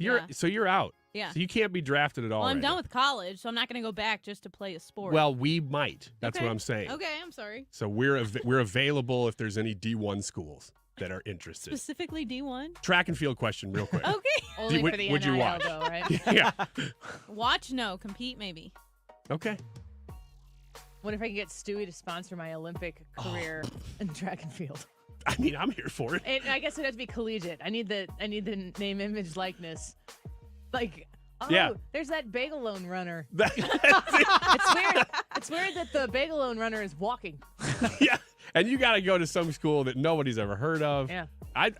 [SPEAKER 5] You're out.
[SPEAKER 25] Yeah.
[SPEAKER 5] So you can't be drafted at all.
[SPEAKER 25] Well, I'm
[SPEAKER 5] right
[SPEAKER 25] done
[SPEAKER 5] now.
[SPEAKER 25] with college, so I'm not going to go back just to play a sport.
[SPEAKER 5] Well, we might. That's
[SPEAKER 25] Okay.
[SPEAKER 5] what I'm saying.
[SPEAKER 25] Okay, I'm sorry.
[SPEAKER 5] So we're available if there's any D1 schools that are interested.
[SPEAKER 25] Specifically D1?
[SPEAKER 5] Track and field question, real quick.
[SPEAKER 25] Okay.
[SPEAKER 22] Only
[SPEAKER 5] would-
[SPEAKER 22] for the
[SPEAKER 5] would you
[SPEAKER 22] NIL,
[SPEAKER 5] watch?
[SPEAKER 22] though, right?
[SPEAKER 5] Yeah.
[SPEAKER 25] Watch, no. Compete, maybe.
[SPEAKER 5] Okay.
[SPEAKER 22] What if I can get Stewie to sponsor my Olympic career in track and field?
[SPEAKER 5] I mean, I'm here for it.
[SPEAKER 22] And I guess it'd have to be collegiate. I need the name, image, likeness. Like, oh,
[SPEAKER 5] Yeah.
[SPEAKER 22] there's that bagel loan runner. It's weird. It's weird that the bagel loan runner is walking.
[SPEAKER 5] Yeah. And you got to go to some school that nobody's ever heard of.
[SPEAKER 22] Yeah.
[SPEAKER 5] I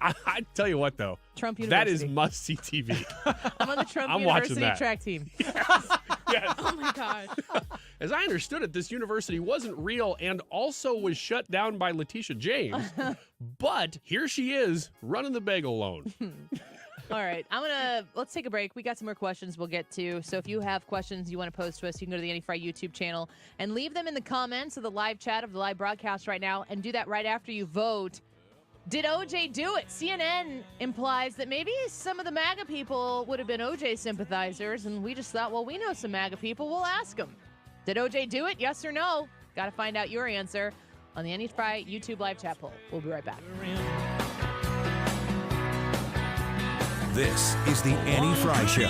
[SPEAKER 5] tell you what, though.
[SPEAKER 22] Trump
[SPEAKER 5] That is
[SPEAKER 22] University.
[SPEAKER 5] must-see TV.
[SPEAKER 22] I'm on the Trump
[SPEAKER 5] I'm watching
[SPEAKER 22] University
[SPEAKER 5] that.
[SPEAKER 22] track team.
[SPEAKER 5] Yes.
[SPEAKER 25] Oh, my gosh.
[SPEAKER 5] As I understood it, this university wasn't real and also was shut down by Letitia James. But here she is running the bagel loan.
[SPEAKER 22] All right, let's take a break. We got some more questions we'll get to. So if you have questions you want to post to us, you can go to the Any Fry YouTube channel and leave them in the comments of the live chat of the live broadcast right now, and do that right after you vote. Did OJ do it? CNN implies that maybe some of the MAGA people would have been OJ sympathizers, and we just thought, well, we know some MAGA people. We'll ask them. Did OJ do it? Yes or no? Got to find out your answer on the Any Fry YouTube live chat poll. We'll be right back.
[SPEAKER 15] This is the Annie Fry Show.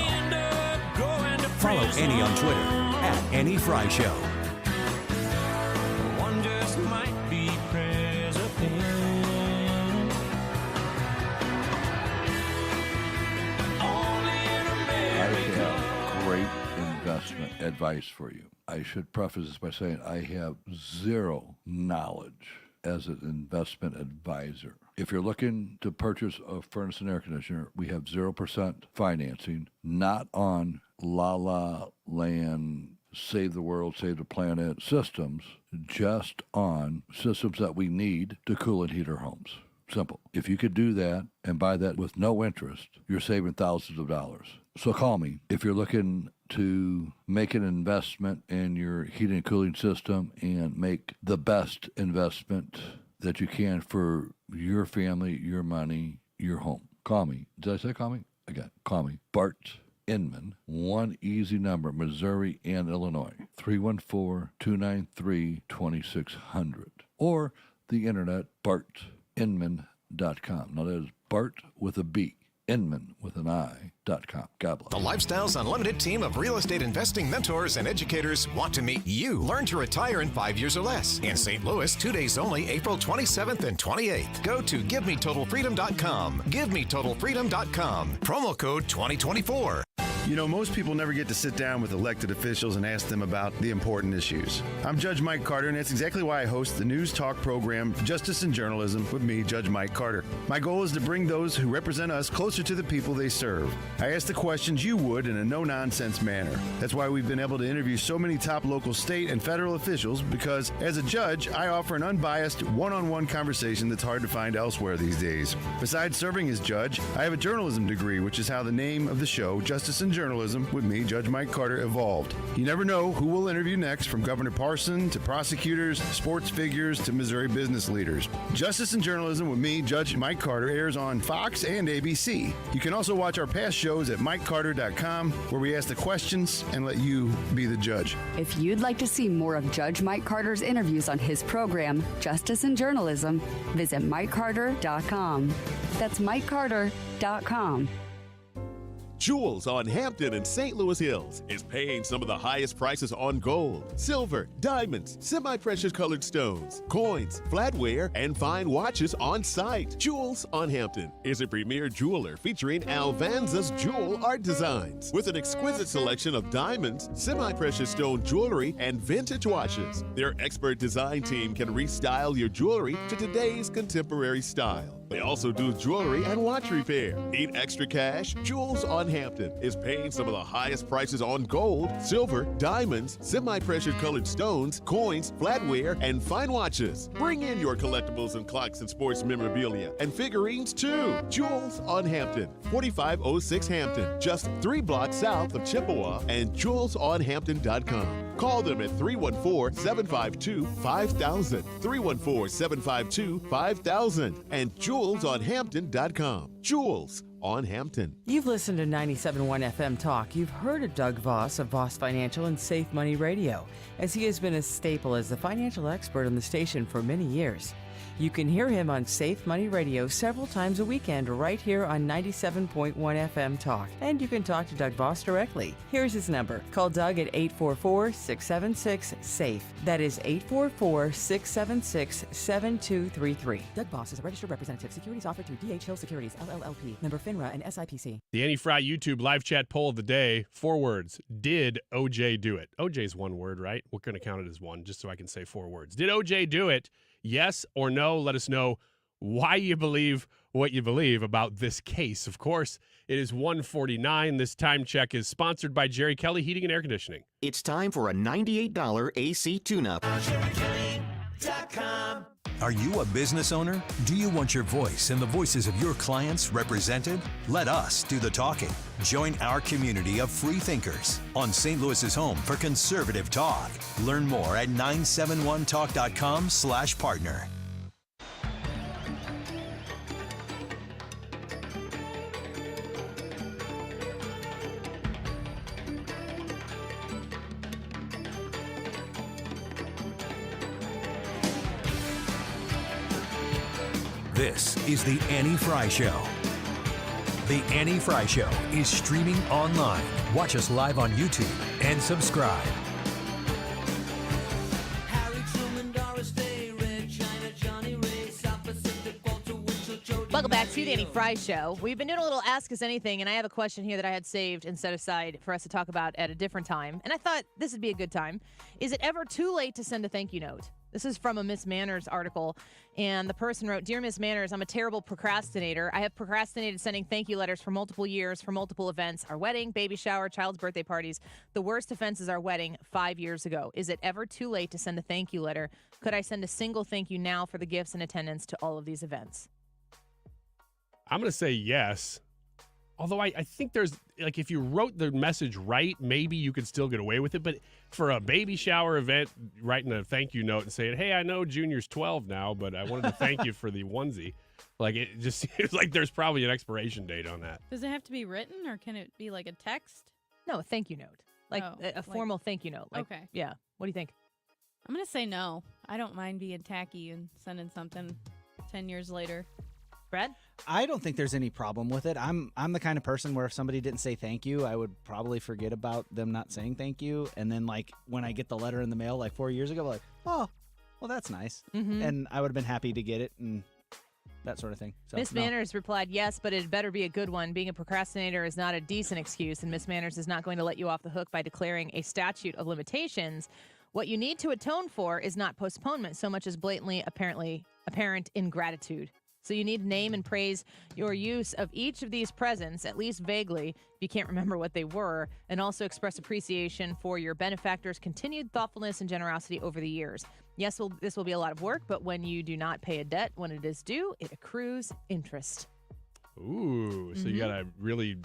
[SPEAKER 15] Follow Annie on Twitter at Annie Fry Show.
[SPEAKER 13] One just might be president. Only in America.
[SPEAKER 6] I have great investment advice for you. I should preface this by saying I have zero knowledge as an investment advisor. If you're looking to purchase a furnace and air conditioner, we have 0% financing, not on la land, save the world, save the planet systems, just on systems that we need to cool and heat our homes. Simple. If you could do that and buy that with no interest, you're saving thousands of dollars. So call me if you're looking to make an investment in your heating and cooling system and make the best investment that you can for your family, your money, your home. Call me. Did I say call me? Again, call me. Bart Inman, one easy number, Missouri and Illinois, 314-293-2600. Or the internet, bartinman.com. Now that is Bart with a B, Inman with an I.com. God bless.
[SPEAKER 7] The Lifestyles Unlimited team of real estate investing mentors and educators want to meet you. Learn to retire in 5 years or less. In St. Louis, 2 days only, April 27th and 28th. Go to GiveMeTotalFreedom.com. GiveMeTotalFreedom.com. Promo code 2024.
[SPEAKER 3] You know, most people never get to sit down with elected officials and ask them about the important issues. I'm Judge Mike Carter, and that's exactly why I host the news talk program Justice and Journalism with me, Judge Mike Carter. My goal is to bring those who represent us closer to the people they serve. I ask the questions you would in a no-nonsense manner. That's why we've been able to interview so many top local, state, and federal officials, because as a judge, I offer an unbiased, one-on-one conversation that's hard to find elsewhere these days. Besides serving as judge, I have a journalism degree, which is how the name of the show, Justice and Journalism with me, Judge Mike Carter, evolved. You never know who we'll interview next, from Governor Parson to prosecutors, sports figures to Missouri business leaders. Justice and Journalism with me, Judge Mike Carter, airs on Fox and ABC. You can also watch our past shows at MikeCarter.com, where we ask the questions and let you be the judge.
[SPEAKER 12] If you'd like to see more of Judge Mike Carter's interviews on his program, Justice and Journalism, visit MikeCarter.com. That's MikeCarter.com.
[SPEAKER 8] Jewels on Hampton and St. Louis Hills is paying some of the highest prices on gold, silver, diamonds, semi-precious colored stones, coins, flatware, and fine watches on site. Jewels on Hampton is a premier jeweler featuring Alvanza's jewel art designs with an exquisite selection of diamonds, semi-precious stone jewelry, and vintage watches. Their expert design team can restyle your jewelry to today's contemporary style. They also do jewelry and watch repair. Need extra cash? Jewels on Hampton is paying some of the highest prices on gold, silver, diamonds, semi-precious colored stones, coins, flatware, and fine watches. Bring in your collectibles and clocks and sports memorabilia and figurines too. Jewels on Hampton, 4506 Hampton, just 3 blocks south of Chippewa, and jewelsonhampton.com. Call them at 314-752-5000, 314-752-5000, and Jewels JewelsOnHampton.com. Jewels on Hampton.
[SPEAKER 1] You've listened to 97.1 FM Talk. You've heard of Doug Voss of Voss Financial and Safe Money Radio, as he has been a staple as the financial expert on the station for many years. You can hear him on Safe Money Radio several times a weekend right here on 97.1 FM Talk. And you can talk to Doug Voss directly. Here's his number. Call Doug at 844-676-SAFE. That is 844-676-7233. Doug Voss is a registered representative. Securities offered through D.H. Hill Securities, LLP. Member FINRA and SIPC.
[SPEAKER 5] The Annie Fry YouTube live chat poll of the day, 4 words. Did OJ do it? OJ's 1 word, right? We're going to count it as 1 just so I can say 4 words. Did OJ do it? Yes or no? Let us know why you believe what you believe about this case. Of course, it is 1:49. This time check is sponsored by Jerry Kelly Heating and Air Conditioning.
[SPEAKER 2] It's time for a $98 AC tune-up.
[SPEAKER 15] Are you a business owner? Do you want your voice and the voices of your clients represented? Let us do the talking. Join our community of free thinkers on St. Louis's home for conservative talk. Learn more at 971talk.com/partner. This is the Annie Fry Show. The Annie Fry Show is streaming online. Watch us live on YouTube and subscribe.
[SPEAKER 22] Welcome back to the Annie Fry Show. We've been doing a little Ask Us Anything, and I have a question here that I had saved and set aside for us to talk about at a different time. And I thought this would be a good time. Is it ever too late to send a thank you note? This is from a Miss Manners article, and the person wrote, "Dear Miss Manners, I'm a terrible procrastinator. I have procrastinated sending thank you letters for multiple years for multiple events, our wedding, baby shower, child's birthday parties. The worst offense is our wedding 5 years ago. Is it ever too late to send a thank you letter? Could I send a single thank you now for the gifts and attendance to all of these events?"
[SPEAKER 5] I'm going to say yes. Although I think there's, like, if you wrote the message right, maybe you could still get away with it. But for a baby shower event, writing a thank you note and saying, "Hey, I know Junior's 12 now, but I wanted to thank you for the onesie." Like, it just seems like there's probably an expiration date on that.
[SPEAKER 25] Does it have to be written, or can it be like a text?
[SPEAKER 22] No, a thank you note. Like a formal thank you note. Like,
[SPEAKER 25] okay.
[SPEAKER 22] Yeah. What do you think?
[SPEAKER 25] I'm going to say no. I don't mind being tacky and sending something 10 years later.
[SPEAKER 22] Brad?
[SPEAKER 4] I don't think there's any problem with it. I'm the kind of person where if somebody didn't say thank you, I would probably forget about them not saying thank you. And then, like, when I get the letter in the mail like 4 years ago, like, oh, well, that's nice.
[SPEAKER 22] Mhm.
[SPEAKER 4] And I would have been happy to get it and that sort of thing. So,
[SPEAKER 22] Miss
[SPEAKER 4] no.
[SPEAKER 22] Manners replied, "Yes, but it better be a good one. Being a procrastinator is not a decent excuse, and Miss Manners is not going to let you off the hook by declaring a statute of limitations. What you need to atone for is not postponement so much as blatantly apparent ingratitude. So you need to name and praise your use of each of these presents, at least vaguely, if you can't remember what they were, and also express appreciation for your benefactor's continued thoughtfulness and generosity over the years. Yes, this will be a lot of work, but when you do not pay a debt when it is due, it accrues interest."
[SPEAKER 5] Ooh, so you got to really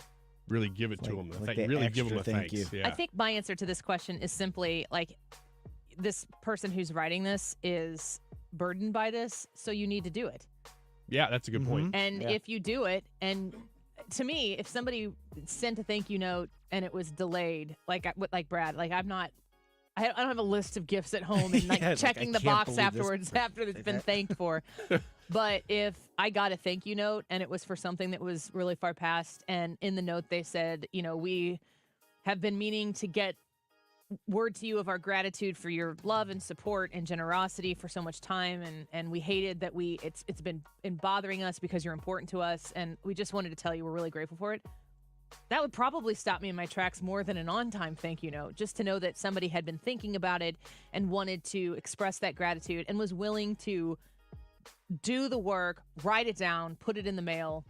[SPEAKER 5] give it to them. Really give them a thanks. Yeah.
[SPEAKER 22] I think my answer to this question is simply, like, this person who's writing this is burdened by this, so you need to do it.
[SPEAKER 5] Yeah, that's a good point.
[SPEAKER 22] And if you do it, and to me, if somebody sent a thank you note and it was delayed, like Brad, like I don't have a list of gifts at home and like checking the box afterwards after it's been thanked for. But if I got a thank you note and it was for something that was really far past, and in the note they said, we have been meaning to get word to you of our gratitude for your love and support and generosity for so much time, and we hated that it's been bothering us because you're important to us, and we just wanted to tell you we're really grateful for it. That would probably stop me in my tracks more than an on-time thank you note, just to know that somebody had been thinking about it and wanted to express that gratitude and was willing to do the work, write it down, put it in the mail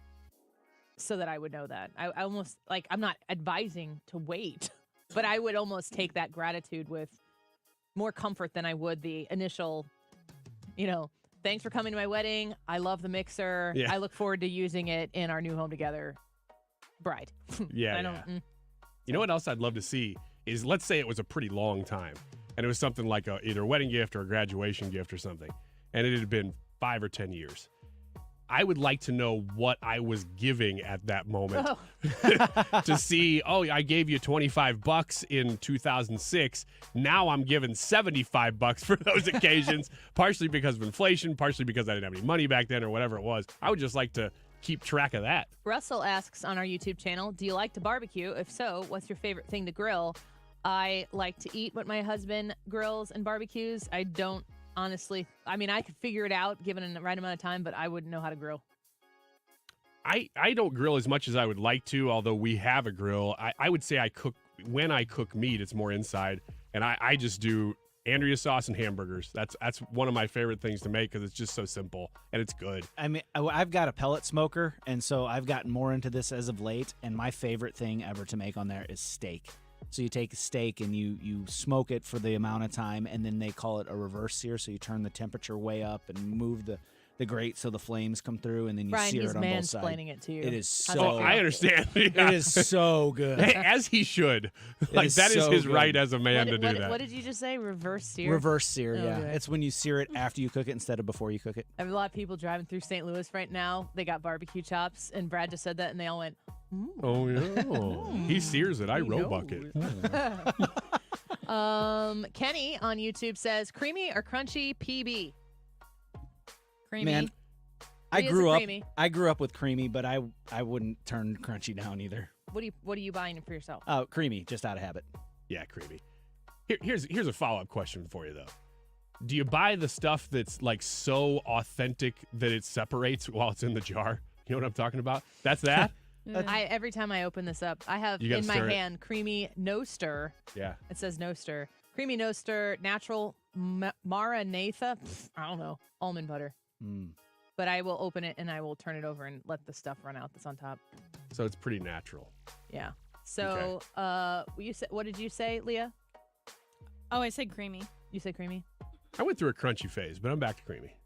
[SPEAKER 22] so that I would know that. I almost, like, I'm not advising to wait, but I would almost take that gratitude with more comfort than I would the initial, thanks for coming to my wedding. I love the mixer.
[SPEAKER 5] Yeah.
[SPEAKER 22] I look forward to using it in our new home together. Bride.
[SPEAKER 5] Yeah. You know what else I'd love to see is, let's say it was a pretty long time and it was something like either a wedding gift or a graduation gift or something, and it had been 5 or 10 years. I would like to know what I was giving at that moment to see, I gave you $25 in 2006. Now I'm giving $75 for those occasions, partially because of inflation, partially because I didn't have any money back then or whatever it was. I would just like to keep track of that.
[SPEAKER 22] Russell asks on our YouTube channel, do you like to barbecue? If so, what's your favorite thing to grill? I like to eat what my husband grills and barbecues. I don't honestly. I mean, I could figure it out given the right amount of time, but I wouldn't know how to grill.
[SPEAKER 5] I don't grill as much as I would like to, although we have a grill. I would say when I cook meat, it's more inside, and I just do Andrea sauce and hamburgers. That's one of my favorite things to make because it's just so simple and it's good.
[SPEAKER 4] I mean, I've got a pellet smoker, and so I've gotten more into this as of late, and my favorite thing ever to make on there is steak. So you take a steak and you smoke it for the amount of time, and then they call it a reverse sear. So you turn the temperature way up and move the grate so the flames come through, and then you
[SPEAKER 22] Brian,
[SPEAKER 4] sear
[SPEAKER 22] he's
[SPEAKER 4] it on both sides.
[SPEAKER 22] mansplaining it to you.
[SPEAKER 4] It is so.
[SPEAKER 5] Oh, I understand.
[SPEAKER 4] It is so good.
[SPEAKER 5] As he should. Like,
[SPEAKER 4] is
[SPEAKER 5] that is
[SPEAKER 4] so
[SPEAKER 5] his
[SPEAKER 4] good.
[SPEAKER 5] right as a man to do that.
[SPEAKER 22] What did you just say? Reverse sear?
[SPEAKER 4] Reverse sear, yeah.
[SPEAKER 22] Okay.
[SPEAKER 4] It's when you sear it after you cook it instead of before you cook it.
[SPEAKER 22] I have a lot of people driving through St. Louis right now. They got barbecue chops, and Brad just said that, and they all went,
[SPEAKER 5] Oh, yeah. He sears it. I roebuck it.
[SPEAKER 22] Kenny on YouTube says, creamy or crunchy PB? Creamy.
[SPEAKER 4] Man, I
[SPEAKER 22] He is
[SPEAKER 4] grew
[SPEAKER 22] a
[SPEAKER 4] up.
[SPEAKER 22] creamy.
[SPEAKER 4] I grew up with creamy, but I wouldn't turn crunchy down either.
[SPEAKER 22] What are you buying for yourself?
[SPEAKER 4] Oh, creamy, just out of habit.
[SPEAKER 5] Yeah, creamy. Here's a follow-up question for you, though. Do you buy the stuff that's like so authentic that it separates while it's in the jar? You know what I'm talking about? That's that?
[SPEAKER 22] Every time I open this up, I have
[SPEAKER 5] You gotta
[SPEAKER 22] in my
[SPEAKER 5] stir it.
[SPEAKER 22] hand creamy no stir.
[SPEAKER 5] Yeah.
[SPEAKER 22] It says no stir. Creamy no stir, natural marinatha. I don't know, almond butter. But I will open it and I will turn it over and let the stuff run out that's on top.
[SPEAKER 5] So it's pretty natural.
[SPEAKER 22] Yeah. So, what did you say, Leah?
[SPEAKER 25] Oh, I said creamy.
[SPEAKER 22] You said creamy?
[SPEAKER 5] I went through a crunchy phase, but I'm back to creamy.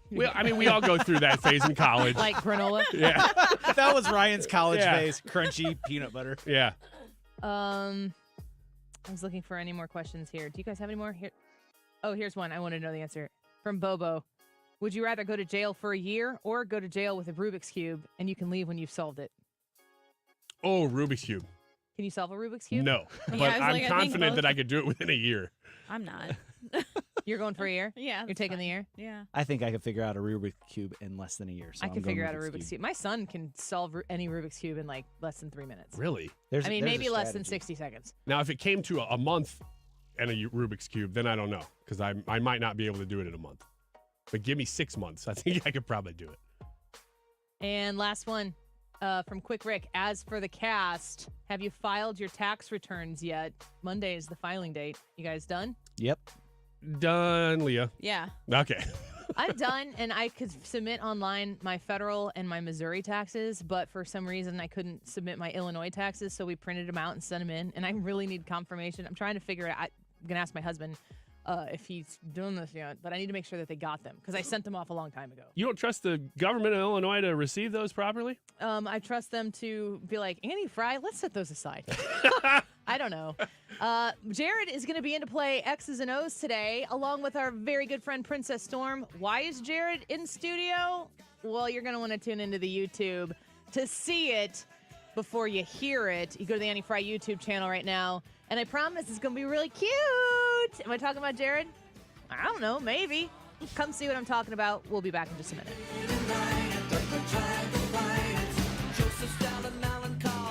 [SPEAKER 5] Well, I mean, we all go through that phase in college.
[SPEAKER 22] Like granola?
[SPEAKER 5] Yeah.
[SPEAKER 4] That was Ryan's college
[SPEAKER 5] Yeah.
[SPEAKER 4] phase. Crunchy peanut butter.
[SPEAKER 5] Yeah.
[SPEAKER 22] I was looking for any more questions here. Do you guys have any more? Here. Oh, here's one. I want to know the answer. From Bobo. Would you rather go to jail for a year or go to jail with a Rubik's Cube and you can leave when you've solved it?
[SPEAKER 5] Oh, Rubik's Cube.
[SPEAKER 22] Can you solve a Rubik's Cube?
[SPEAKER 5] No, but
[SPEAKER 25] Yeah, I was
[SPEAKER 5] I'm
[SPEAKER 25] like, I think
[SPEAKER 5] confident
[SPEAKER 25] both.
[SPEAKER 5] that I could do it within a year.
[SPEAKER 25] I'm not.
[SPEAKER 22] You're going for a year?
[SPEAKER 25] Yeah.
[SPEAKER 22] You're taking the year?
[SPEAKER 25] Yeah.
[SPEAKER 4] I think I could figure out a Rubik's Cube in less than a year. So
[SPEAKER 22] I
[SPEAKER 4] I'm
[SPEAKER 22] can
[SPEAKER 4] going
[SPEAKER 22] figure out a
[SPEAKER 4] Rubik's
[SPEAKER 22] Rubik's Cube. My son can solve any Rubik's Cube in like less than 3 minutes.
[SPEAKER 5] Really?
[SPEAKER 22] I mean, maybe less than 60 seconds.
[SPEAKER 5] Now, if it came to a month and a Rubik's Cube, then I don't know, because I might not be able to do it in a month. But give me 6 months. I think I could probably do it.
[SPEAKER 22] And last one from Quick Rick. As for the cast, have you filed your tax returns yet? Monday is the filing date. You guys done?
[SPEAKER 4] Yep.
[SPEAKER 5] Done, Leah.
[SPEAKER 25] Yeah.
[SPEAKER 5] Okay.
[SPEAKER 22] I'm done, and I could submit online my federal and my Missouri taxes, but for some reason I couldn't submit my Illinois taxes, so we printed them out and sent them in, and I really need confirmation. I'm trying to figure it out. I'm going to ask my husband if he's doing this yet, but I need to make sure that they got them, because I sent them off a long time ago.
[SPEAKER 5] You don't trust the government of Illinois to receive those properly?
[SPEAKER 22] I trust them to be like, Annie Fry, let's set those aside. I don't know. Jared is going to be in to play X's and O's today, along with our very good friend Princess Storm. Why is Jared in studio? Well, you're going to want to tune into the YouTube to see it before you hear it. You go to the Annie Fry YouTube channel right now, and I promise it's going to be really cute. Am I talking about Jared? I don't know, maybe. Come see what I'm talking about. We'll be back in just a minute.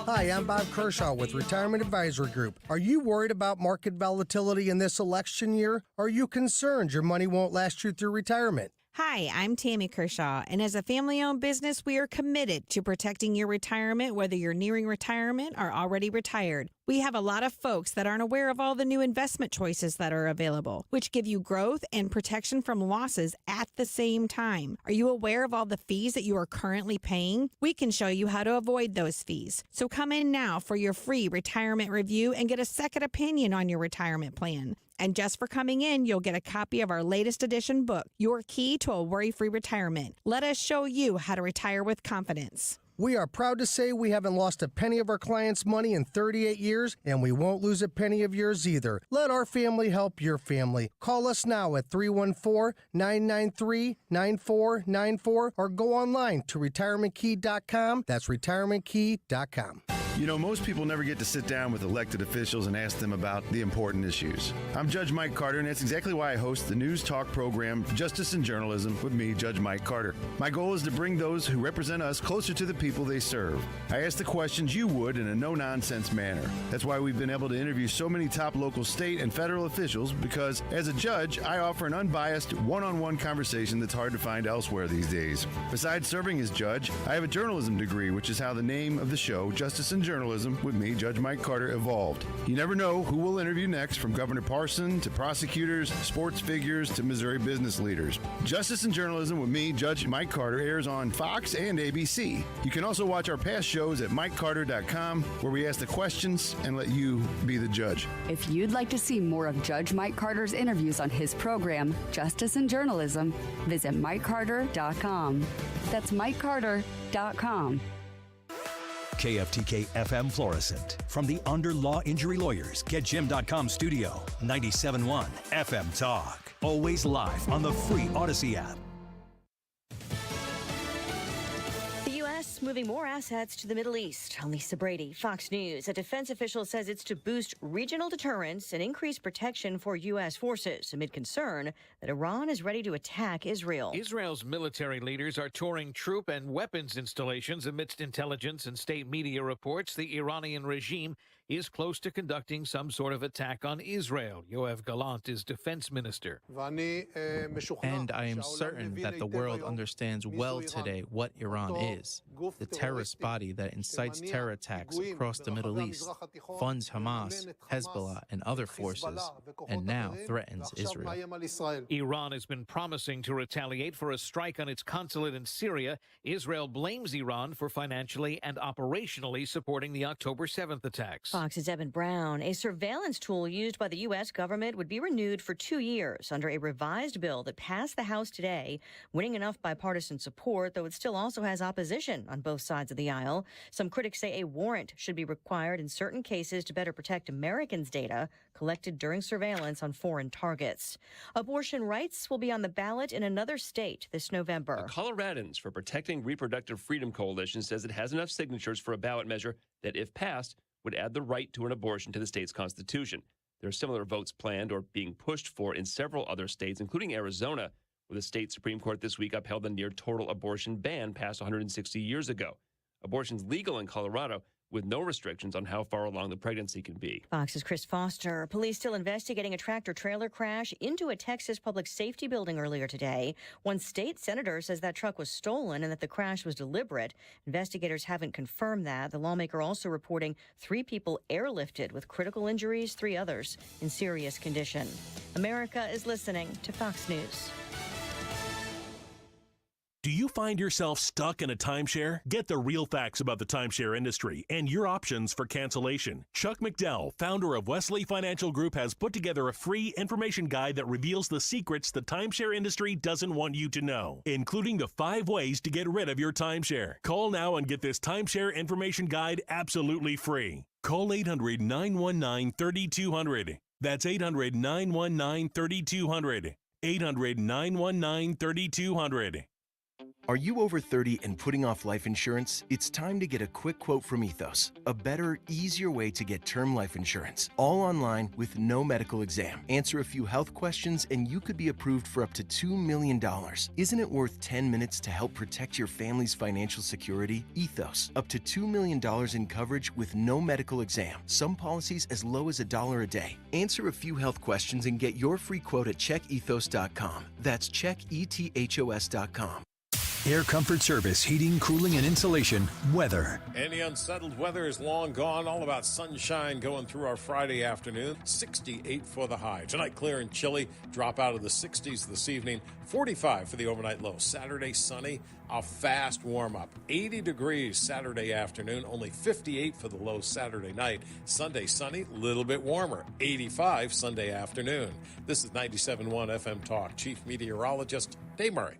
[SPEAKER 9] Hi, I'm Bob Kershaw with Retirement Advisory Group. Are you worried about market volatility in this election year? Are you concerned your money won't last you through retirement?
[SPEAKER 11] Hi, I'm Tammy Kershaw, and as a family-owned business, we are committed to protecting your retirement, whether you're nearing retirement or already retired. We have a lot of folks that aren't aware of all the new investment choices that are available, which give you growth and protection from losses at the same time. Are you aware of all the fees that you are currently paying? We can show you how to avoid those fees. So come in now for your free retirement review and get a second opinion on your retirement plan. And just for coming in, you'll get a copy of our latest edition book, Your Key to a Worry-Free Retirement. Let us show you how to retire with confidence.
[SPEAKER 9] We are proud to say we haven't lost a penny of our clients' money in 38 years, and we won't lose a penny of yours either. Let our family help your family. Call us now at 314-993-9494 or go online to retirementkey.com. That's retirementkey.com.
[SPEAKER 3] You know, most people never get to sit down with elected officials and ask them about the important issues. I'm Judge Mike Carter, and that's exactly why I host the news talk program Justice and Journalism with me, Judge Mike Carter. My goal is to bring those who represent us closer to the people they serve. I ask the questions you would in a no-nonsense manner. That's why we've been able to interview so many top local, state, and federal officials, because as a judge, I offer an unbiased, one-on-one conversation that's hard to find elsewhere these days. Besides serving as judge, I have a journalism degree, which is how the name of the show, Justice and Journalism with me, Judge Mike Carter, evolved. You never know who we'll interview next, from Governor Parson to prosecutors, sports figures to Missouri business leaders. Justice and Journalism with me, Judge Mike Carter, airs on Fox and ABC. You can also watch our past shows at MikeCarter.com, where we ask the questions and let you be the judge.
[SPEAKER 12] If you'd like to see more of Judge Mike Carter's interviews on his program, Justice and Journalism, visit MikeCarter.com. That's MikeCarter.com.
[SPEAKER 15] KFTK FM Florissant. From the Under Law Injury Lawyers, GetJim.com studio. 97.1 FM Talk. Always live on the free Odyssey app.
[SPEAKER 14] The U.S. moving more assets to the Middle East. Lisa Brady, Fox News. A defense official says it's to boost regional deterrence and increase protection for U.S. forces amid concern that Iran is ready to attack Israel.
[SPEAKER 16] Israel's military leaders are touring troop and weapons installations amidst intelligence and state media reports the Iranian regime is close to conducting some sort of attack on Israel. Yoav Gallant is defense minister.
[SPEAKER 17] And I am certain that the world understands well today what Iran is. The terrorist body that incites terror attacks across the Middle East, funds Hamas, Hezbollah, and other forces, and now threatens Israel.
[SPEAKER 16] Iran has been promising to retaliate for a strike on its consulate in Syria. Israel blames Iran for financially and operationally supporting the October 7th attacks.
[SPEAKER 14] Fox's Evan Brown. A surveillance tool used by the U.S. government would be renewed for 2 years under a revised bill that passed the House today, winning enough bipartisan support, though it still also has opposition on both sides of the aisle. Some critics say a warrant should be required in certain cases to better protect Americans' data collected during surveillance on foreign targets. Abortion rights will be on the ballot in another state this November.
[SPEAKER 18] The Coloradans for Protecting Reproductive Freedom Coalition says it has enough signatures for a ballot measure that, if passed, would add the right to an abortion to the state's constitution. There are similar votes planned or being pushed for in several other states, including Arizona, where the state Supreme Court this week upheld the near-total abortion ban passed 160 years ago. Abortion's legal in Colorado, with no restrictions on how far along the pregnancy can be.
[SPEAKER 14] Fox's Chris Foster. Police still investigating a tractor-trailer crash into a Texas public safety building earlier today. One state senator says that truck was stolen and that the crash was deliberate. Investigators haven't confirmed that. The lawmaker also reporting 3 people airlifted with critical injuries, 3 others in serious condition. America is listening to Fox News.
[SPEAKER 19] Do you find yourself stuck in a timeshare? Get the real facts about the timeshare industry and your options for cancellation. Chuck McDowell, founder of Wesley Financial Group, has put together a free information guide that reveals the secrets the timeshare industry doesn't want you to know, including the 5 ways to get rid of your timeshare. Call now and get this timeshare information guide absolutely free. Call 800-919-3200. That's 800-919-3200. 800-919-3200.
[SPEAKER 26] Are you over 30 and putting off life insurance? It's time to get a quick quote from Ethos. A better, easier way to get term life insurance. All online with no medical exam. Answer a few health questions and you could be approved for up to $2 million. Isn't it worth 10 minutes to help protect your family's financial security? Ethos. Up to $2 million in coverage with no medical exam. Some policies as low as $1 a day. Answer a few health questions and get your free quote at checkethos.com. That's checkethos.com.
[SPEAKER 15] Air Comfort Service, heating, cooling, and insulation, weather.
[SPEAKER 27] Any unsettled weather is long gone. All about sunshine going through our Friday afternoon. 68 for the high. Tonight, clear and chilly. Drop out of the 60s this evening. 45 for the overnight low. Saturday, sunny. A fast warm-up. 80 degrees Saturday afternoon. Only 58 for the low Saturday night. Sunday, sunny. A little bit warmer. 85 Sunday afternoon. This is 97.1 FM Talk. Chief Meteorologist Dave Murray.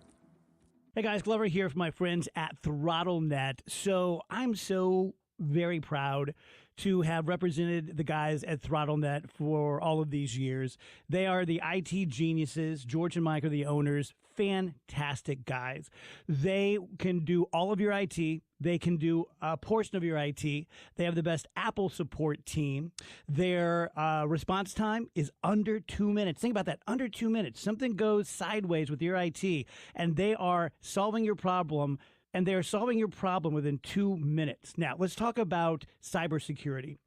[SPEAKER 6] Hey guys, Glover here from my friends at ThrottleNet. So I'm so very proud to have represented the guys at ThrottleNet for all of these years. They are the IT geniuses. George and Mike are the owners. Fantastic guys. They can do all of your IT. They can do a portion of your IT. They have the best Apple support team. Their response time is under 2 minutes. Think about that, under 2 minutes. Something goes sideways with your IT, and they are solving your problem. And they're solving your problem within 2 minutes. Now, let's talk about cybersecurity.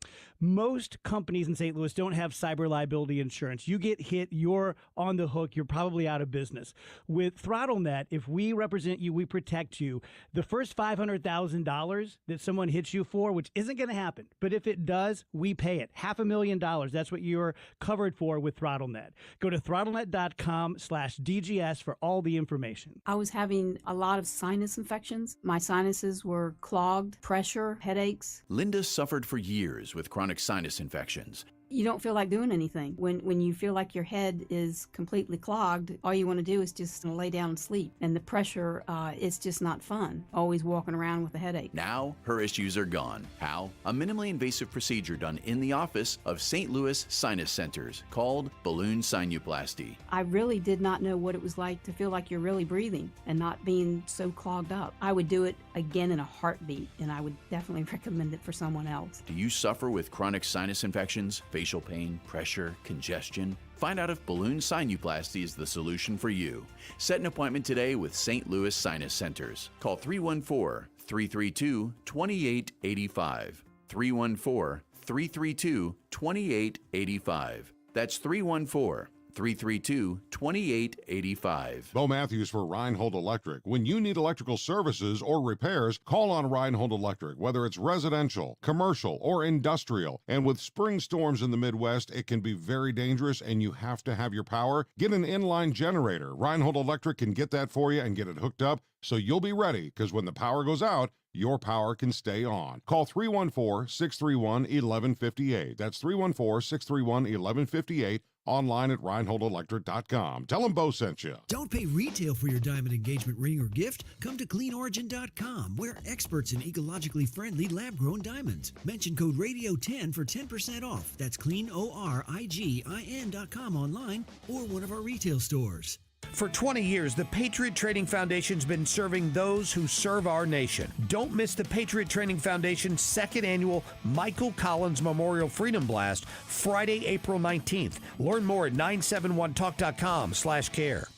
[SPEAKER 6] Most companies in St. Louis don't have cyber liability insurance. You get hit, you're on the hook, you're probably out of business. With ThrottleNet, if we represent you, we protect you. The first $500,000 that someone hits you for, which isn't going to happen, but if it does, we pay it. $500,000. That's what you're covered for with ThrottleNet. Go to throttlenet.com/DGS for all the information.
[SPEAKER 10] I was having a lot of sinus infections. My sinuses were clogged, pressure, headaches.
[SPEAKER 13] Linda suffered for years with chronic sinus infections.
[SPEAKER 10] You don't feel like doing anything. When you feel like your head is completely clogged, all you want to do is just lay down and sleep. And the pressure, it's just not fun, always walking around with a headache.
[SPEAKER 13] Now, her issues are gone. How? A minimally invasive procedure done in the office of St. Louis Sinus Centers called balloon sinuplasty.
[SPEAKER 10] I really did not know what it was like to feel like you're really breathing and not being so clogged up. I would do it again in a heartbeat, and I would definitely recommend it for someone else.
[SPEAKER 13] Do you suffer with chronic sinus infections, facial pain, pressure, congestion? Find out if balloon sinuplasty is the solution for you. Set an appointment today with St. Louis Sinus Centers. Call 314-332-2885. 314-332-2885. That's 314-332-2885.
[SPEAKER 20] Bo Matthews for Reinhold Electric. When you need electrical services or repairs, call on Reinhold Electric, whether it's residential, commercial, or industrial. And with spring storms in the Midwest, it can be very dangerous and you have to have your power. Get an inline generator. Reinhold Electric can get that for you and get it hooked up so you'll be ready, because when the power goes out, your power can stay on. Call 314-631-1158. That's 314-631-1158. Online at ReinholdElectric.com. Tell them Bo sent you.
[SPEAKER 21] Don't pay retail for your diamond engagement ring or gift. Come to CleanOrigin.com. We're experts in ecologically friendly lab-grown diamonds. Mention code RADIO10 for 10% off. That's CleanOrigin.com online or one of our retail stores.
[SPEAKER 23] For 20 years, the Patriot Trading Foundation's been serving those who serve our nation. Don't miss the Patriot Trading Foundation's second annual Michael Collins Memorial Freedom Blast, Friday, April 19th. Learn more at 971talk.com/care.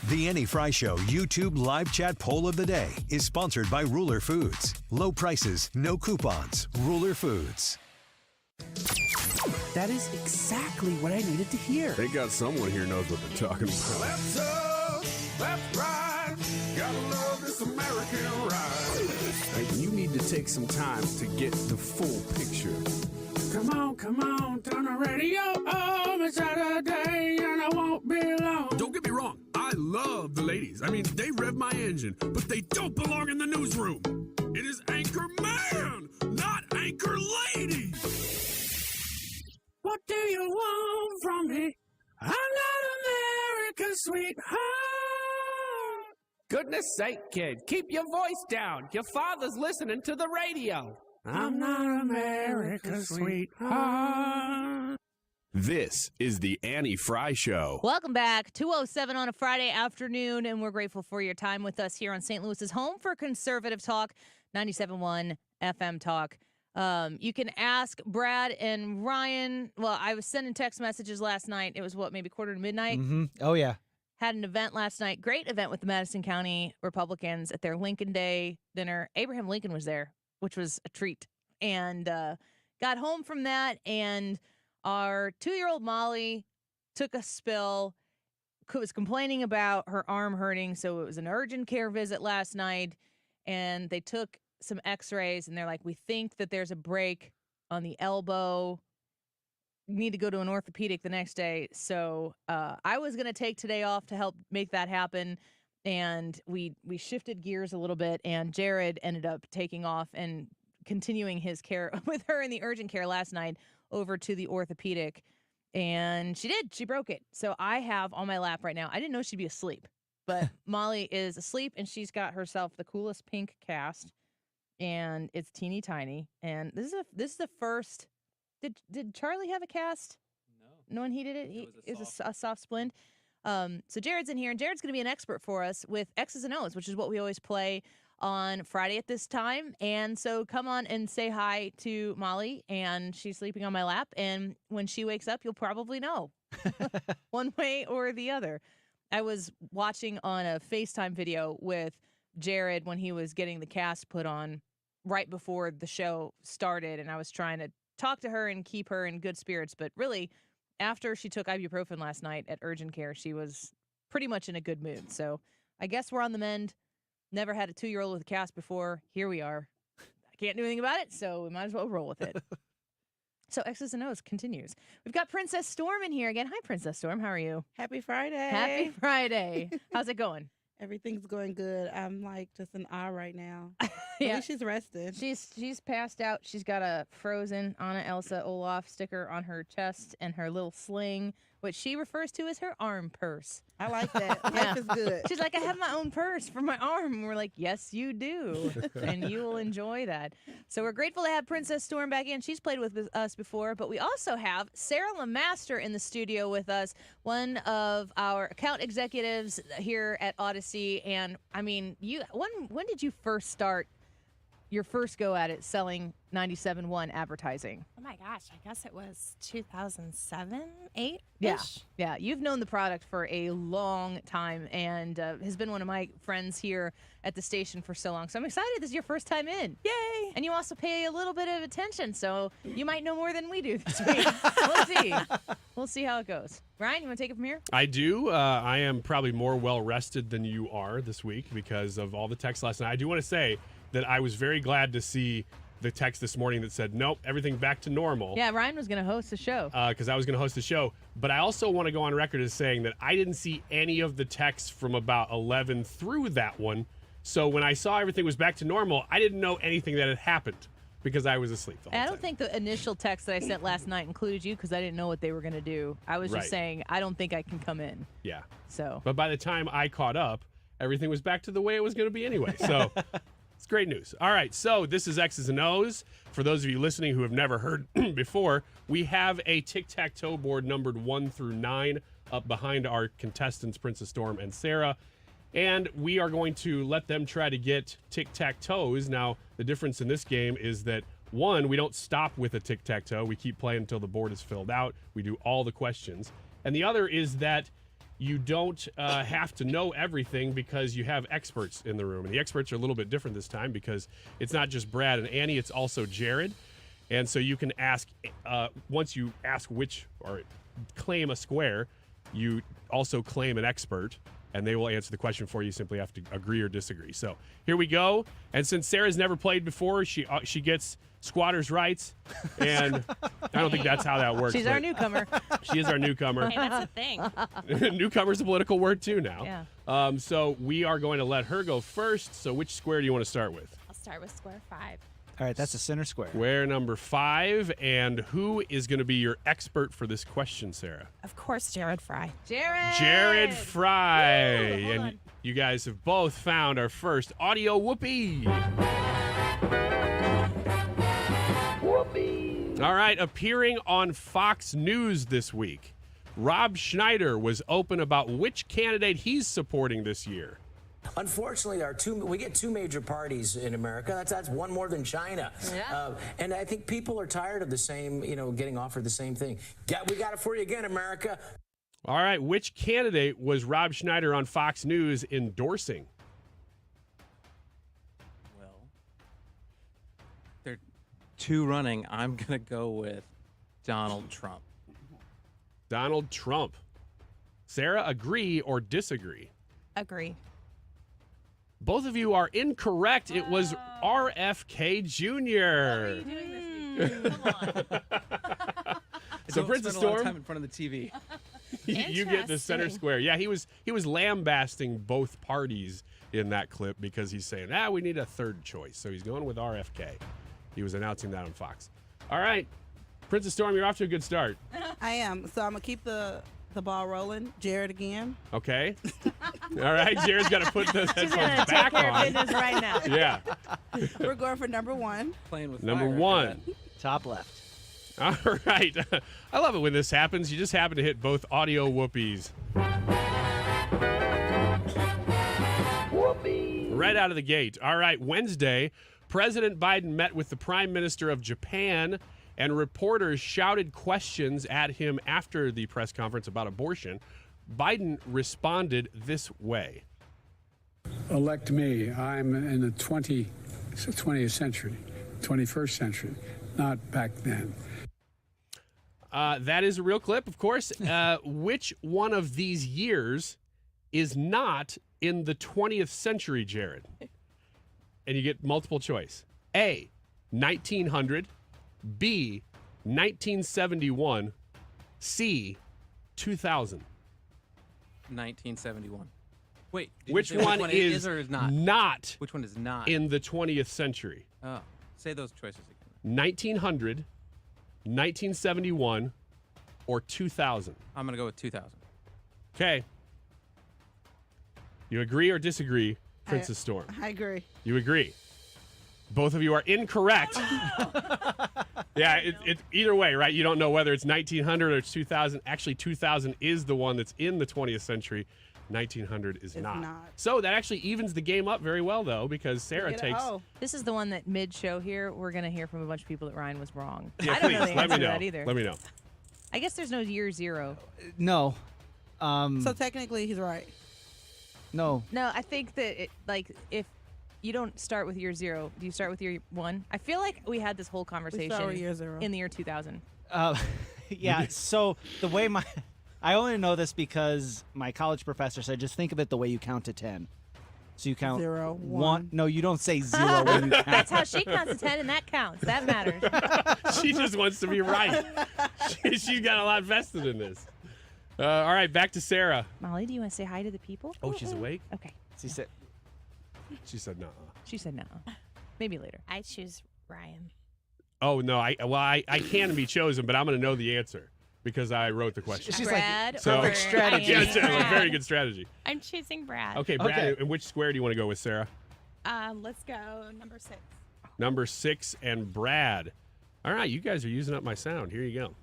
[SPEAKER 15] The Annie Fry Show YouTube live chat poll of the day is sponsored by Ruler Foods. Low prices, no coupons. Ruler Foods.
[SPEAKER 24] That is exactly what I needed to hear.
[SPEAKER 5] They got someone here knows what they're talking about.
[SPEAKER 28] Left up, left right, gotta love this American ride.
[SPEAKER 24] Like, you need to take some time to get the full picture.
[SPEAKER 28] Come on, turn the radio on. It's Saturday and I won't be long.
[SPEAKER 29] Don't get me wrong, I love the ladies. I mean, they rev my engine, but they don't belong in the newsroom. It is Anchor Man, not Anchor Lady.
[SPEAKER 28] What do you want from me? I'm not America's sweetheart.
[SPEAKER 24] Goodness sake, kid, keep your voice down. Your father's listening to the radio.
[SPEAKER 28] I'm not America's sweetheart.
[SPEAKER 29] This is the Annie Fry Show.
[SPEAKER 22] Welcome back. 2:07 on a Friday afternoon, and we're grateful for your time with us here on St. Louis's home for conservative talk, 97.1 FM Talk. You can ask Brad and Ryan. Well, I was sending text messages last night. It was, maybe quarter to midnight?
[SPEAKER 4] Mm-hmm. Oh, yeah.
[SPEAKER 22] Had an event last night. Great event with the Madison County Republicans at their Lincoln Day dinner. Abraham Lincoln was there, which was a treat. And got home from that, and our 2-year-old Molly took a spill, was complaining about her arm hurting, so it was an urgent care visit last night, and they took some x-rays, and they're like, we think that there's a break on the elbow. You need to go to an orthopedic the next day. So I was going to take today off to help make that happen, and we shifted gears a little bit, and Jared ended up taking off and continuing his care with her in the urgent care last night over to the orthopedic, and she broke it. So I have on my lap right now, I didn't know she'd be asleep. But Molly is asleep, and she's got herself the coolest pink cast, and it's teeny tiny. And this is the first. Did Charlie have a cast? No, when he did it, it was a soft splend. So Jared's in here, and Jared's going to be an expert for us with X's and O's, which is what we always play on Friday at this time. And so come on and say hi to Molly, and she's sleeping on my lap. And when she wakes up, you'll probably know one way or the other. I was watching on a FaceTime video with Jared when he was getting the cast put on right before the show started, and I was trying to talk to her and keep her in good spirits. But really, after she took ibuprofen last night at urgent care, she was pretty much in a good mood. So I guess we're on the mend. Never had a 2-year-old with a cast before. Here we are. I can't do anything about it, so we might as well roll with it. So X's and O's continues. We've got Princess Storm in here again. Hi, Princess Storm. How are you?
[SPEAKER 1] Happy Friday.
[SPEAKER 22] Happy Friday. How's it going?
[SPEAKER 1] Everything's going good. I'm like just in awe right now.
[SPEAKER 22] Yeah.
[SPEAKER 1] At least she's resting.
[SPEAKER 22] She's passed out. She's got a frozen Anna Elsa Olaf sticker on her chest and her little sling, which she refers to as her arm purse.
[SPEAKER 1] I like that. Life is good.
[SPEAKER 22] She's like, I have my own purse for my arm. And we're like, yes, you do. And you will enjoy that. So we're grateful to have Princess Storm back in. She's played with us before, but we also have Sarah LeMaster in the studio with us, one of our account executives here at Odyssey. And I mean, when did you first start your first go at it selling 97.1 advertising?
[SPEAKER 2] Oh my gosh, I guess it was 2007, 8?
[SPEAKER 22] Yeah. You've known the product for a long time and has been one of my friends here at the station for so long. So I'm excited this is your first time in.
[SPEAKER 2] Yay!
[SPEAKER 22] And you also pay a little bit of attention, so you might know more than we do this week. We'll see. We'll see how it goes. Ryan, you want to take it from here?
[SPEAKER 5] I do. I am probably more well-rested than you are this week because of all the text last night. I do want to say that I was very glad to see the text this morning that said, nope, everything back to normal.
[SPEAKER 22] Yeah, Ryan was going to host the show.
[SPEAKER 5] Because I was going to host the show. But I also want to go on record as saying that I didn't see any of the texts from about 11 through that one. So when I saw everything was back to normal, I didn't know anything that had happened because I was asleep the whole
[SPEAKER 22] I
[SPEAKER 5] time.
[SPEAKER 22] don't think the initial text that I sent last night included you because I didn't know what they were going to do. I was just saying, I don't think I can come in.
[SPEAKER 5] Yeah.
[SPEAKER 22] So.
[SPEAKER 5] But by the time I caught up, everything was back to the way it was going to be anyway. So it's great news. All right, so this is X's and O's. For those of you listening who have never heard before, we have a tic-tac-toe board numbered 1 through 9 up behind our contestants, Princess Storm and Sarah. And we are going to let them try to get tic-tac-toes. Now, the difference in this game is that, one, we don't stop with a tic-tac-toe. We keep playing until the board is filled out. We do all the questions. And the other is that you don't have to know everything because you have experts in the room. And the experts are a little bit different this time because it's not just Brad and Annie, it's also Jared. And so you can ask, once you ask which, or claim a square, you also claim an expert, and they will answer the question for you. You simply have to agree or disagree. So here we go. And since Sarah's never played before, she gets squatters' rights, and I don't think that's how that works.
[SPEAKER 22] She's our newcomer.
[SPEAKER 5] She is our newcomer.
[SPEAKER 2] Hey, that's a thing.
[SPEAKER 5] Newcomer's a political word too now.
[SPEAKER 22] Yeah.
[SPEAKER 5] So we are going to let her go first. So which square do you want to start with?
[SPEAKER 2] I'll start with square 5.
[SPEAKER 4] All right, that's the center square.
[SPEAKER 5] Square number 5. And who is going to be your expert for this question, Sarah?
[SPEAKER 2] Of course, Jared Fry.
[SPEAKER 22] Jared
[SPEAKER 5] Fry.
[SPEAKER 2] Woo, hold
[SPEAKER 5] And
[SPEAKER 2] on.
[SPEAKER 5] you guys have both found our first audio whoopee. All right, appearing on Fox News this week, Rob Schneider was open about which candidate he's supporting this year.
[SPEAKER 3] Unfortunately, we get 2 major parties in America. That's one more than China.
[SPEAKER 22] Yeah.
[SPEAKER 3] And I think people are tired of the same, getting offered the same thing. We got it for you again, America.
[SPEAKER 5] All right, which candidate was Rob Schneider on Fox News endorsing?
[SPEAKER 17] Well, there are 2 running. I'm going to go with Donald Trump.
[SPEAKER 5] Donald Trump. Sarah, agree or disagree?
[SPEAKER 2] Agree.
[SPEAKER 5] Both of you are incorrect. It was RFK Jr.
[SPEAKER 22] Come on.
[SPEAKER 5] So Princess
[SPEAKER 17] spend a lot of
[SPEAKER 5] Storm,
[SPEAKER 17] time in front of the TV.
[SPEAKER 5] you get the center square. Yeah, he was lambasting both parties in that clip because he's saying, we need a third choice. So he's going with RFK. He was announcing that on Fox. All right, Princess Storm, you're off to a good start.
[SPEAKER 1] I am. So I'm going to keep the the ball rolling. Jared again.
[SPEAKER 5] Okay. All right, Jared's got to put those
[SPEAKER 22] She's
[SPEAKER 5] headphones
[SPEAKER 22] gonna take
[SPEAKER 5] back
[SPEAKER 22] care of
[SPEAKER 5] on.
[SPEAKER 22] business right now.
[SPEAKER 5] Yeah.
[SPEAKER 1] We're going for number 1.
[SPEAKER 4] Playing with
[SPEAKER 5] Number
[SPEAKER 4] fire
[SPEAKER 5] 1.
[SPEAKER 4] after that. Top left.
[SPEAKER 5] All right. I love it when this happens. You just happen to hit both audio whoopies. Right out of the gate. All right, Wednesday, President Biden met with the Prime Minister of Japan, and reporters shouted questions at him after the press conference about abortion. Biden responded this way.
[SPEAKER 28] Elect me. I'm in the 20th century, 21st century, not back then.
[SPEAKER 5] That is a real clip, of course. Which one of these years is not in the 20th century, Jared? And you get multiple choice. A, 1900. B, 1971. C, 2000.
[SPEAKER 17] 1971. Wait, did
[SPEAKER 5] Which
[SPEAKER 17] you say
[SPEAKER 5] one
[SPEAKER 17] it
[SPEAKER 5] is
[SPEAKER 17] or is not?
[SPEAKER 5] not
[SPEAKER 17] Which one is not?
[SPEAKER 5] in the 20th century?
[SPEAKER 17] Oh, say those choices again.
[SPEAKER 5] 1900, 1971, or 2000?
[SPEAKER 17] I'm going to go with 2000.
[SPEAKER 5] Okay. You agree or disagree, Princess Storm?
[SPEAKER 1] I agree.
[SPEAKER 5] You agree. Both of you are incorrect. Yeah, it either way, right? You don't know whether it's 1900 or it's 2000. Actually, 2000 is the one that's in the 20th century. 1900 is not. So that actually evens the game up very well, though, because Sarah takes.
[SPEAKER 22] This is the one that mid-show here, we're going to hear from a bunch of people that Ryan was wrong.
[SPEAKER 5] Yeah,
[SPEAKER 22] I don't know
[SPEAKER 5] please,
[SPEAKER 22] the
[SPEAKER 5] let
[SPEAKER 22] answer
[SPEAKER 5] me
[SPEAKER 22] to
[SPEAKER 5] know.
[SPEAKER 22] that either.
[SPEAKER 5] Let me know.
[SPEAKER 22] I guess there's no year 0.
[SPEAKER 4] No.
[SPEAKER 1] So technically, he's right.
[SPEAKER 4] No.
[SPEAKER 22] No, I think that, if you don't start with year 0, do you start with year 1? I feel like we had this whole conversation
[SPEAKER 1] with year 0.
[SPEAKER 22] in the year 2000.
[SPEAKER 4] Yeah, so the way I only know this because my college professor said just think of it the way you count to 10. So you count
[SPEAKER 1] 0,
[SPEAKER 4] 1. No, you don't say 0 when you count.
[SPEAKER 22] That's how she counts to 10, and that counts. That matters.
[SPEAKER 5] She just wants to be right. She got a lot vested in this. All right, back to Sarah.
[SPEAKER 22] Molly, do you want to say hi to the people?
[SPEAKER 5] Oh, she's awake?
[SPEAKER 22] Okay.
[SPEAKER 5] She said no.
[SPEAKER 22] She said no. Maybe later.
[SPEAKER 2] I choose Ryan.
[SPEAKER 5] Oh, no. I can be chosen, but I'm going to know the answer because I wrote the question.
[SPEAKER 2] She's Brad
[SPEAKER 4] like, perfect strategy.
[SPEAKER 5] Yes, very good strategy.
[SPEAKER 2] I'm choosing Brad.
[SPEAKER 5] Okay, Brad, and which square do you want to go with, Sarah?
[SPEAKER 2] Let's go number 6.
[SPEAKER 5] Number 6 and Brad. All right, you guys are using up my sound. Here you go.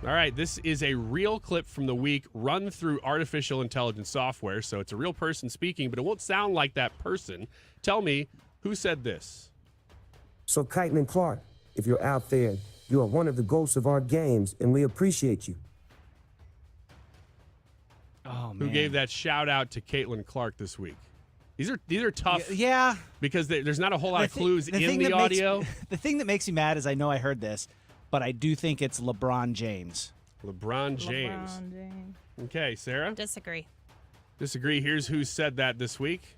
[SPEAKER 5] All right, this is a real clip from the week run through artificial intelligence software. So it's a real person speaking, but it won't sound like that person. Tell me, who said this?
[SPEAKER 7] So, Caitlin Clark, if you're out there, you are one of the ghosts of our games, and we appreciate you.
[SPEAKER 4] Oh, man.
[SPEAKER 5] Who gave that shout out to Caitlin Clark this week? These are tough.
[SPEAKER 4] Yeah.
[SPEAKER 5] Because there's not a whole lot of clues in
[SPEAKER 4] thing
[SPEAKER 5] the
[SPEAKER 4] that
[SPEAKER 5] audio.
[SPEAKER 4] The thing that makes me mad is I know I heard this, but I do think it's LeBron James.
[SPEAKER 5] LeBron James. Okay, Sarah?
[SPEAKER 2] Disagree.
[SPEAKER 5] Disagree. Here's who said that this week.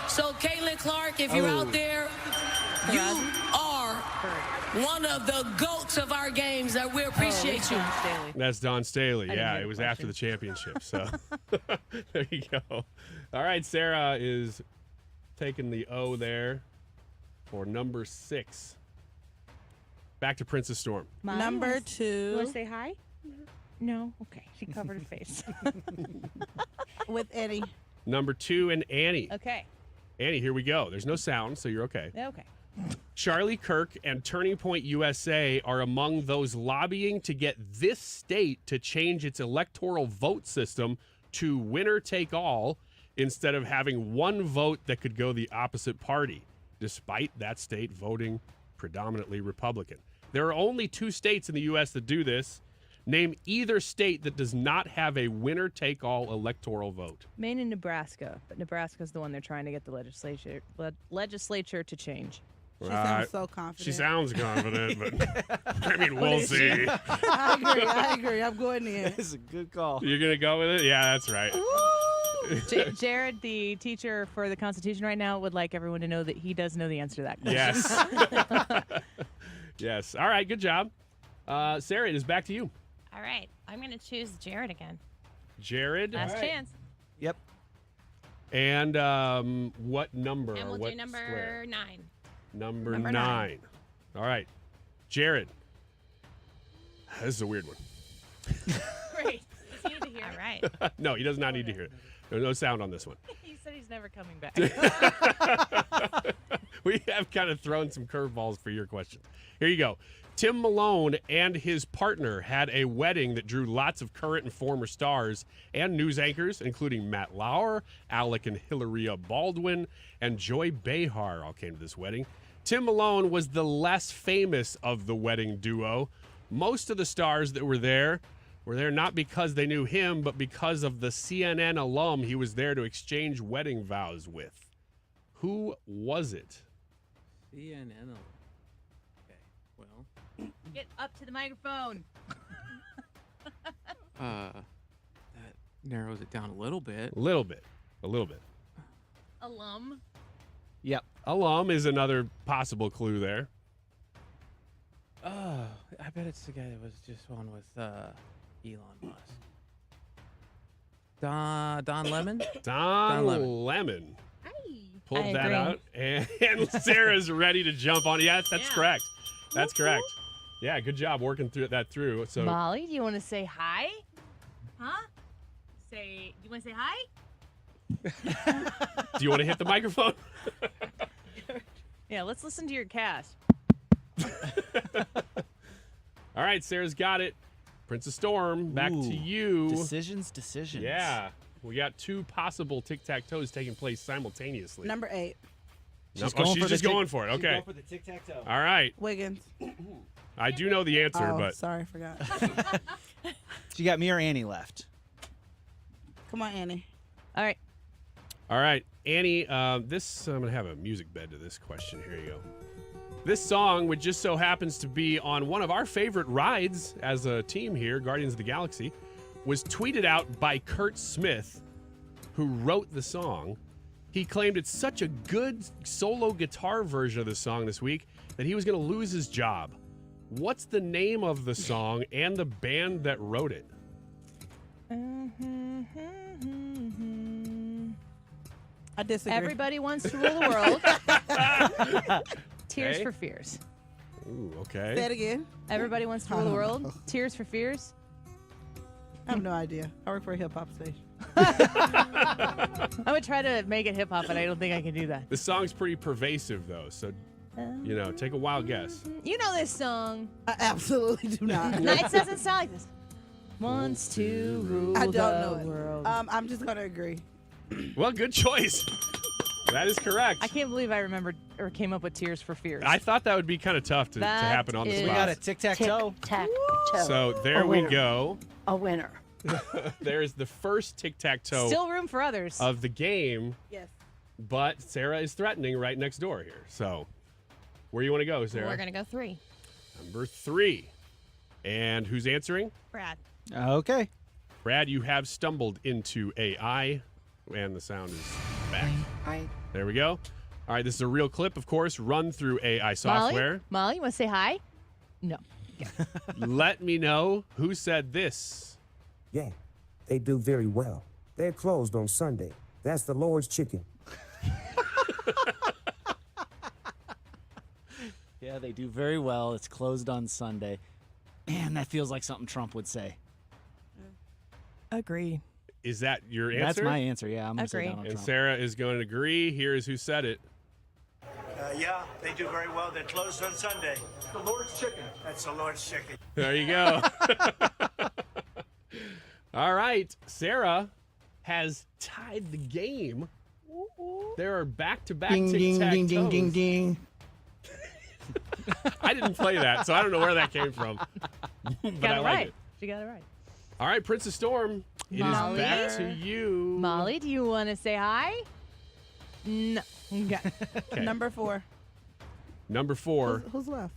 [SPEAKER 8] So, Caitlin Clark, if you're out there, you are one of the GOATs of our games, and we appreciate you.
[SPEAKER 5] That's Don Staley.
[SPEAKER 8] I didn't
[SPEAKER 5] Yeah,
[SPEAKER 8] hear
[SPEAKER 5] it
[SPEAKER 8] the
[SPEAKER 5] was
[SPEAKER 8] question.
[SPEAKER 5] after the championship. So there you go. All right, Sarah is taking the O there for number 6. Back to Princess Storm.
[SPEAKER 1] Number 2.
[SPEAKER 22] You want to say hi? No? Okay. She covered her face.
[SPEAKER 1] With Eddie.
[SPEAKER 5] Number 2 and Annie.
[SPEAKER 22] Okay.
[SPEAKER 5] Annie, here we go. There's no sound, so you're okay.
[SPEAKER 22] Okay.
[SPEAKER 5] Charlie Kirk and Turning Point USA are among those lobbying to get this state to change its electoral vote system to winner take all instead of having one vote that could go the opposite party, despite that state voting predominantly Republican. There are only 2 states in the U.S. that do this. Name either state that does not have a winner take all electoral vote.
[SPEAKER 22] Maine and Nebraska, but Nebraska's the one they're trying to get the legislature to change.
[SPEAKER 1] She sounds so confident.
[SPEAKER 5] She sounds confident, but I mean, we'll see.
[SPEAKER 1] I agree. I'm going in.
[SPEAKER 4] It's a good call.
[SPEAKER 5] You're going to go with it? Yeah, that's right.
[SPEAKER 22] Jared, the teacher for the Constitution right now, would like everyone to know that he does know the answer to that question.
[SPEAKER 5] Yes. Yes. All right, good job. Sarah, it is back to you.
[SPEAKER 2] All right. I'm going to choose Jared again.
[SPEAKER 5] Jared.
[SPEAKER 2] Last chance.
[SPEAKER 4] Yep.
[SPEAKER 5] And what number?
[SPEAKER 2] And
[SPEAKER 5] or
[SPEAKER 2] we'll
[SPEAKER 5] what
[SPEAKER 2] do number
[SPEAKER 5] square?
[SPEAKER 2] 9.
[SPEAKER 5] Number
[SPEAKER 2] Number
[SPEAKER 5] 9. All right. Jared, This is a weird one.
[SPEAKER 22] Great. Does he need to hear it?
[SPEAKER 2] Right.
[SPEAKER 5] No, he does not need to hear it. There's no sound on this one.
[SPEAKER 22] He said he's never coming back.
[SPEAKER 5] We have kind of thrown some curveballs for your question. Here you go. Tim Malone and his partner had a wedding that drew lots of current and former stars and news anchors, including Matt Lauer, Alec and Hilaria Baldwin, and Joy Behar all came to this wedding. Tim Malone was the less famous of the wedding duo. Most of the stars that were there not because they knew him, but because of the CNN alum he was there to exchange wedding vows with. Who was it?
[SPEAKER 17] CNN. Okay, well.
[SPEAKER 22] Get up to the microphone.
[SPEAKER 17] That narrows it down a little bit.
[SPEAKER 5] A little bit.
[SPEAKER 22] Alum.
[SPEAKER 5] Yep. Alum is another possible clue there.
[SPEAKER 17] Oh, I bet it's the guy that was just on with Elon Musk. Don Lemon?
[SPEAKER 5] Don Lemon. Pulled
[SPEAKER 22] I
[SPEAKER 5] that
[SPEAKER 22] agree.
[SPEAKER 5] out, and Sarah's ready to jump on. Yes, that's correct. That's correct. Yeah, good job working that through. So
[SPEAKER 22] Molly, do you want to say hi? Huh? Do you want to say hi?
[SPEAKER 5] do you want to hit the microphone?
[SPEAKER 22] Yeah, let's listen to your cast.
[SPEAKER 5] All right, Sarah's got it. Princess Storm, back to you.
[SPEAKER 4] Decisions.
[SPEAKER 5] Yeah. We got two possible tic-tac-toes taking place simultaneously.
[SPEAKER 1] Number 8.
[SPEAKER 5] She's just going for it. Okay.
[SPEAKER 4] She's going for the tic-tac-toe.
[SPEAKER 5] All right.
[SPEAKER 1] Wiggins.
[SPEAKER 5] I do know the answer,
[SPEAKER 1] Oh,
[SPEAKER 5] but
[SPEAKER 1] sorry, I forgot.
[SPEAKER 4] She got me or Annie left.
[SPEAKER 1] Come on, Annie.
[SPEAKER 22] All right.
[SPEAKER 5] all right, Annie. I'm gonna have a music bed to this question. Here you go. This song, which just so happens to be on one of our favorite rides as a team here, Guardians of the Galaxy, was tweeted out by Kurt Smith, who wrote the song. He claimed it's such a good solo guitar version of the song this week that he was going to lose his job. What's the name of the song and the band that wrote it?
[SPEAKER 1] I disagree.
[SPEAKER 22] Everybody Wants to Rule the World. Tears
[SPEAKER 5] Okay.
[SPEAKER 22] for Fears.
[SPEAKER 5] Ooh, okay.
[SPEAKER 1] Say it again.
[SPEAKER 22] Everybody Wants to Rule the World. Tears for Fears.
[SPEAKER 1] I have no idea. I work for a hip hop station.
[SPEAKER 22] I would try to make it hip hop, but I don't think I can do that.
[SPEAKER 5] The song's pretty pervasive, though, so, take a wild guess.
[SPEAKER 22] You know this song.
[SPEAKER 1] I absolutely do not.
[SPEAKER 22] Nights doesn't sound like this. Wants to rule
[SPEAKER 1] I don't
[SPEAKER 22] the
[SPEAKER 1] know it.
[SPEAKER 22] world.
[SPEAKER 1] I'm just gonna agree.
[SPEAKER 5] Well, good choice. That is correct.
[SPEAKER 22] I can't believe I remembered or came up with Tears for Fears.
[SPEAKER 5] I thought that would be kind of tough to
[SPEAKER 22] That
[SPEAKER 5] happen on the
[SPEAKER 22] is-
[SPEAKER 5] spot.
[SPEAKER 22] We got a
[SPEAKER 4] tic-tac-toe.
[SPEAKER 22] Tic-tac-toe.
[SPEAKER 5] So there
[SPEAKER 22] A
[SPEAKER 5] we
[SPEAKER 22] winner.
[SPEAKER 5] go.
[SPEAKER 22] A winner.
[SPEAKER 5] There's the first tic-tac-toe
[SPEAKER 22] Still room for others.
[SPEAKER 5] of the game.
[SPEAKER 1] Yes.
[SPEAKER 5] But Sarah is threatening right next door here. So where do you want to go, Sarah?
[SPEAKER 2] We're going to go 3.
[SPEAKER 5] Number 3. And who's answering?
[SPEAKER 2] Brad.
[SPEAKER 4] Okay.
[SPEAKER 5] Brad, you have stumbled into AI, and the sound is back. There we go. All right, this is a real clip, of course, run through AI software.
[SPEAKER 22] Molly, you want to say hi? No.
[SPEAKER 5] Let me know who said this.
[SPEAKER 7] Yeah, they do very well. They're closed on Sunday. That's the Lord's chicken.
[SPEAKER 4] Yeah, they do very well. It's closed on Sunday. Man, that feels like something Trump would say.
[SPEAKER 2] Agree.
[SPEAKER 5] Is that your answer?
[SPEAKER 4] That's my answer, yeah. I'm going to say
[SPEAKER 2] Agree.
[SPEAKER 4] Donald
[SPEAKER 5] And
[SPEAKER 4] Trump.
[SPEAKER 5] Sarah is going to agree. Here's who said it.
[SPEAKER 9] Yeah, they do very well. They're closed on Sunday. The Lord's chicken. That's the Lord's chicken.
[SPEAKER 5] There you go. All right. Sarah has tied the game. There are back-to-back
[SPEAKER 4] Ding, ding,
[SPEAKER 5] tic-tac-toes.
[SPEAKER 4] ding, ding, ding, ding.
[SPEAKER 5] I didn't play that, so I don't know where that came from. But
[SPEAKER 22] Got
[SPEAKER 5] I
[SPEAKER 22] it
[SPEAKER 5] like
[SPEAKER 22] right.
[SPEAKER 5] it.
[SPEAKER 22] She got it right.
[SPEAKER 5] All right, Princess Storm, it is
[SPEAKER 22] Molly?
[SPEAKER 5] back to you.
[SPEAKER 22] Molly, do you want to say hi? No. Okay.
[SPEAKER 5] Okay.
[SPEAKER 1] Number 4.
[SPEAKER 5] Number 4.
[SPEAKER 1] Who's left?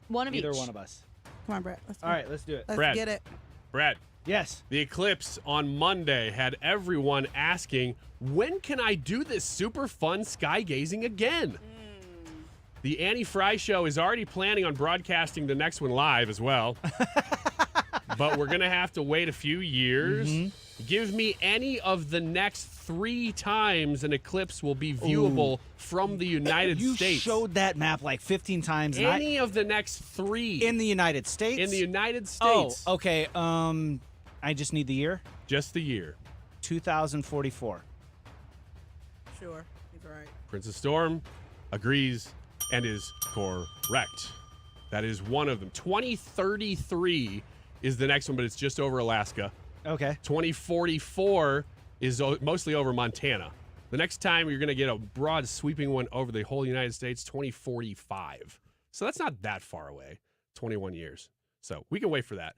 [SPEAKER 22] One of
[SPEAKER 4] Either
[SPEAKER 22] each.
[SPEAKER 4] one of us.
[SPEAKER 1] Come on, Brett. Let's go.
[SPEAKER 4] All right, let's do it.
[SPEAKER 1] Let's
[SPEAKER 5] Brad.
[SPEAKER 1] get it.
[SPEAKER 5] Brad.
[SPEAKER 4] Yes.
[SPEAKER 5] The eclipse on Monday had everyone asking, when can I do this super fun sky gazing again? The Annie Fry Show is already planning on broadcasting the next one live as well. But we're going to have to wait a few years. Give me any of the next 3 times an eclipse will be viewable from the United States.
[SPEAKER 4] You showed that map like 15 times.
[SPEAKER 5] Any of the next 3.
[SPEAKER 4] In the United States?
[SPEAKER 5] In the United States.
[SPEAKER 4] Oh, okay. I just need the year?
[SPEAKER 5] Just the year.
[SPEAKER 4] 2044.
[SPEAKER 1] Sure, he's right.
[SPEAKER 5] Princess Storm agrees and is correct. That is one of them. 2033 is the next one, but it's just over Alaska.
[SPEAKER 4] Okay.
[SPEAKER 5] 2044 is mostly over Montana. The next time you're going to get a broad sweeping one over the whole United States, 2045. So that's not that far away, 21 years. So we can wait for that.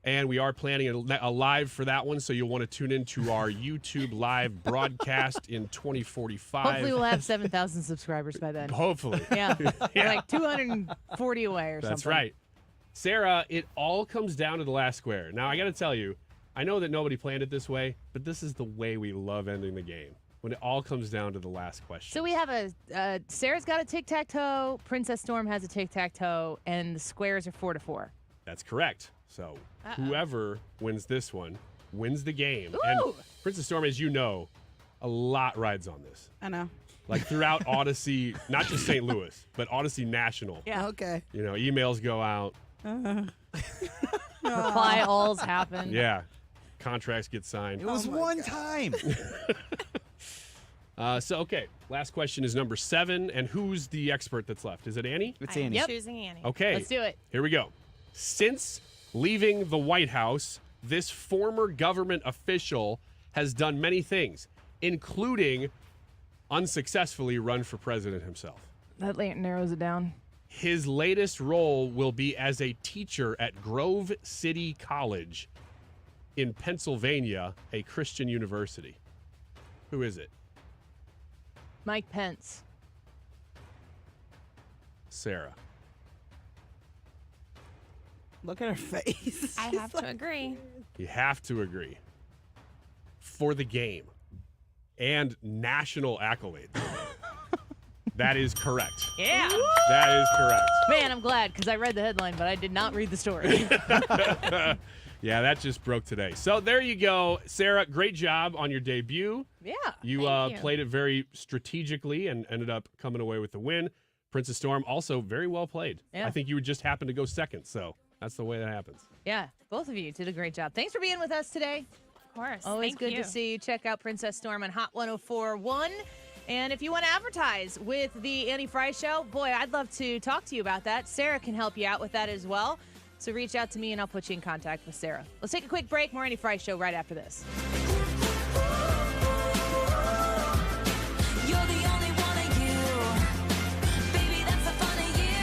[SPEAKER 5] And we are planning a live for that one, so you'll want to tune into our YouTube live broadcast in 2045.
[SPEAKER 22] Hopefully we'll have 7,000 subscribers by then.
[SPEAKER 5] Hopefully.
[SPEAKER 22] Yeah. We're like 240 away or something.
[SPEAKER 5] That's right. Sarah, it all comes down to the last square. Now, I got to tell you, I know that nobody planned it this way, but this is the way we love ending the game, when it all comes down to the last question.
[SPEAKER 22] So we have Sarah's got a tic-tac-toe, Princess Storm has a tic-tac-toe, and the squares are 4-4.
[SPEAKER 5] That's correct. So whoever wins this one wins the game.
[SPEAKER 22] Ooh.
[SPEAKER 5] And Princess Storm, as you know, a lot rides on this.
[SPEAKER 1] I know.
[SPEAKER 5] Like throughout Odyssey, not just St. Louis, but Odyssey National.
[SPEAKER 22] Yeah.
[SPEAKER 1] Okay.
[SPEAKER 5] You know, emails go out.
[SPEAKER 22] Reply alls happen.
[SPEAKER 5] Yeah. Contracts get signed.
[SPEAKER 4] It was one time.
[SPEAKER 5] Okay. Last question is number 7. And who's the expert that's left? Is it Annie?
[SPEAKER 4] It's Annie.
[SPEAKER 22] I'm
[SPEAKER 2] choosing Annie.
[SPEAKER 5] Okay.
[SPEAKER 22] Let's do it.
[SPEAKER 5] Here we go. Since leaving the White House, this former government official has done many things, including unsuccessfully run for president himself.
[SPEAKER 22] That narrows it down.
[SPEAKER 5] His latest role will be as a teacher at Grove City College in Pennsylvania, a Christian university. Who is it?
[SPEAKER 22] Mike Pence.
[SPEAKER 5] Sarah.
[SPEAKER 1] Look at her face.
[SPEAKER 2] I have to agree.
[SPEAKER 5] You have to agree. For the game and national accolades. That is correct.
[SPEAKER 22] Yeah.
[SPEAKER 5] That is correct.
[SPEAKER 22] Man, I'm glad because I read the headline, but I did not read the story.
[SPEAKER 5] Yeah, that just broke today. So there you go. Sarah, great job on your debut.
[SPEAKER 22] Yeah.
[SPEAKER 5] You played it very strategically and ended up coming away with the win. Princess Storm, also very well played.
[SPEAKER 22] Yeah.
[SPEAKER 5] I think you would just happen to go second, so that's the way that happens.
[SPEAKER 22] Yeah, both of you did a great job. Thanks for being with us today.
[SPEAKER 2] Of course.
[SPEAKER 22] Always
[SPEAKER 2] Thank
[SPEAKER 22] good
[SPEAKER 2] you.
[SPEAKER 22] to see you. Check out Princess Storm on Hot 104.1. And if you want to advertise with the Annie Fry Show, boy, I'd love to talk to you about that. Sarah can help you out with that as well. So reach out to me and I'll put you in contact with Sarah. Let's take a quick break. More Annie Fry Show right after this.
[SPEAKER 11] You're the only one of you. Baby, that's the fun of you.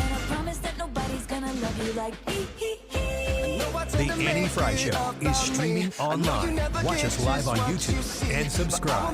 [SPEAKER 11] And I promise that nobody's gonna love you like me.
[SPEAKER 15] The Annie Fry Show is streaming online. Watch us live on YouTube and subscribe.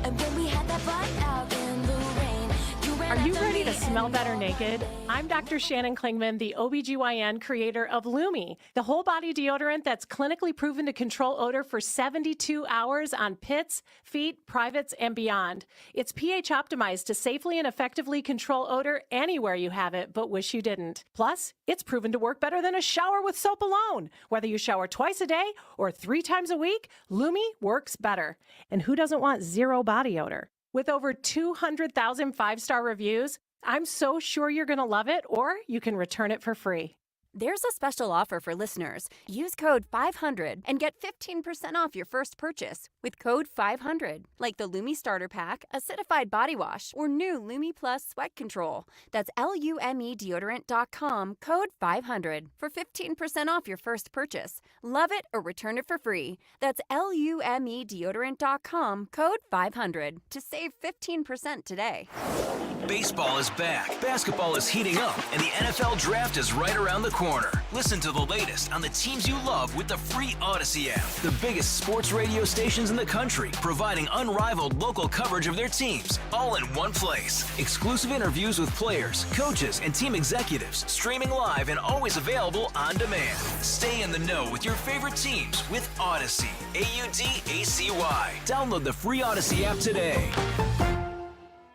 [SPEAKER 11] And when we had that fight out in the rain, you ran
[SPEAKER 12] Are you
[SPEAKER 11] after
[SPEAKER 12] ready
[SPEAKER 11] me
[SPEAKER 12] to
[SPEAKER 11] and
[SPEAKER 12] smell better naked? I'm Dr. Shannon Klingman, the OBGYN creator of Lumi, the whole body deodorant that's clinically proven to control odor for 72 hours on pits, feet, privates, and beyond. It's pH optimized to safely and effectively control odor anywhere you have it, but wish you didn't. Plus, it's proven to work better than a shower with soap alone. Whether you shower twice a day or 3 times a week, Lumi works better. And who doesn't want zero body odor? With over 200,000 5-star reviews, I'm so sure you're going to love it, or you can return it for free.
[SPEAKER 14] There's a special offer for listeners. Use code 500 and get 15% off your first purchase with code 500, like the Lumi Starter Pack, Acidified Body Wash, or new Lumi Plus Sweat Control. That's LumeDeodorant.com, code 500 for 15% off your first purchase. Love it or return it for free. That's LumeDeodorant.com, code 500 to save 15% today.
[SPEAKER 15] Baseball is back, basketball is heating up, and the NFL Draft is right around the corner. Listen to the latest on the teams you love with the free Odyssey app. The biggest sports radio stations in the country, providing unrivaled local coverage of their teams, all in one place. Exclusive interviews with players, coaches, and team executives, streaming live and always available on demand. Stay in the know with your favorite teams with Odyssey. AUDACY. Download the free Odyssey app today.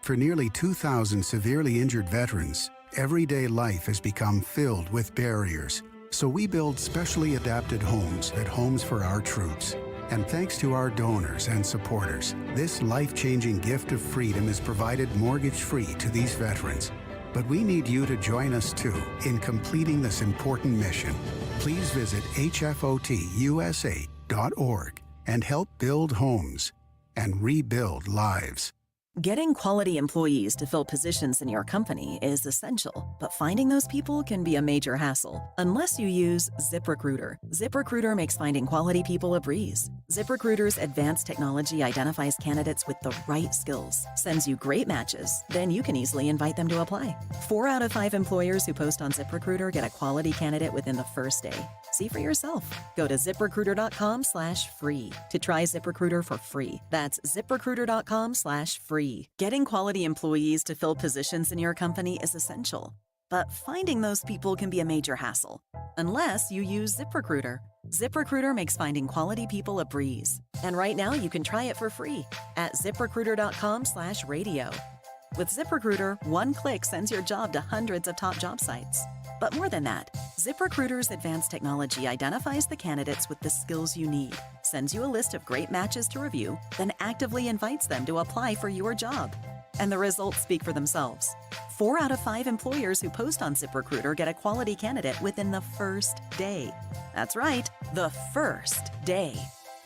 [SPEAKER 16] For nearly 2,000 severely injured veterans,
[SPEAKER 6] Everyday life has become filled with barriers. So we build specially adapted homes at Homes for Our Troops. And thanks to our donors and supporters, this life-changing gift of freedom is provided mortgage-free to these veterans. But we need you to join us too in completing this important mission. Please visit hfotusa.org and help build homes and rebuild lives.
[SPEAKER 10] Getting quality employees to fill positions in your company is essential, but finding those people can be a major hassle unless you use ZipRecruiter. ZipRecruiter makes finding quality people a breeze. ZipRecruiter's advanced technology identifies candidates with the right skills, sends you great matches, then you can easily invite them to apply. 4 out of 5 employers who post on ZipRecruiter get a quality candidate within the first day. See for yourself. Go to ziprecruiter.com/free to try ZipRecruiter for free. That's ziprecruiter.com/free. Getting quality employees to fill positions in your company is essential, but finding those people can be a major hassle unless you use ZipRecruiter. ZipRecruiter makes finding quality people a breeze. And right now you can try it for free at ziprecruiter.com/radio. With ZipRecruiter, one click sends your job to hundreds of top job sites. But more than that, ZipRecruiter's advanced technology identifies the candidates with the skills you need, sends you a list of great matches to review, then actively invites them to apply for your job. And the results speak for themselves. 4 out of 5 employers who post on ZipRecruiter get a quality candidate within the first day. That's right, the first day.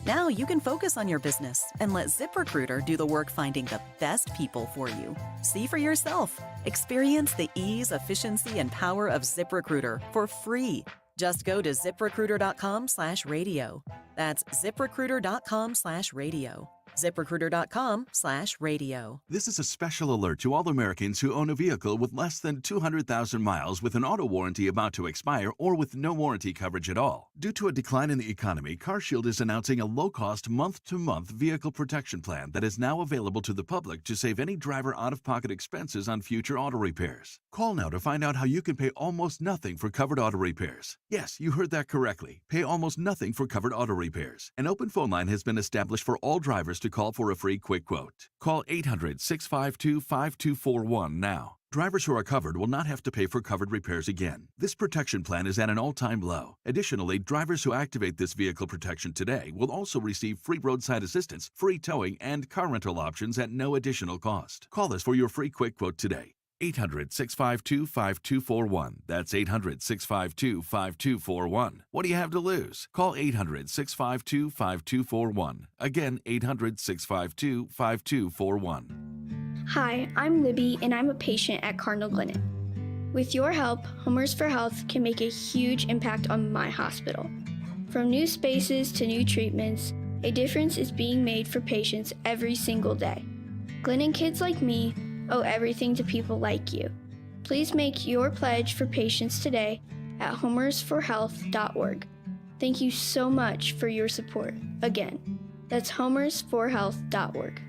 [SPEAKER 10] Now you can focus on your business and let ZipRecruiter do the work finding the best people for you. See for yourself. Experience the ease, efficiency, and power of ZipRecruiter for free. Just go to ziprecruiter.com/radio. That's ziprecruiter.com/radio. ZipRecruiter.com/radio.
[SPEAKER 13] This is a special alert to all Americans who own a vehicle with less than 200,000 miles with an auto warranty about to expire or with no warranty coverage at all. Due to a decline in the economy, CarShield is announcing a low-cost month-to-month vehicle protection plan that is now available to the public to save any driver out-of-pocket expenses on future auto repairs. Call now to find out how you can pay almost nothing for covered auto repairs. Yes, you heard that correctly. Pay almost nothing for covered auto repairs. An open phone line has been established for all drivers to call for a free quick quote. Call 800-652-5241 now. Drivers who are covered will not have to pay for covered repairs again. This protection plan is at an all-time low. Additionally, drivers who activate this vehicle protection today will also receive free roadside assistance, free towing, and car rental options at no additional cost. Call us for your free quick quote today. 800-652-5241. That's 800-652-5241. What do you have to lose? Call 800-652-5241. Again, 800-652-5241.
[SPEAKER 16] Hi, I'm Libby, and I'm a patient at Cardinal Glennon. With your help, Homers for Health can make a huge impact on my hospital. From new spaces to new treatments, a difference is being made for patients every single day. Glennon kids like me owe everything to people like you. Please make your pledge for patients today at homersforhealth.org. Thank you so much for your support. Again, that's homersforhealth.org.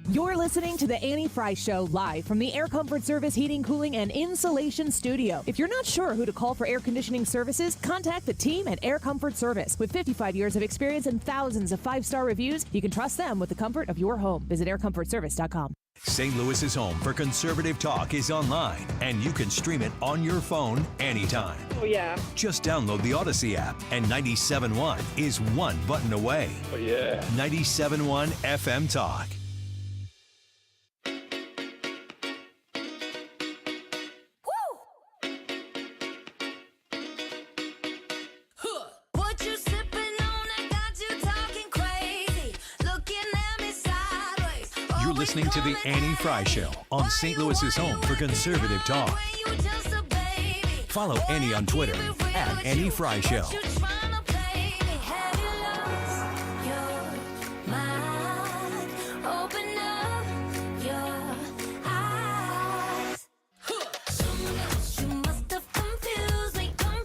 [SPEAKER 18] You're listening to The Annie Fry Show live from the Air Comfort Service Heating, Cooling, and Insulation Studio. If you're not sure who to call for air conditioning services, contact the team at Air Comfort Service. With 55 years of experience and thousands of 5-star reviews, you can trust them with the comfort of your home. Visit aircomfortservice.com.
[SPEAKER 15] St. Louis's home for conservative talk is online, and you can stream it on your phone anytime.
[SPEAKER 19] Oh, yeah.
[SPEAKER 15] Just download the Odyssey app, and 97.1 is one button away.
[SPEAKER 19] Oh, yeah.
[SPEAKER 15] 97.1 FM Talk.
[SPEAKER 11] What you sipping on that got you talking crazy? Looking at me sideways.
[SPEAKER 15] You're listening to The Annie Fry Show on St. Louis's home for conservative talk. Follow Annie on Twitter at Annie Fry Show.
[SPEAKER 11] Open up your eyes. You must have confused me, well.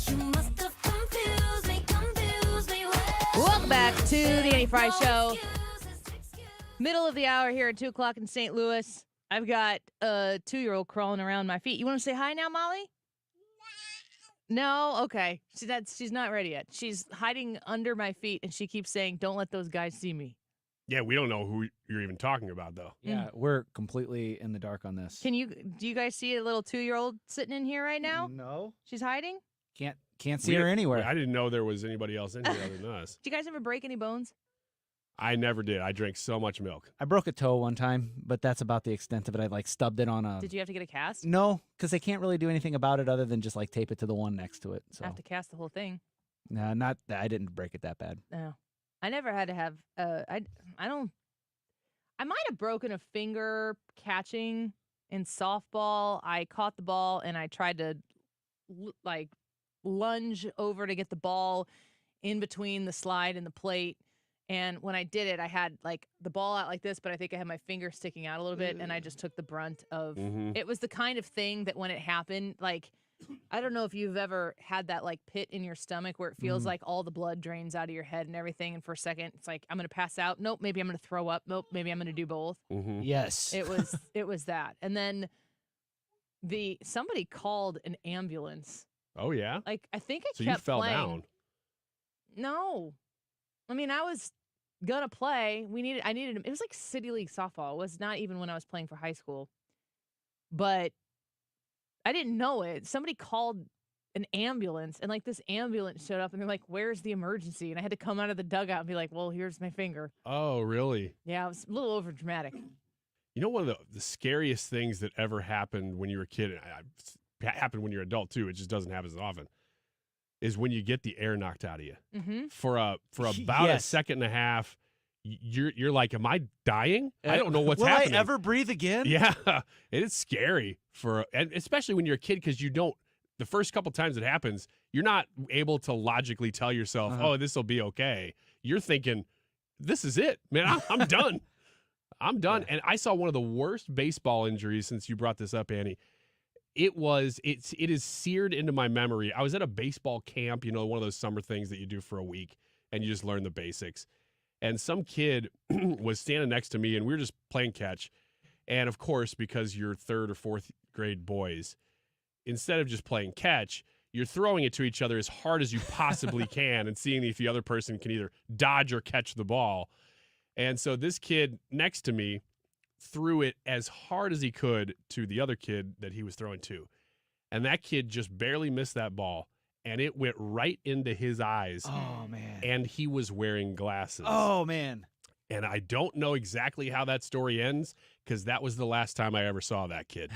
[SPEAKER 11] You must have confused me, well.
[SPEAKER 22] Welcome back to the Annie Fry Show. Middle of the hour here at 2 o'clock in St. Louis. I've got a 2-year-old crawling around my feet. You want to say hi now, Molly? No? Okay. She's not ready yet. She's hiding under my feet, and she keeps saying, "Don't let those guys see me."
[SPEAKER 5] Yeah, we don't know who you're even talking about, though.
[SPEAKER 4] Yeah, we're completely in the dark on this.
[SPEAKER 22] Do you guys see a little 2-year-old sitting in here right now?
[SPEAKER 4] No.
[SPEAKER 22] She's hiding?
[SPEAKER 4] Can't see her anywhere.
[SPEAKER 5] I didn't know there was anybody else in here other than us.
[SPEAKER 22] Did you guys ever break any bones?
[SPEAKER 5] I never did. I drank so much milk.
[SPEAKER 4] I broke a toe one time, but that's about the extent of it. I like stubbed it on a.
[SPEAKER 22] Did you have to get a cast?
[SPEAKER 4] No, because they can't really do anything about it other than just like tape it to the one next to it. So
[SPEAKER 22] Have to cast the whole thing.
[SPEAKER 4] no, not that. I didn't break it that bad.
[SPEAKER 22] No. I never had to have I might have broken a finger catching in softball. I caught the ball and I tried to lunge over to get the ball in between the slide and the plate. And when I did it, I had like the ball out like this, but I think I had my finger sticking out a little bit and I just took the brunt of it. Was the kind of thing that when it happened, like, I don't know if you've ever had that like pit in your stomach where it feels like all the blood drains out of your head and everything. And for a second, it's like, I'm going to pass out. Nope. Maybe I'm going to throw up. Nope. Maybe I'm going to do both.
[SPEAKER 4] Yes.
[SPEAKER 22] It was that. And then somebody called an ambulance.
[SPEAKER 5] Oh, yeah?
[SPEAKER 22] Like, I think
[SPEAKER 5] So
[SPEAKER 22] kept
[SPEAKER 5] you fell
[SPEAKER 22] playing.
[SPEAKER 5] down.
[SPEAKER 22] No. I mean, I was gonna play. I needed it was like City League softball. It was not even when I was playing for high school. But I didn't know it. Somebody called an ambulance and like this ambulance showed up and they're like, "Where's the emergency?" And I had to come out of the dugout and be like, "Well, here's my finger."
[SPEAKER 5] Oh, really?
[SPEAKER 22] Yeah, it was a little over dramatic.
[SPEAKER 5] You know, one of the scariest things that ever happened when you were a kid, and happened when you're an adult too, it just doesn't happen as often, is when you get the air knocked out of you. For about a second and a half, you're like, am I dying? I don't know what's
[SPEAKER 4] Will
[SPEAKER 5] happening.
[SPEAKER 4] I ever breathe again?
[SPEAKER 5] Yeah, it is scary and especially when you're a kid because you don't. The first couple times it happens, you're not able to logically tell yourself, "Oh, this will be okay." You're thinking, "This is it, man. I'm done. I'm done." Yeah. And I saw one of the worst baseball injuries since you brought this up, Annie. It is seared into my memory. I was at a baseball camp, you know, one of those summer things that you do for a week, and you just learn the basics. And some kid was standing next to me, and we were just playing catch. And of course, because you're third or fourth grade boys, instead of just playing catch, you're throwing it to each other as hard as you possibly can and seeing if the other person can either dodge or catch the ball. And so this kid next to me threw it as hard as he could to the other kid that he was throwing to. And that kid just barely missed that ball, and it went right into his eyes.
[SPEAKER 4] Oh, man.
[SPEAKER 5] And he was wearing glasses.
[SPEAKER 4] Oh, man.
[SPEAKER 5] And I don't know exactly how that story ends because that was the last time I ever saw that kid.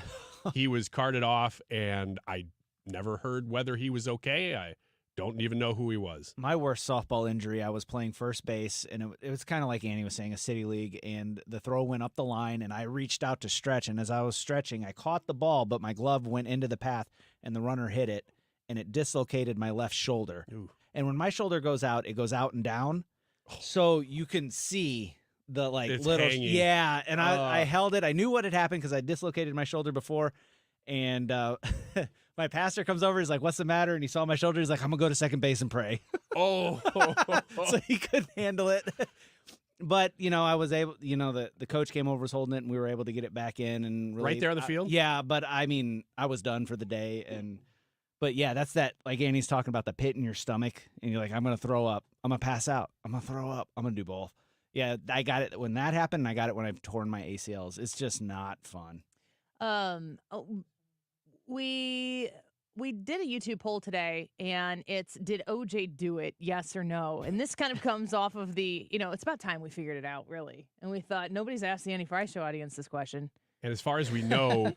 [SPEAKER 5] He was carted off, and I never heard whether he was okay. I don't even know who he was.
[SPEAKER 4] My worst softball injury, I was playing first base, and it was kind of like Annie was saying, a city league, and the throw went up the line, and I reached out to stretch, and as I was stretching, I caught the ball, but my glove went into the path, and the runner hit it, and it dislocated my left shoulder.
[SPEAKER 5] Ooh.
[SPEAKER 4] And when my shoulder goes out, it goes out and down, so you can see the
[SPEAKER 5] It's
[SPEAKER 4] little
[SPEAKER 5] hanging.
[SPEAKER 4] Yeah, and I held it. I knew what had happened because I dislocated my shoulder before, and my pastor comes over. He's like, "What's the matter?" And he saw my shoulder. He's like, "I'm gonna go to second base and pray."
[SPEAKER 5] Oh,
[SPEAKER 4] So he couldn't handle it. But I was able. The coach came over, was holding it, and we were able to get it back in. And really,
[SPEAKER 5] right there on the field.
[SPEAKER 4] Yeah, but I mean, I was done for the day. But yeah, that's that. Like Annie's talking about the pit in your stomach, and you're like, "I'm gonna throw up. I'm gonna pass out. I'm gonna throw up. I'm gonna do both." Yeah, I got it when that happened. And I got it when I've torn my ACLs. It's just not fun.
[SPEAKER 22] We did a YouTube poll today, and it's, did OJ do it, yes or no? And this kind of comes off of it's about time we figured it out, really. And we thought, nobody's asked the Annie Fry Show audience this question.
[SPEAKER 5] And as far as we know,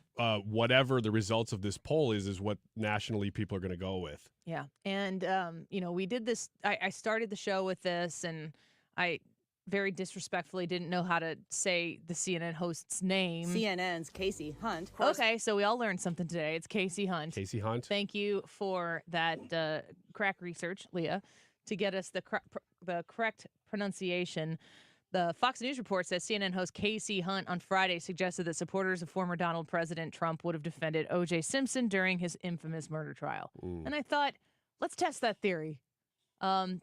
[SPEAKER 5] whatever the results of this poll is what nationally people are going to go with.
[SPEAKER 22] Yeah. And, we did this. I started the show with this, and I very disrespectfully didn't know how to say the CNN host's name.
[SPEAKER 19] CNN's Casey Hunt.
[SPEAKER 22] Okay, so we all learned something today. It's Casey Hunt.
[SPEAKER 5] Casey Hunt.
[SPEAKER 22] Thank you for that crack research, Leah, to get us the correct pronunciation. The Fox News report says CNN host Casey Hunt on Friday suggested that supporters of former Donald President Trump would have defended O.J. Simpson during his infamous murder trial. And I thought, let's test that theory.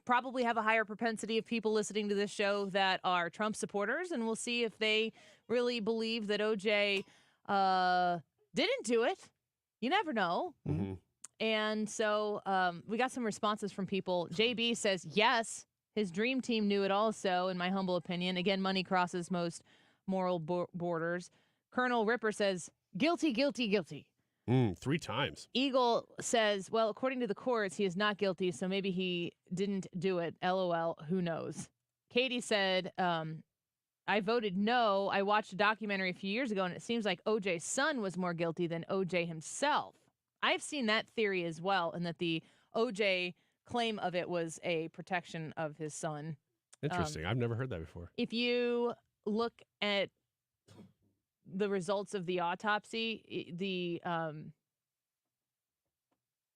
[SPEAKER 22] Probably have a higher propensity of people listening to this show that are Trump supporters, and we'll see if they really believe that OJ didn't do it. You never know.
[SPEAKER 5] Mm-hmm.
[SPEAKER 22] And so we got some responses from people. JB says, yes, His dream team knew it also, in my humble opinion. Again, money crosses most moral borders. Colonel Ripper says, guilty, guilty, guilty.
[SPEAKER 5] 3 times.
[SPEAKER 22] Eagle says, well, according to the courts, he is not guilty, so maybe he didn't do it. LOL, who knows? Katie said, I voted no. I watched a documentary a few years ago, and it seems like OJ's son was more guilty than OJ himself. I've seen that theory as well, and that the OJ claim of it was a protection of his son.
[SPEAKER 5] Interesting. I've never heard that before.
[SPEAKER 22] If you look at the results of the autopsy,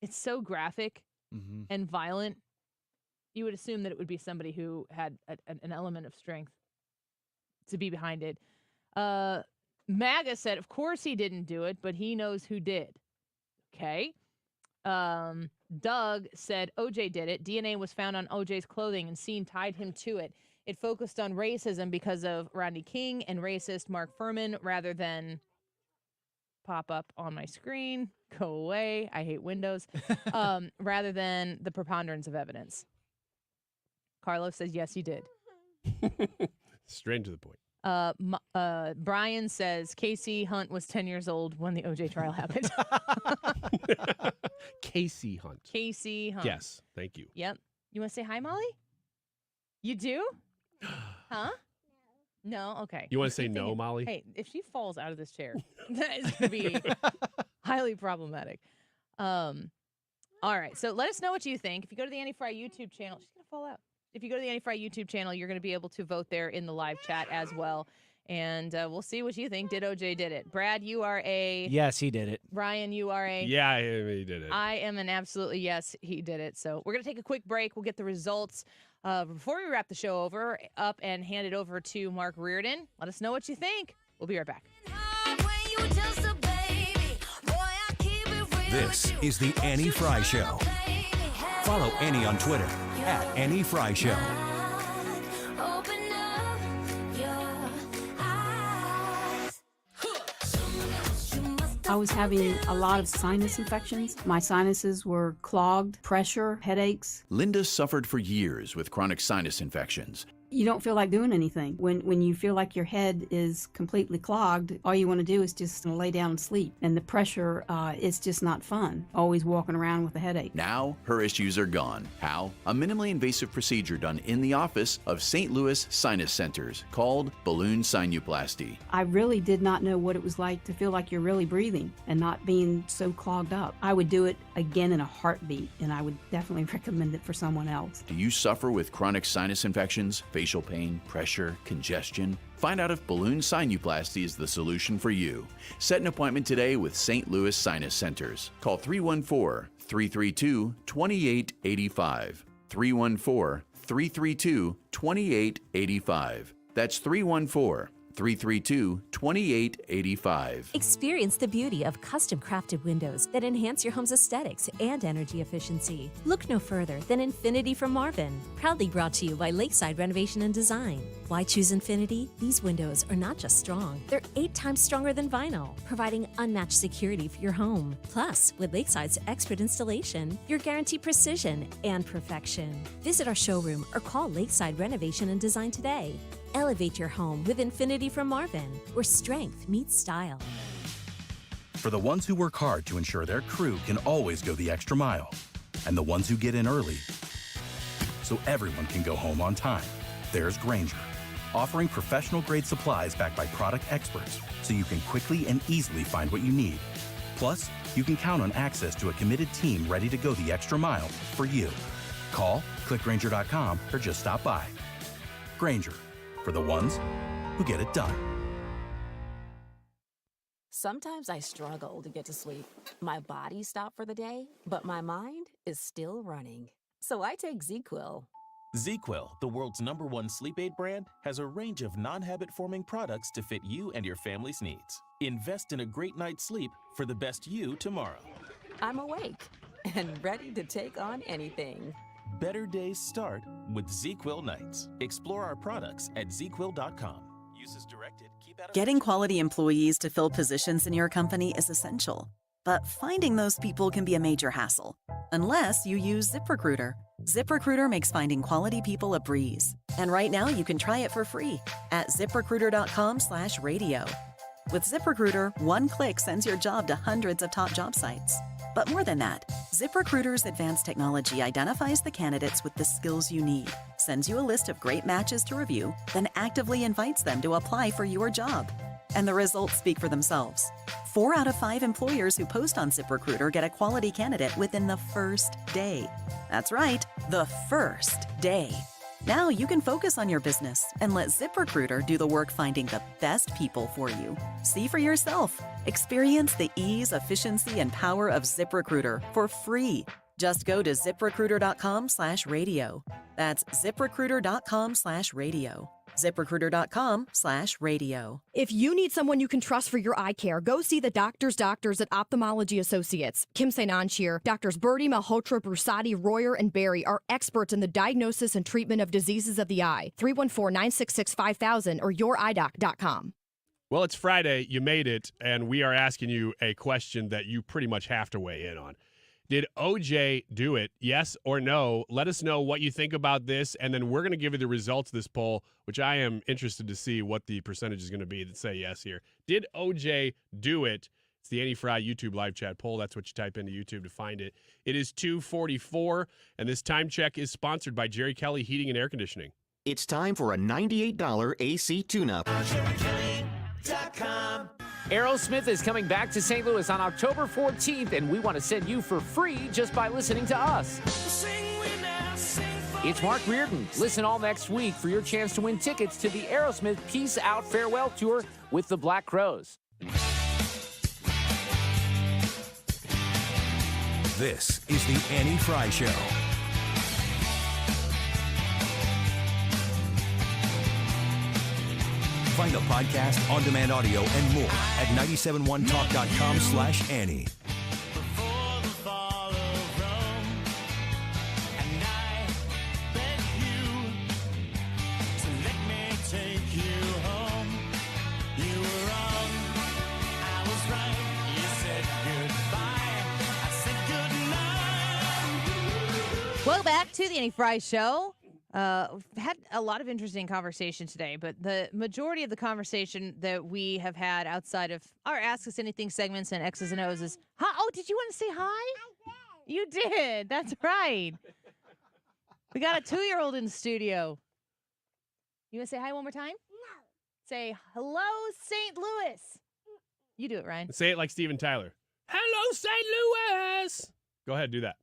[SPEAKER 22] it's so graphic and violent. You would assume that it would be somebody who had an element of strength to be behind it. MAGA said, of course he didn't do it, but he knows who did. Okay. Doug said OJ did it. DNA was found on OJ's clothing and scene tied him to it. It focused on racism because of Rodney King and racist Mark Furman rather than pop up on my screen. Go away. I hate Windows. Rather than the preponderance of evidence. Carlos says, yes, he did.
[SPEAKER 5] Straight to the point.
[SPEAKER 22] Brian says Casey Hunt was 10 years old when the OJ trial happened.
[SPEAKER 5] Casey Hunt.
[SPEAKER 22] Casey Hunt.
[SPEAKER 5] Yes, thank you.
[SPEAKER 22] Yep. You want to say hi, Molly? You do? Huh? No? Okay.
[SPEAKER 5] You want to say no, Molly?
[SPEAKER 22] Hey, if she falls out of this chair, that is going to be highly problematic. All right. So let us know what you think. If you go to the Annie Fry YouTube channel, she's going to fall out. If you go to the Annie Fry YouTube channel, you're going to be able to vote there in the live chat as well. And we'll see what you think. Did OJ did it? Brad, you are a...
[SPEAKER 4] Yes, he did it.
[SPEAKER 22] Ryan, you are a...
[SPEAKER 5] Yeah, he did it.
[SPEAKER 22] I am an absolutely yes, he did it. So we're going to take a quick break. We'll get the results before we wrap the show up and hand it over to Mark Reardon. Let us know what you think. We'll be right back.
[SPEAKER 15] This is the Annie Fry Show. Follow Annie on Twitter @AnnieFryShow.
[SPEAKER 19] I was having a lot of sinus infections. My sinuses were clogged, pressure, headaches.
[SPEAKER 20] Linda suffered for years with chronic sinus infections.
[SPEAKER 19] You don't feel like doing anything. When you feel like your head is completely clogged, all you want to do is just lay down and sleep. And the pressure is just not fun, always walking around with a headache.
[SPEAKER 20] Now, her issues are gone. How? A minimally invasive procedure done in the office of St. Louis Sinus Centers called balloon sinuplasty.
[SPEAKER 19] I really did not know what it was like to feel like you're really breathing and not being so clogged up. I would do it again in a heartbeat, and I would definitely recommend it for someone else.
[SPEAKER 20] Do you suffer with chronic sinus infections, facial pain, pressure, congestion? Find out if balloon sinuplasty is the solution for you. Set an appointment today with St. Louis Sinus Centers. Call 314-332-2885. 314-332-2885. That's 314-332-2885.
[SPEAKER 21] Experience the beauty of custom-crafted windows that enhance your home's aesthetics and energy efficiency. Look no further than Infinity from Marvin, proudly brought to you by Lakeside Renovation and Design. Why choose Infinity? These windows are not just strong, they're 8 times stronger than vinyl, providing unmatched security for your home. Plus, with Lakeside's expert installation, you're guaranteed precision and perfection. Visit our showroom or call Lakeside Renovation and Design today. Elevate your home with Infinity from Marvin, where strength meets style.
[SPEAKER 23] For the ones who work hard to ensure their crew can always go the extra mile, and the ones who get in early so everyone can go home on time, there's Grainger, offering professional-grade supplies backed by product experts so you can quickly and easily find what you need. Plus, you can count on access to a committed team ready to go the extra mile for you. Call, click Grainger.com, or just stop by. Grainger, for the ones who get it done.
[SPEAKER 24] Sometimes I struggle to get to sleep. My body stopped for the day, but my mind is still running. So I take ZzzQuil.
[SPEAKER 25] ZzzQuil, the world's #1 sleep aid brand, has a range of non-habit-forming products to fit you and your family's needs. Invest in a great night's sleep for the best you tomorrow.
[SPEAKER 24] I'm awake and ready to take on anything.
[SPEAKER 25] Better days start with ZzzQuil nights. Explore our products at ZzzQuil.com. Use as directed. Keep out of
[SPEAKER 10] Getting quality employees to fill positions in your company is essential, but finding those people can be a major hassle, unless you use ZipRecruiter. ZipRecruiter makes finding quality people a breeze. And right now you can try it for free at ziprecruiter.com/radio. With ZipRecruiter, one click sends your job to hundreds of top job sites. But more than that, ZipRecruiter's advanced technology identifies the candidates with the skills you need, sends you a list of great matches to review, then actively invites them to apply for your job. And the results speak for themselves. 4 out of 5 employers who post on ZipRecruiter get a quality candidate within the first day. That's right, the first day. Now you can focus on your business and let ZipRecruiter do the work finding the best people for you. See for yourself. Experience the ease, efficiency, and power of ZipRecruiter for free. Just go to ziprecruiter.com/radio. That's ziprecruiter.com/radio. ZipRecruiter.com/radio.
[SPEAKER 3] If you need someone you can trust for your eye care, go see the doctors at Ophthalmology Associates. Kim St. Ange here. Doctors Birdie, Malhotra, Brusati, Royer, and Barry are experts in the diagnosis and treatment of diseases of the eye. 314-966-5000 or youridoc.com.
[SPEAKER 5] Well, it's Friday. You made it, and we are asking you a question that you pretty much have to weigh in on. Did OJ do it? Yes or no? Let us know what you think about this, and then we're going to give you the results of this poll, which I am interested to see what the percentage is going to be that say yes here. Did OJ do it? It's the Annie Fry YouTube live chat poll. That's what you type into YouTube to find it. It is 2:44, and this time check is sponsored by Jerry Kelly Heating and Air Conditioning.
[SPEAKER 7] It's time for a $98 AC tune-up.
[SPEAKER 8] Aerosmith is coming back to St. Louis on October 14th, and we want to send you for free just by listening to us. It's Mark Reardon. Listen all next week for your chance to win tickets to the Aerosmith Peace Out Farewell Tour with the Black Crowes.
[SPEAKER 15] This is the Annie Fry Show. Find the podcast, on-demand audio, and more at 971talk.com/Annie.
[SPEAKER 22] Welcome back to the Annie Fry Show. We've had a lot of interesting conversation today, but the majority of the conversation that we have had outside of our Ask Us Anything segments and X's and O's is, oh, did you want to say hi? I did. You did. That's right. We got a 2-year-old in the studio. You want to say hi one more time? No. Say, hello, St. Louis. You do it, Ryan.
[SPEAKER 5] Say it like Steven Tyler. Hello, St. Louis. Go ahead, do that.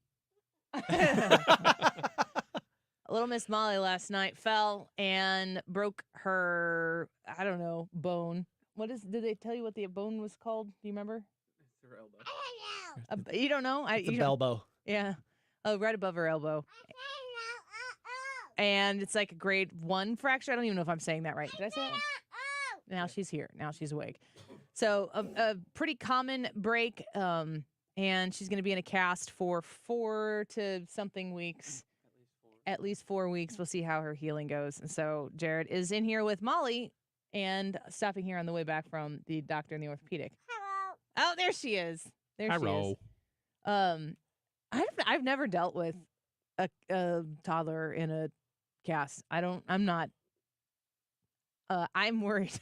[SPEAKER 22] Little Miss Molly last night fell and broke her, I don't know, bone. Did they tell you what the bone was called? Do you remember?
[SPEAKER 4] It's her elbow.
[SPEAKER 22] You don't know?
[SPEAKER 4] It's a elbow.
[SPEAKER 22] Yeah. Oh, right above her elbow. And it's like a grade 1 fracture. I don't even know if I'm saying that right. Did I say that? Now she's here. Now she's awake. So a pretty common break, and she's going to be in a cast for 4 to something weeks. At least 4 weeks. We'll see how her healing goes. And so Jared is in here with Molly and stopping here on the way back from the doctor in the orthopedic. Hello. Oh, there she is. There
[SPEAKER 5] Hello.
[SPEAKER 22] She is. I've never dealt with a toddler in a cast. I'm worried.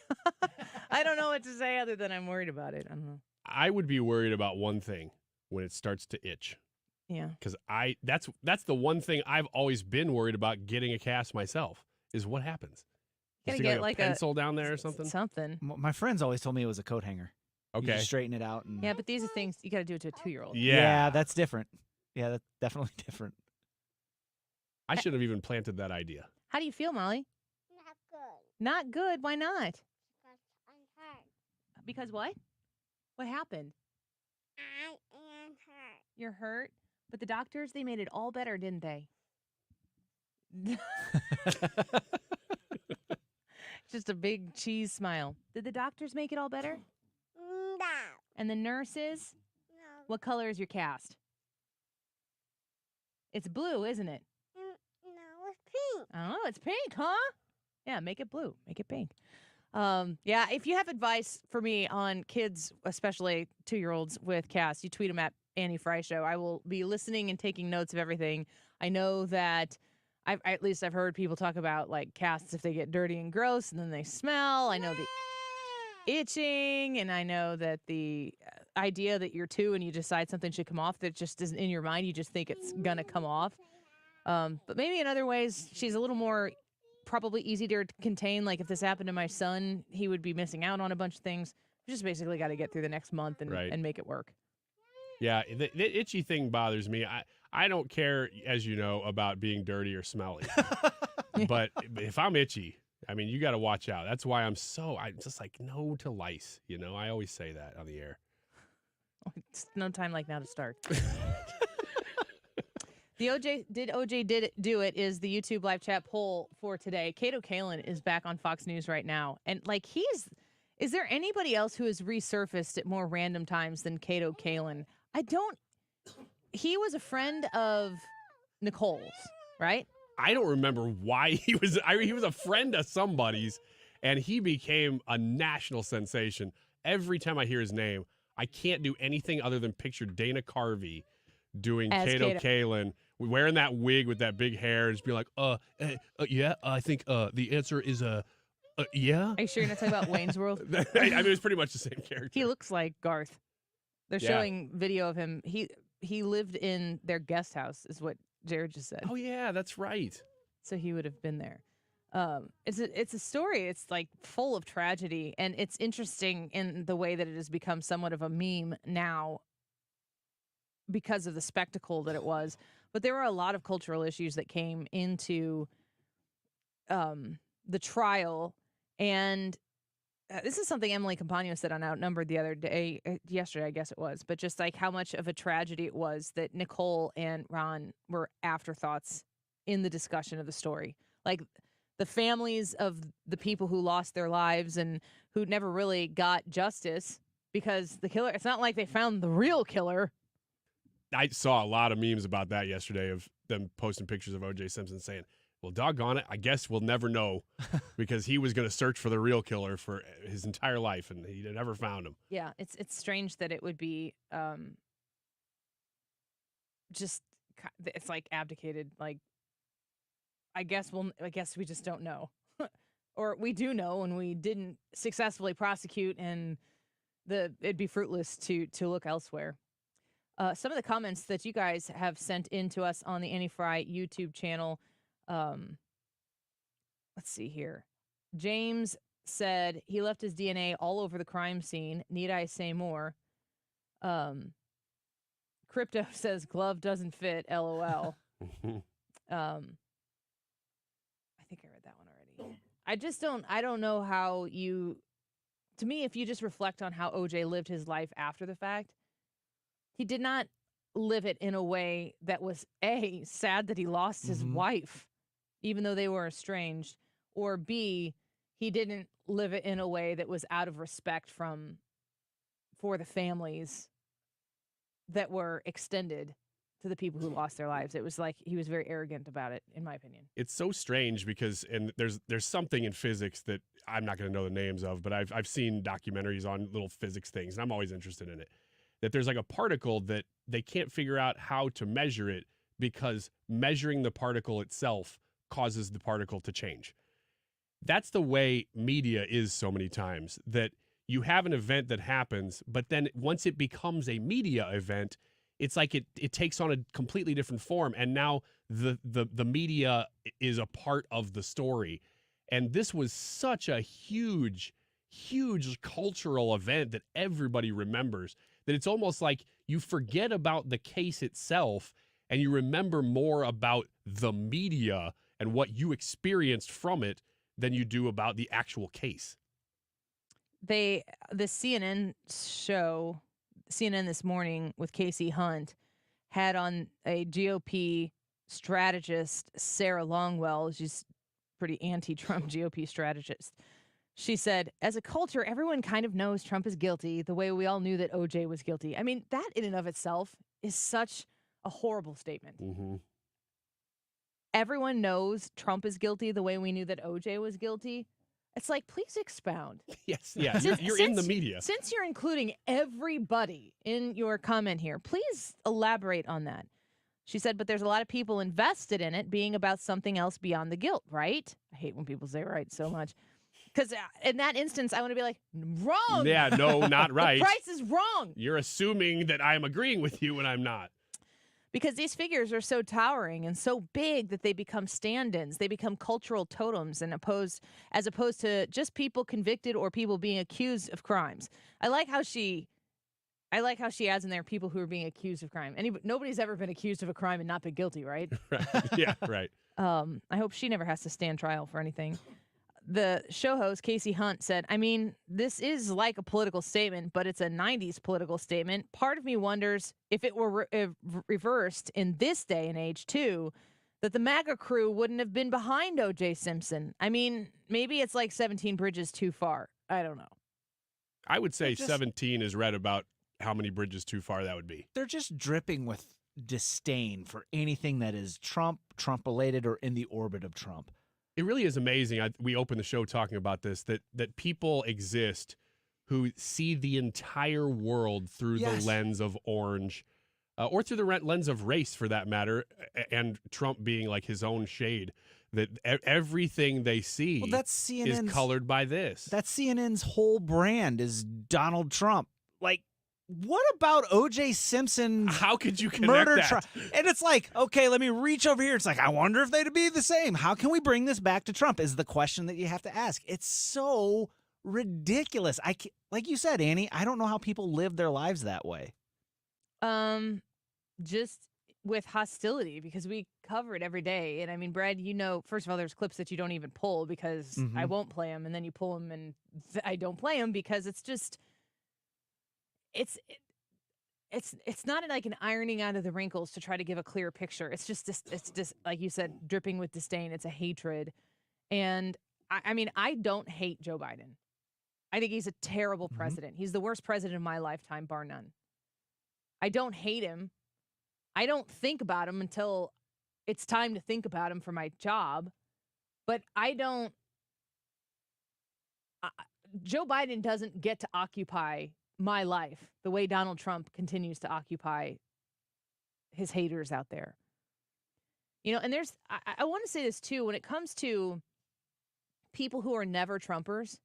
[SPEAKER 22] I don't know what to say other than I'm worried about it. I don't know.
[SPEAKER 5] I would be worried about one thing when it starts to itch.
[SPEAKER 22] Yeah.
[SPEAKER 5] Because that's the one thing I've always been worried about getting a cast myself is what happens.
[SPEAKER 22] You gotta
[SPEAKER 5] get
[SPEAKER 22] get like
[SPEAKER 5] a pencil down there or something?
[SPEAKER 22] Something.
[SPEAKER 4] My friends always told me it was a coat hanger. You
[SPEAKER 5] Okay.
[SPEAKER 4] just straighten it out. And...
[SPEAKER 22] Yeah, but these are things you got to do it to a 2-year-old.
[SPEAKER 5] Yeah.
[SPEAKER 4] that's different. Yeah, that's definitely different.
[SPEAKER 5] I should have even planted that idea.
[SPEAKER 22] How do you feel, Molly?
[SPEAKER 9] Not good.
[SPEAKER 22] Not good. Why not?
[SPEAKER 9] Because I'm hurt.
[SPEAKER 22] Because what? What happened?
[SPEAKER 9] I am hurt.
[SPEAKER 22] You're hurt? But the doctors, they made it all better, didn't they? Just a big cheese smile. Did the doctors make it all better?
[SPEAKER 9] No.
[SPEAKER 22] And the nurses?
[SPEAKER 9] No.
[SPEAKER 22] What color is your cast? It's blue, isn't it?
[SPEAKER 9] No, it's pink.
[SPEAKER 22] Oh, it's pink, huh? Yeah, make it blue. Make it pink. Yeah, if you have advice for me on kids, especially 2-year-olds with casts, you tweet them at Annie Fry show. I will be listening and taking notes of everything. I know that at least I've heard people talk about like casts if they get dirty and gross and then they smell. I know the itching, and I know that the idea that you're 2 and you decide something should come off that just isn't in your mind. You just think it's gonna come off. But maybe in other ways, she's a little more probably easier to contain. Like if this happened to my son, he would be missing out on a bunch of things. We just basically got to get through the next month and make it work.
[SPEAKER 5] Yeah, the itchy thing bothers me. I don't care, as you know, about being dirty or smelly. But if I'm itchy, I mean, you got to watch out. That's why I'm just like, no to lice. You know, I always say that on the air.
[SPEAKER 22] It's no time like now to start. The OJ did do it is the YouTube live chat poll for today. Kato Kalin is back on Fox News right now. And like is there anybody else who has resurfaced at more random times than Kato Kalin? He was a friend of Nicole's, right?
[SPEAKER 5] I don't remember why he was a friend of somebody's, and he became a national sensation. Every time I hear his name, I can't do anything other than picture Dana Carvey doing Kato Kalin, wearing that wig with that big hair, and just be like, yeah, I think the answer is yeah.
[SPEAKER 22] Are you sure you're not talking about Wayne's World?
[SPEAKER 5] I mean, it's pretty much the same character.
[SPEAKER 22] He looks like Garth. They're showing video of him. He lived in their guest house, is what Jared just said.
[SPEAKER 5] Oh yeah, that's right.
[SPEAKER 22] So he would have been there. It's a story. It's like full of tragedy, and it's interesting in the way that it has become somewhat of a meme now because of the spectacle that it was. But there were a lot of cultural issues that came into the trial, and this is something Emily Compagno said on Outnumbered the other day, yesterday, I guess it was, but just like how much of a tragedy it was that Nicole and Ron were afterthoughts in the discussion of the story. Like the families of the people who lost their lives and who never really got justice because the killer, it's not like they found the real killer.
[SPEAKER 5] I saw a lot of memes about that yesterday of them posting pictures of O.J. Simpson saying, well, doggone it, I guess we'll never know because he was going to search for the real killer for his entire life, and he never found him.
[SPEAKER 22] Yeah, it's strange that it would be just it's like abdicated. Like, I guess we just don't know, or we do know, and we didn't successfully prosecute, and it'd be fruitless to look elsewhere. Some of the comments that you guys have sent in to us on the Annie Fry YouTube channel. Let's see here. James said he left his DNA all over the crime scene. Need I say more? Crypto says glove doesn't fit. LOL. I think I read that one already. I don't know how to me, if you just reflect on how OJ lived his life after the fact, he did not live it in a way that was A, sad that he lost his wife, even though they were estranged, or B, he didn't live it in a way that was out of respect for the families that were extended to the people who lost their lives. It was like he was very arrogant about it, in my opinion.
[SPEAKER 5] It's so strange because, and there's something in physics that I'm not going to know the names of, but I've seen documentaries on little physics things, and I'm always interested in it. That there's like a particle that they can't figure out how to measure it because measuring the particle itself causes the particle to change. That's the way media is so many times, that you have an event that happens, but then once it becomes a media event, it's like it takes on a completely different form. And now the media is a part of the story. And this was such a huge cultural event that everybody remembers, that it's almost like you forget about the case itself and you remember more about the media and what you experienced from it than you do about the actual case.
[SPEAKER 22] The CNN show, CNN This Morning with Casey Hunt, had on a GOP strategist, Sarah Longwell. She's pretty anti-Trump GOP strategist. She said, as a culture, everyone kind of knows Trump is guilty the way we all knew that OJ was guilty. I mean, that in and of itself is such a horrible statement.
[SPEAKER 5] Mm-hmm.
[SPEAKER 22] Everyone knows Trump is guilty the way we knew that OJ was guilty. It's like, please expound.
[SPEAKER 5] Yes, yeah, you're in the media.
[SPEAKER 22] Since you're including everybody in your comment here, please elaborate on that. She said, but there's a lot of people invested in it being about something else beyond the guilt, right? I hate when people say right so much. Because in that instance, I want to be like, wrong.
[SPEAKER 5] Yeah, no, not right.
[SPEAKER 22] The price is wrong.
[SPEAKER 5] You're assuming that I'm agreeing with you when I'm not.
[SPEAKER 22] Because these figures are so towering and so big that they become stand-ins. They become cultural totems as opposed to just people convicted or people being accused of crimes. I like how she adds in there people who are being accused of crime. Nobody's ever been accused of a crime and not been guilty, right?
[SPEAKER 5] Right. Yeah, right.
[SPEAKER 22] I hope she never has to stand trial for anything. The show host, Casey Hunt, said, I mean, this is like a political statement, but it's a 90s political statement. Part of me wonders if it were reversed in this day and age, too, that the MAGA crew wouldn't have been behind O.J. Simpson. I mean, maybe it's like 17 bridges too far. I don't know.
[SPEAKER 5] I would say 17 is right about how many bridges too far that would be.
[SPEAKER 4] They're just dripping with disdain for anything that is Trump-related, or in the orbit of Trump.
[SPEAKER 5] It really is amazing. We opened the show talking about this, that people exist who see the entire world through the lens of orange, or through the lens of race, for that matter, and Trump being like his own shade. That everything they see is colored by this.
[SPEAKER 4] That's CNN's whole brand is Donald Trump. Like, what about O.J. Simpson's
[SPEAKER 5] How could you connect
[SPEAKER 4] murder
[SPEAKER 5] that?
[SPEAKER 4] trial? And it's like, okay, let me reach over here. It's like, I wonder if they'd be the same. How can we bring this back to Trump is the question that you have to ask. It's so ridiculous. Like you said, Annie, I don't know how people live their lives that way.
[SPEAKER 22] Just with hostility, because we cover it every day. And I mean, Brad, first of all, there's clips that you don't even pull because I won't play them, and then you pull them and I don't play them because it's just... It's not like an ironing out of the wrinkles to try to give a clear picture. It's just like you said, dripping with disdain. It's a hatred. And I mean, I don't hate Joe Biden. I think he's a terrible president. He's the worst president of my lifetime, bar none. I don't hate him. I don't think about him until it's time to think about him for my job. But Joe Biden doesn't get to occupy my life the way Donald Trump continues to occupy his haters out there. And I want to say this too, when it comes to people who are never Trumpers,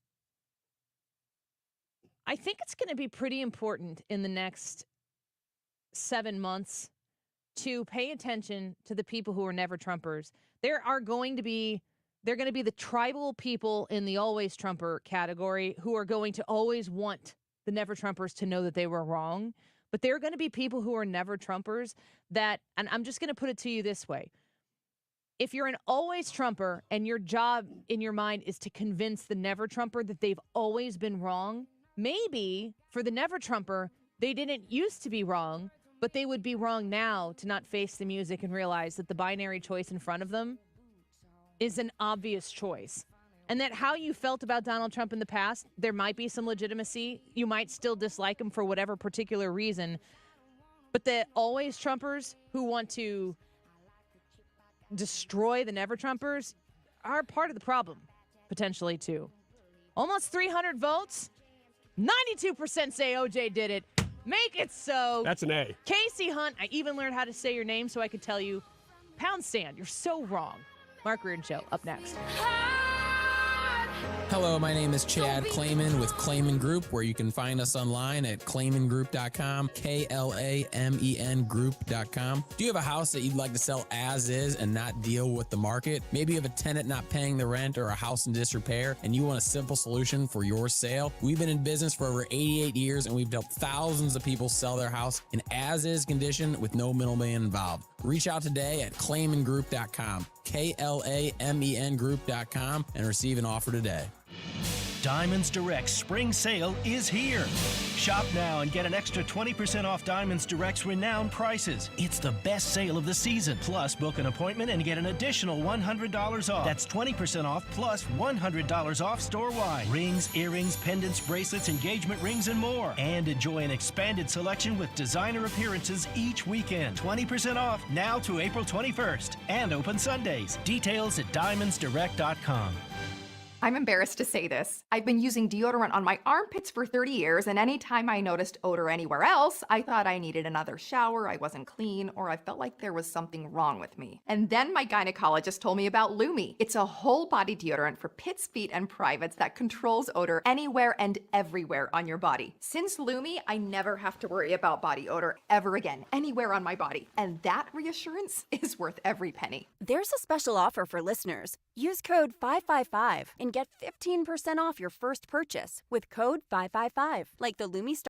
[SPEAKER 22] I think it's going to be pretty important in the next 7 months to pay attention to the people who are never Trumpers. They're going to be the tribal people in the always Trumper category who are going to always want the never Trumpers to know that they were wrong. But there are going to be people who are never Trumpers and I'm just going to put it to you this way. If you're an always Trumper and your job in your mind is to convince the never Trumper that they've always been wrong, maybe for the never Trumper, they didn't used to be wrong, but they would be wrong now to not face the music and realize that the binary choice in front of them is an obvious choice. And that how you felt about Donald Trump in the past, there might be some legitimacy. You might still dislike him for whatever particular reason. But the always Trumpers who want to destroy the never Trumpers are part of the problem, potentially, too. Almost 300 votes. 92% say OJ did it. Make it so.
[SPEAKER 5] That's an A.
[SPEAKER 22] Casey Hunt, I even learned how to say your name so I could tell you. Pound sand, you're so wrong. Mark Reardon Show, up next.
[SPEAKER 1] Hello, my name is Chad Clayman with Clayman Group, where you can find us online at claymangroup.com, KLAMEN group.com. Do you have a house that you'd like to sell as is and not deal with the market? Maybe you have a tenant not paying the rent or a house in disrepair and you want a simple solution for your sale? We've been in business for over 88 years and we've helped thousands of people sell their house in as-is condition with no middleman involved. Reach out today at claymangroup.com, KLAMEN group.com, and receive an offer today.
[SPEAKER 2] Diamonds Direct Spring Sale is here. Shop now and get an extra 20% off Diamonds Direct's renowned prices. It's the best sale of the season. Plus, book an appointment and get an additional $100 off. That's 20% off plus $100 off store-wide. Rings, earrings, pendants, bracelets, engagement rings, and more. And enjoy an expanded selection with designer appearances each weekend. 20% off now to April 21st and open Sundays. Details at diamondsdirect.com.
[SPEAKER 6] I'm embarrassed to say this. I've been using deodorant on my armpits for 30 years, and anytime I noticed odor anywhere else, I thought I needed another shower, I wasn't clean, or I felt like there was something wrong with me. And then my gynecologist told me about Lumi. It's a whole body deodorant for pits, feet, and privates that controls odor anywhere and everywhere on your body. Since Lumi, I never have to worry about body odor ever again, anywhere on my body. And that reassurance is worth every penny.
[SPEAKER 12] There's a special offer for listeners. Use code 555 and get 15% off your first purchase with code 555, like the Lumi